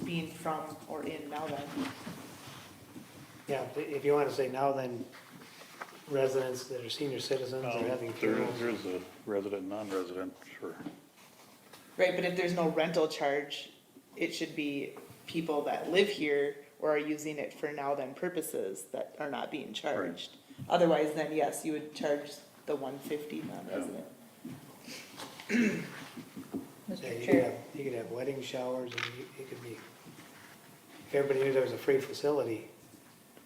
being from or in Now Then. Yeah, if you want to say Now Then residents that are senior citizens or having funerals. There's a resident, non-resident, sure. Right, but if there's no rental charge, it should be people that live here or are using it for Now Then purposes that are not being charged. Otherwise, then yes, you would charge the $150 non-resident. Yeah, Mr. Chair. you could have wedding showers, and it could be, if everybody knew there was a free facility,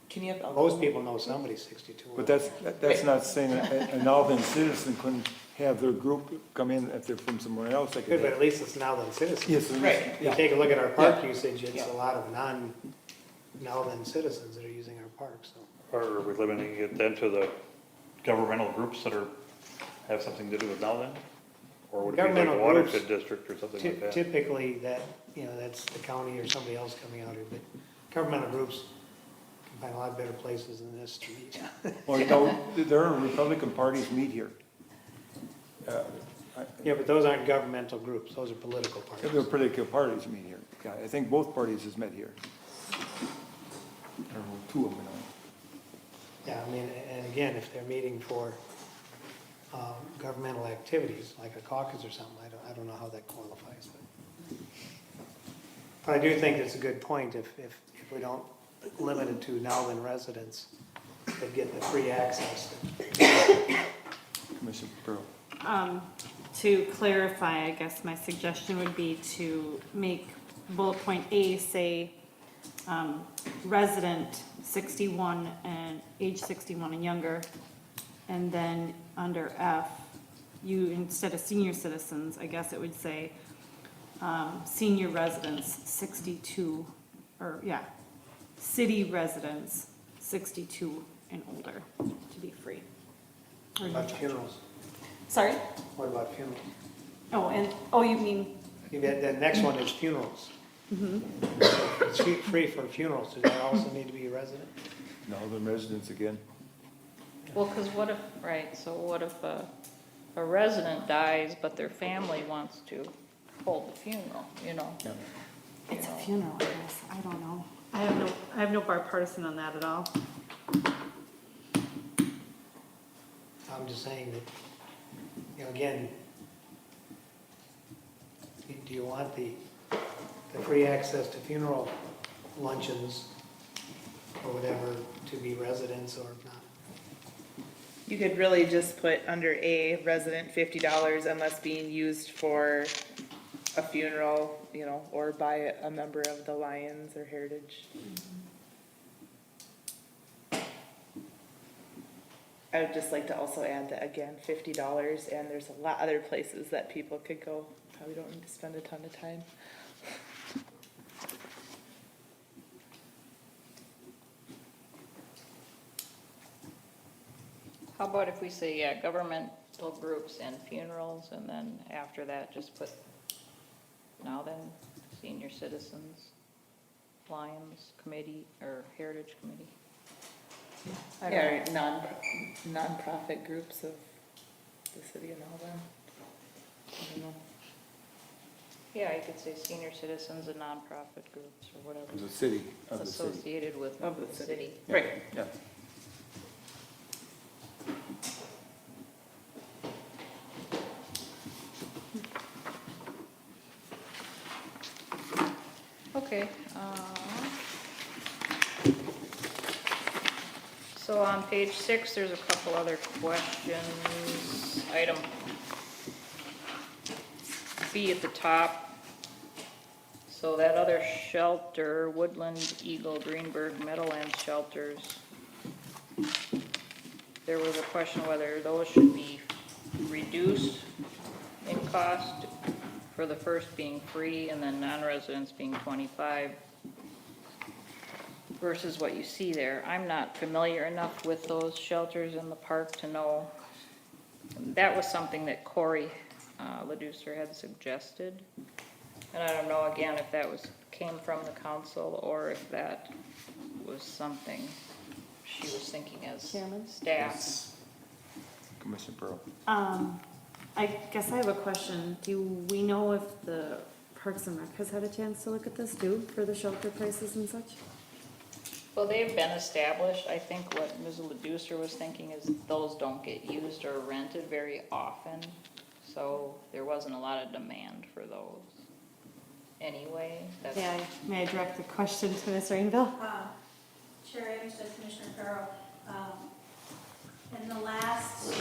Can you have most people know somebody's 62. But that's not saying a Now Then citizen couldn't have their group come in if they're from somewhere else. They Good, could but at have. least it's now then citizens. Yes, it is. Right. You take a look at our park Yeah. usage, it's Yeah. a lot of now then citizens that are using our park, so. Or are we limiting it then to the governmental groups that have something to do with now then? Or would it be like a Governmental groups, watershed district or something like that? Typically, that, that's the county or somebody else coming out here, but governmental groups can find a lot better places than this to meet. Or, there are Republican parties meet here. Yeah, but those aren't governmental groups, those are political There are parties. political parties meet here. Yeah, I think both parties has met here. Or two of them, Yeah, I mean, and again, if they're meeting for governmental activities, like a caucus or something, I don't know how that qualifies, but I do think it's a good point, if we don't limit it to now-then residents, that get the free access. Commissioner Pearl. To clarify, I guess my suggestion would be to make bullet point A say, resident 61 and age 61 and younger. And then under F, instead of senior citizens, I guess it would say, senior residents 62, city residents 62 and older to be free. What about funerals? Sorry? What about funerals? You mean, The next one is funerals. It's free for funerals, does that also need to be a resident? No, the residents again. Well, because what if a resident dies, but their family wants to hold the funeral, Yeah. it's a funeral, I guess, I don't know. I have no bipartisan on that at all. I'm just saying that, again, do you want the free access to funeral luncheons or whatever to be residents or not? You could really just put under A, resident $50 unless being used for a funeral, or by a member of the Lions or Heritage. I would just like to also add that, again, $50, and there's a lot other places that people could go. Probably don't need to spend a ton of time. How about if we say, governmental groups and funerals, and then after that, just put, now then, senior citizens, Lions Committee, or Heritage Committee? I don't know. Yeah, non-profit groups of the city of Malvern. I don't know. Yeah, you could say senior citizens and nonprofit groups, or whatever. The city, of the city. Associated with Of the the city. city. Right. Yeah. Okay. So on page 6, there's a couple other questions. Item B at the top. So that other shelter, Woodland, Eagle, Greenberg, Meadowlands shelters, there was a question whether those should be reduced in cost, for the first being free and then non-residents being 25 versus what you see there. I'm not familiar enough with those shelters in the park to know. That was something that Corey Ledusser had suggested. And I don't know, again, if that came from the council or if that was something she was thinking as Chairman? staff. Commissioner Pearl. I guess I have a question. Do we know if the Parks and Rec has had a chance to look at this too, for the shelter prices and such? Well, they've been established. I think what Ms. Ledusser was thinking is those don't get used or rented very often. So there wasn't a lot of demand for those anyway. May I direct the question to Ms. Rainville? Chair, Commissioner Farrell, in the last,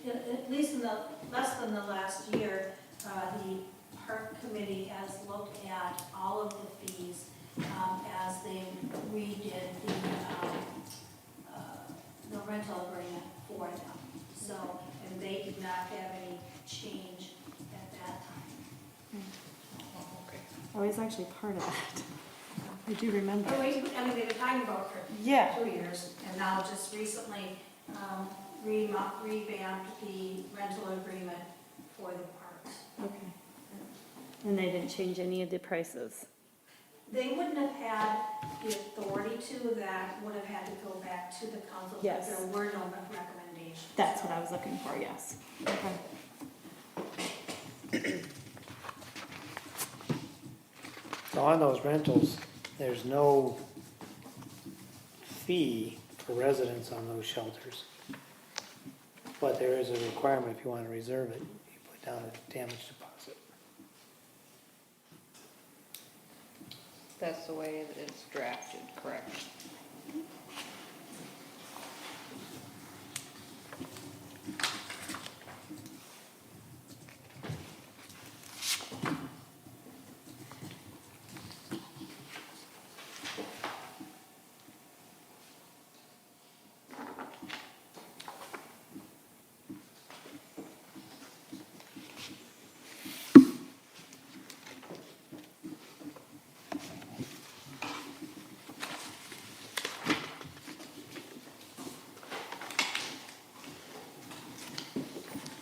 at least in the less than the last year, the park committee has looked at all of the fees as they redid the rental agreement for them. So, and they did not have any change at that time. I was actually part of that. I do remember. Oh, wait, I mean, they've been talking about it for Yeah. 2 years, and now just recently revamped the rental agreement for the parks. Okay. And they didn't change any of the prices? They wouldn't have had the authority to, that would have had to go back to the council, but Yes. there were no recommendations. That's what I was looking for, yes. Okay. So on those rentals, there's no fee for residents on those shelters. But there is a requirement if you want to reserve it, you put down a damage deposit. That's the way that it's drafted, correct?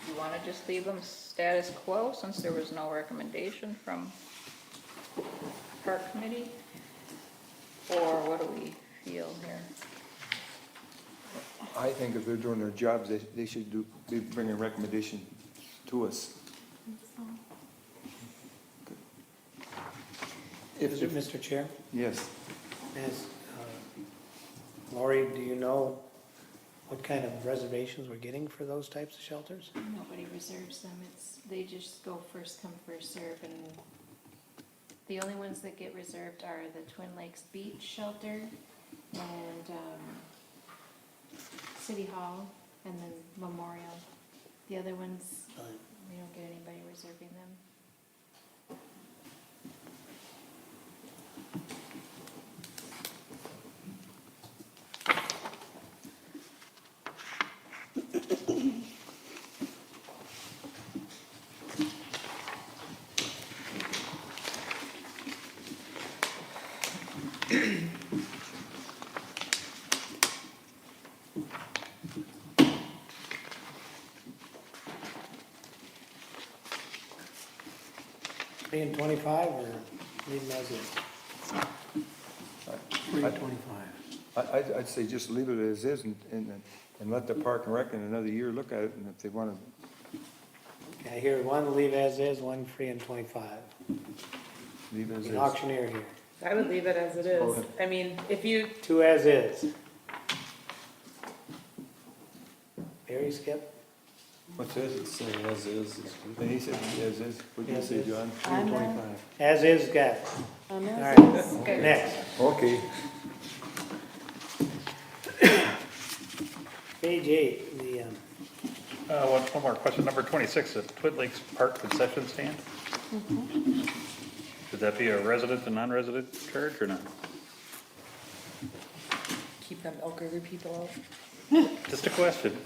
You want to just leave them status quo since there was no recommendation from park committee? Or what do we feel here? I think if they're doing their jobs, they should be bringing recommendations to us. Is it, Mr. Chair? Yes. As, Lori, do you know what kind of reservations we're getting for those types of shelters? Nobody reserves them, they just go first come, first serve, and the only ones that get reserved are the Twin Lakes Beach Shelter and, City Hall, and then Memorial. The other ones, we don't get anybody reserving them. Three and 25 or leave them as is? 3 and 25. I'd say just leave it as is and let the Park and Rec in another year look at it, and if they want to I hear one leave as is, one free and 25. leave it as An is. auctioneer here. I would leave it as it is. Okay. I mean, if you, 2 as is. Barry, Skip? What's this? It's saying as is. And he said as is. What do you say, John? 3 and 25. As is, got it. All Um, right, Okay. next. Okay. Page 8, the, One more question, number 26, the Twin Lakes Park concession stand? Should that be a resident and non-resident charge or not? keep them Elk River people out. Just a question.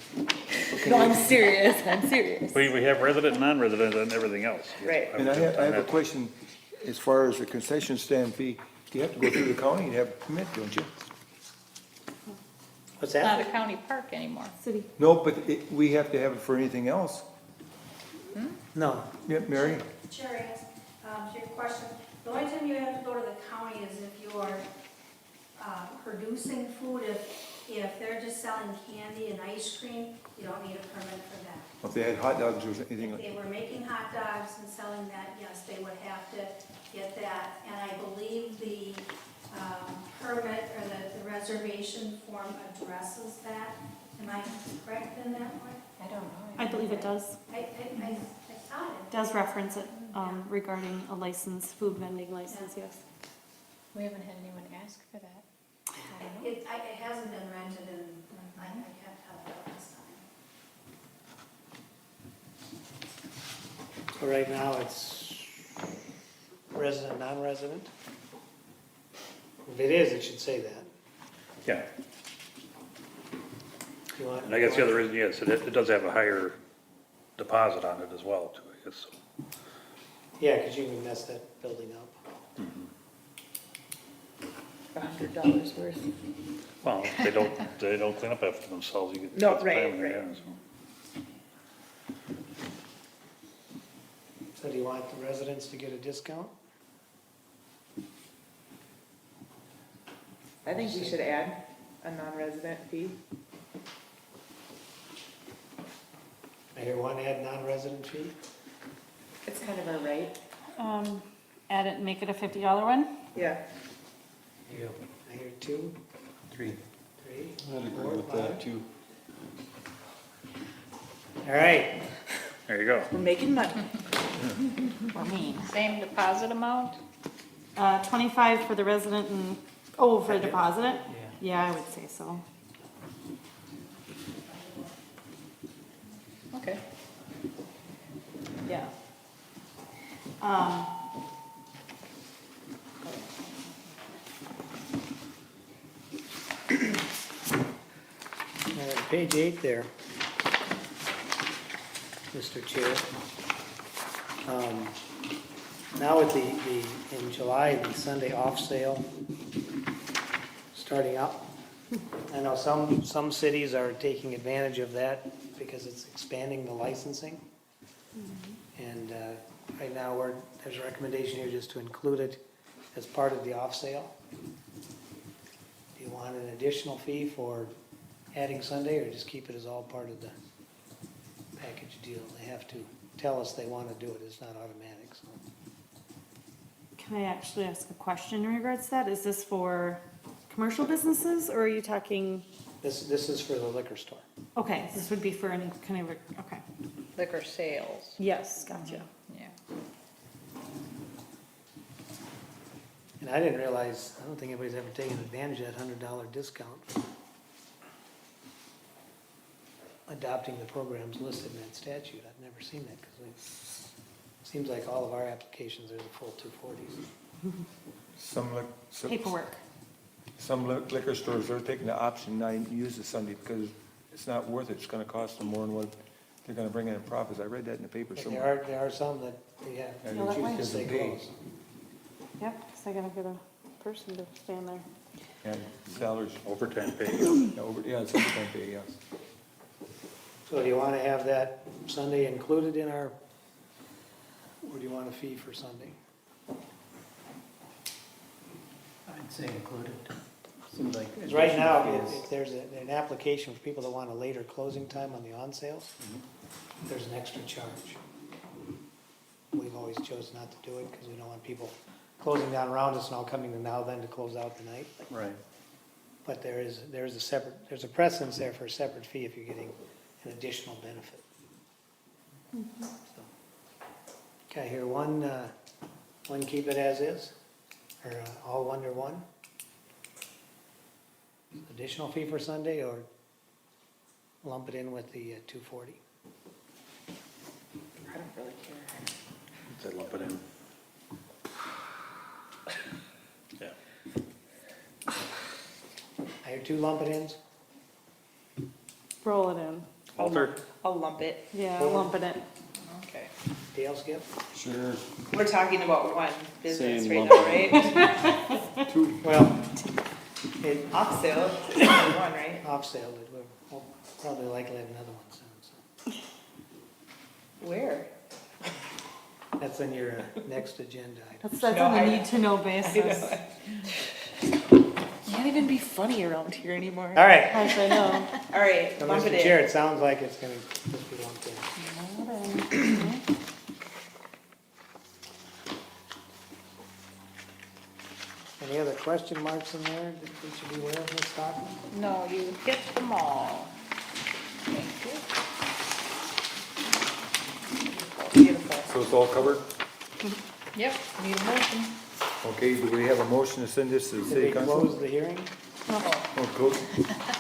No, I'm serious, I'm serious. We have resident and non-resident and everything else. Right. And I have a question as far as the concession stand fee. Do you have to go through the county and have a permit, don't you? what's It's not a that? county park anymore. City. No, but we have to have it for anything else. No, Yeah, Mary? Sherry, to your question, the only time you have to go to the county is if you are producing food. If they're just selling candy and ice cream, you don't need a permit for that. If they had hot dogs or anything If like they were making hot dogs and selling that, yes, they would have to get that. And I believe the permit or the reservation form addresses that. Am I correct in that one? I don't know. I believe it does. I thought it. Does reference it regarding a license, food vending license, yes. We haven't had anyone ask for that. I don't know. It hasn't been rented and I can't tell that last time. so right now it's resident, non-resident? If it is, it should say that. Yeah, You want- and I guess the other reason, yes, it does have a higher deposit on it as well, too, I guess, so. Yeah, because you can mess that building up. $100 worth. Well, if they don't clean up after themselves, you get. No, put the right, time in there, right. yeah, so. So do you want the residents to get a discount? I think we should add a non-resident fee. I hear one add non-resident fee. It's kind of our right. Add it and make it a $50 one? Yeah. I hear two, Three. three, I'd agree four, with that five. too. All right, There you go. We're making money. Or me? Same deposit amount? 25 for the resident and, oh, for deposit? Yeah. Yeah, I would say so. Okay. Yeah. page 8 there, Mr. Chair. Now with in July, the Sunday off sale starting up. I know some cities are taking advantage of that because it's expanding the licensing. And right now, there's a recommendation here just to include it as part of the off sale. Do you want an additional fee for adding Sunday, or just keep it as all part of the package deal? They have to tell us they want to do it, it's not automatic, so. Can I actually ask a question in regards to that? Is this for commercial businesses, or are you talking, This is for the liquor store. okay, this would be for any kind of, okay. Liquor sales, Yes, gotcha. yeah. And I didn't realize, I don't think anybody's ever taken advantage of that $100 discount for adopting the programs listed in that statute. I've never seen that, because it seems like all of our applications are the full 240s. Paperwork. Some liquor stores, they're taking the option not to use the Sunday because it's not worth it. It's gonna cost them more than what they're gonna bring in profits. I read that in the paper But somewhere. there are some that, yeah, And Yeah, that choose might- to stay closed. Yep, because I gotta get a person to stand there. And salaries, Overtime pay. yeah, it's overtime pay, yes. So do you want to have that Sunday included in our, or do you want a fee for Sunday? I'd say included. Seems like. Because right now, if there's an application for people that want a later closing time on the on sales, there's an extra charge. We've always chosen not to do it because we don't want people closing down around us and all coming to now then to close out the night. Right. But there's a precedence there for a separate fee if you're getting an additional benefit. So. Okay, here, one keep it as is, or all under one? Additional fee for Sunday, or lump it in with the 240? I don't really care. They lump it in. Yeah. I hear two lump it ins. Roll it in. Walter? I'll lump it. Yeah, lump it in. Okay. Dale, Skip? Sure. We're talking about one business Same right lump. now, right? Well, it, Off sale, it's only one, right? off sale, but we'll probably likely have another one soon, so. Where? That's on your next agenda item. That's on a need-to-know basis. Can't even be funny around here anymore. All right, Yes, I know. All right, so lump Mr. it Chair, in. it sounds like it's gonna just be lumped in. Any other question marks in there that we should be aware of, Ms. Stockman? No, you hit them all. Thank you. Beautiful. So it's all covered? Yep, need a motion. Okay, do we have a motion to send this to the Did city we council? close the hearing? Oh, close.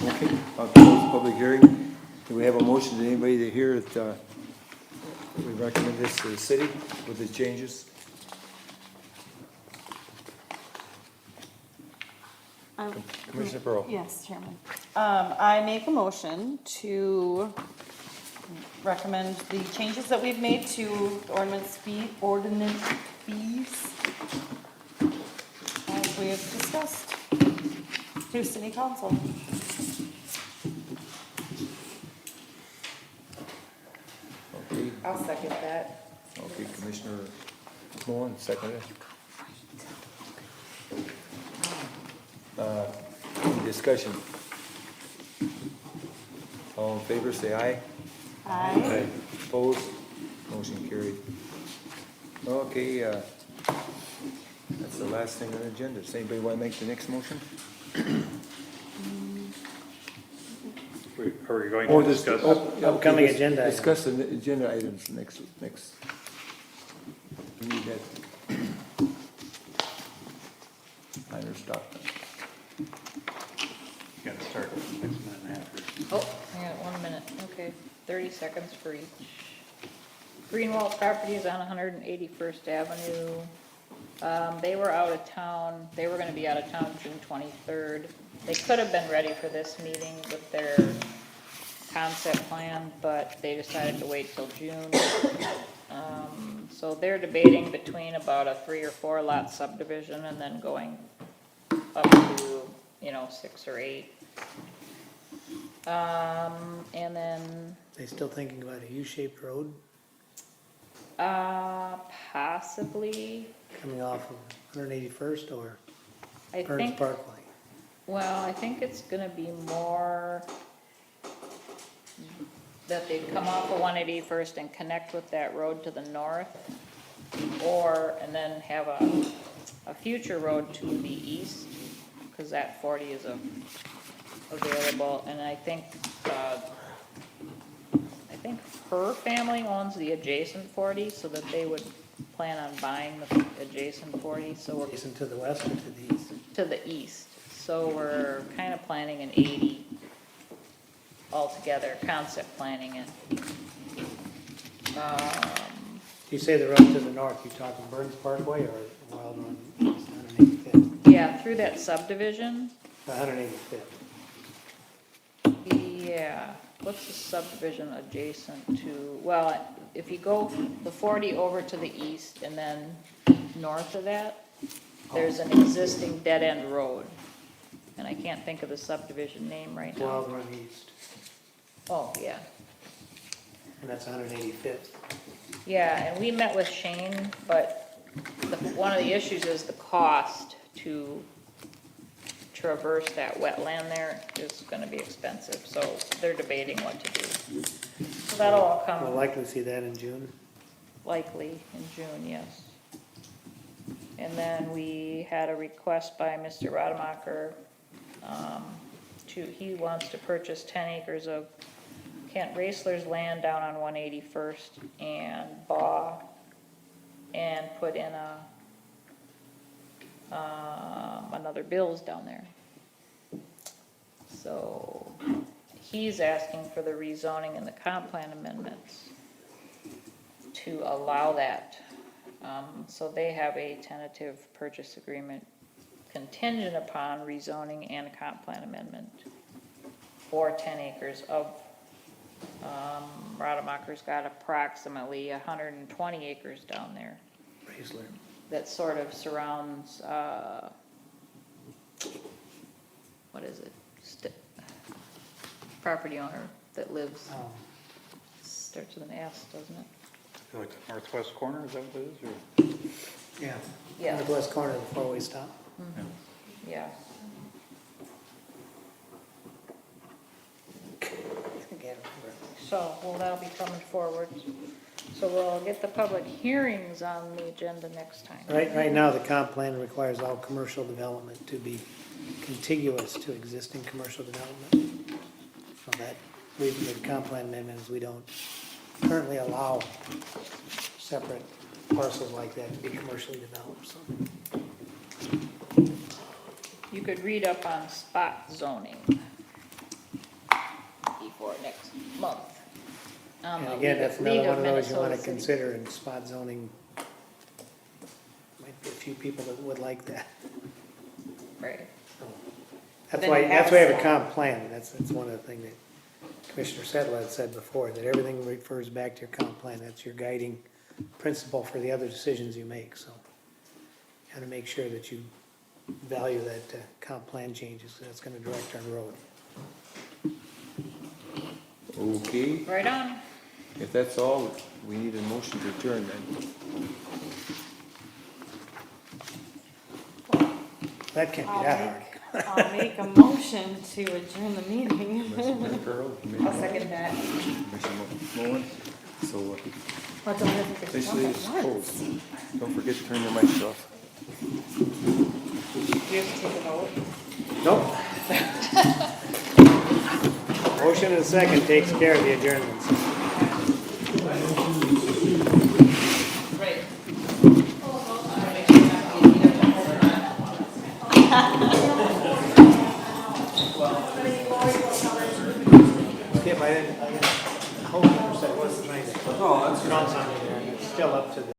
Okay, I'll close the public hearing. Do we have a motion to anybody to hear that we recommend this to the city with the changes? Commissioner Pearl? Yes, Chairman. I make a motion to recommend the changes that we've made to ordinance fees as we have discussed to city council. Okay, I'll second that. okay, Commissioner Moen, seconded. Any discussion? All in favor, say aye. Aye. Opposed? Motion carried. Okay, that's the last thing on the agenda. Does anybody want to make the next motion? Are we going Or to this- discuss? oh, yeah, okay, Upcoming let's agenda items. Discuss the agenda items next. We need that. Minor stop. You gotta start next minute and a half here. Oh, I got 1 minute, okay, 30 seconds for each. Greenwald Properties on 181st Avenue. They were out of town, they were gonna be out of town June 23rd. They could have been ready for this meeting with their concept plan, but they decided to wait till June. So they're debating between about a 3 or 4 lot subdivision and then going up to, 6 or 8. And then, They still thinking about a U-shaped road possibly, coming off of 181st or I Burns think, Parkway? well, I think it's gonna be more that they'd come off of 181st and connect with that road to the north, and then have a future road to the east, cause that 40 is available, and I think her family owns the adjacent 40, so that they would plan on buying the adjacent 40, so we're Jason, to the west or to the east? to the east. So we're kind of planning an 80 altogether, concept planning it. You say the road to the north, you talking Burns Parkway or Wild Run East, 185th? Yeah, through that subdivision. The 185th. Yeah, what's the subdivision adjacent to, well, if you go the 40 over to the east and then north of that, there's an existing dead-end road. And I can't think of the subdivision name right now. Wild Run East, Oh, yeah. and that's 185th. Yeah, and we met with Shane, but one of the issues is the cost to traverse that wetland there is gonna be expensive, so they're debating what to do. So that'll all We'll come likely see that in June. likely in June, yes. And then we had a request by Mr. Rademacher, he wants to purchase 10 acres of Kent Raisler's land down on 181st and and put in another Bill's down there. So he's asking for the rezoning and the comp plan amendments to allow that. So they have a tentative purchase agreement contingent upon rezoning and comp plan amendment for 10 acres of, Rademacher's got approximately 120 acres down there Raisler. that sort of surrounds, what is it? Property owner that lives, Oh, starts with an S, doesn't it? Like the northwest corner, is that what it is, or? yeah. Yeah. Northwest corner of the four-way stop. Yeah. I can't remember. So, well, that'll be coming forward. So we'll get the public hearings on the agenda next time. Right now, the comp plan requires all commercial development to be contiguous to existing commercial development. So that, the comp plan amendment is we don't currently allow separate parcels like that to be commercially developed, so. You could read up on spot zoning before next month. And again, that's another League one of of those you wanna Minnesota Cities. consider in spot zoning. Might be a few people that would like that. Right. That's Then why, you that's have why I have a some. comp plan, that's one of the things that Commissioner Settle had said before, that everything refers back to your comp plan. That's your guiding principle for the other decisions you make, so. Gotta make sure that you value that comp plan changes, 'cause that's gonna direct our road. Okay, Right on. if that's all, we need a motion to adjourn then. That can't be that hard. I'll make a motion to adjourn the meeting. Commissioner Pearl, I'll second that. Commissioner Moen. So What do I have to do? officially it's closed. Don't forget to turn your mics off. Do you have to take a vote? Nope. Motion and second takes care of the adjournments.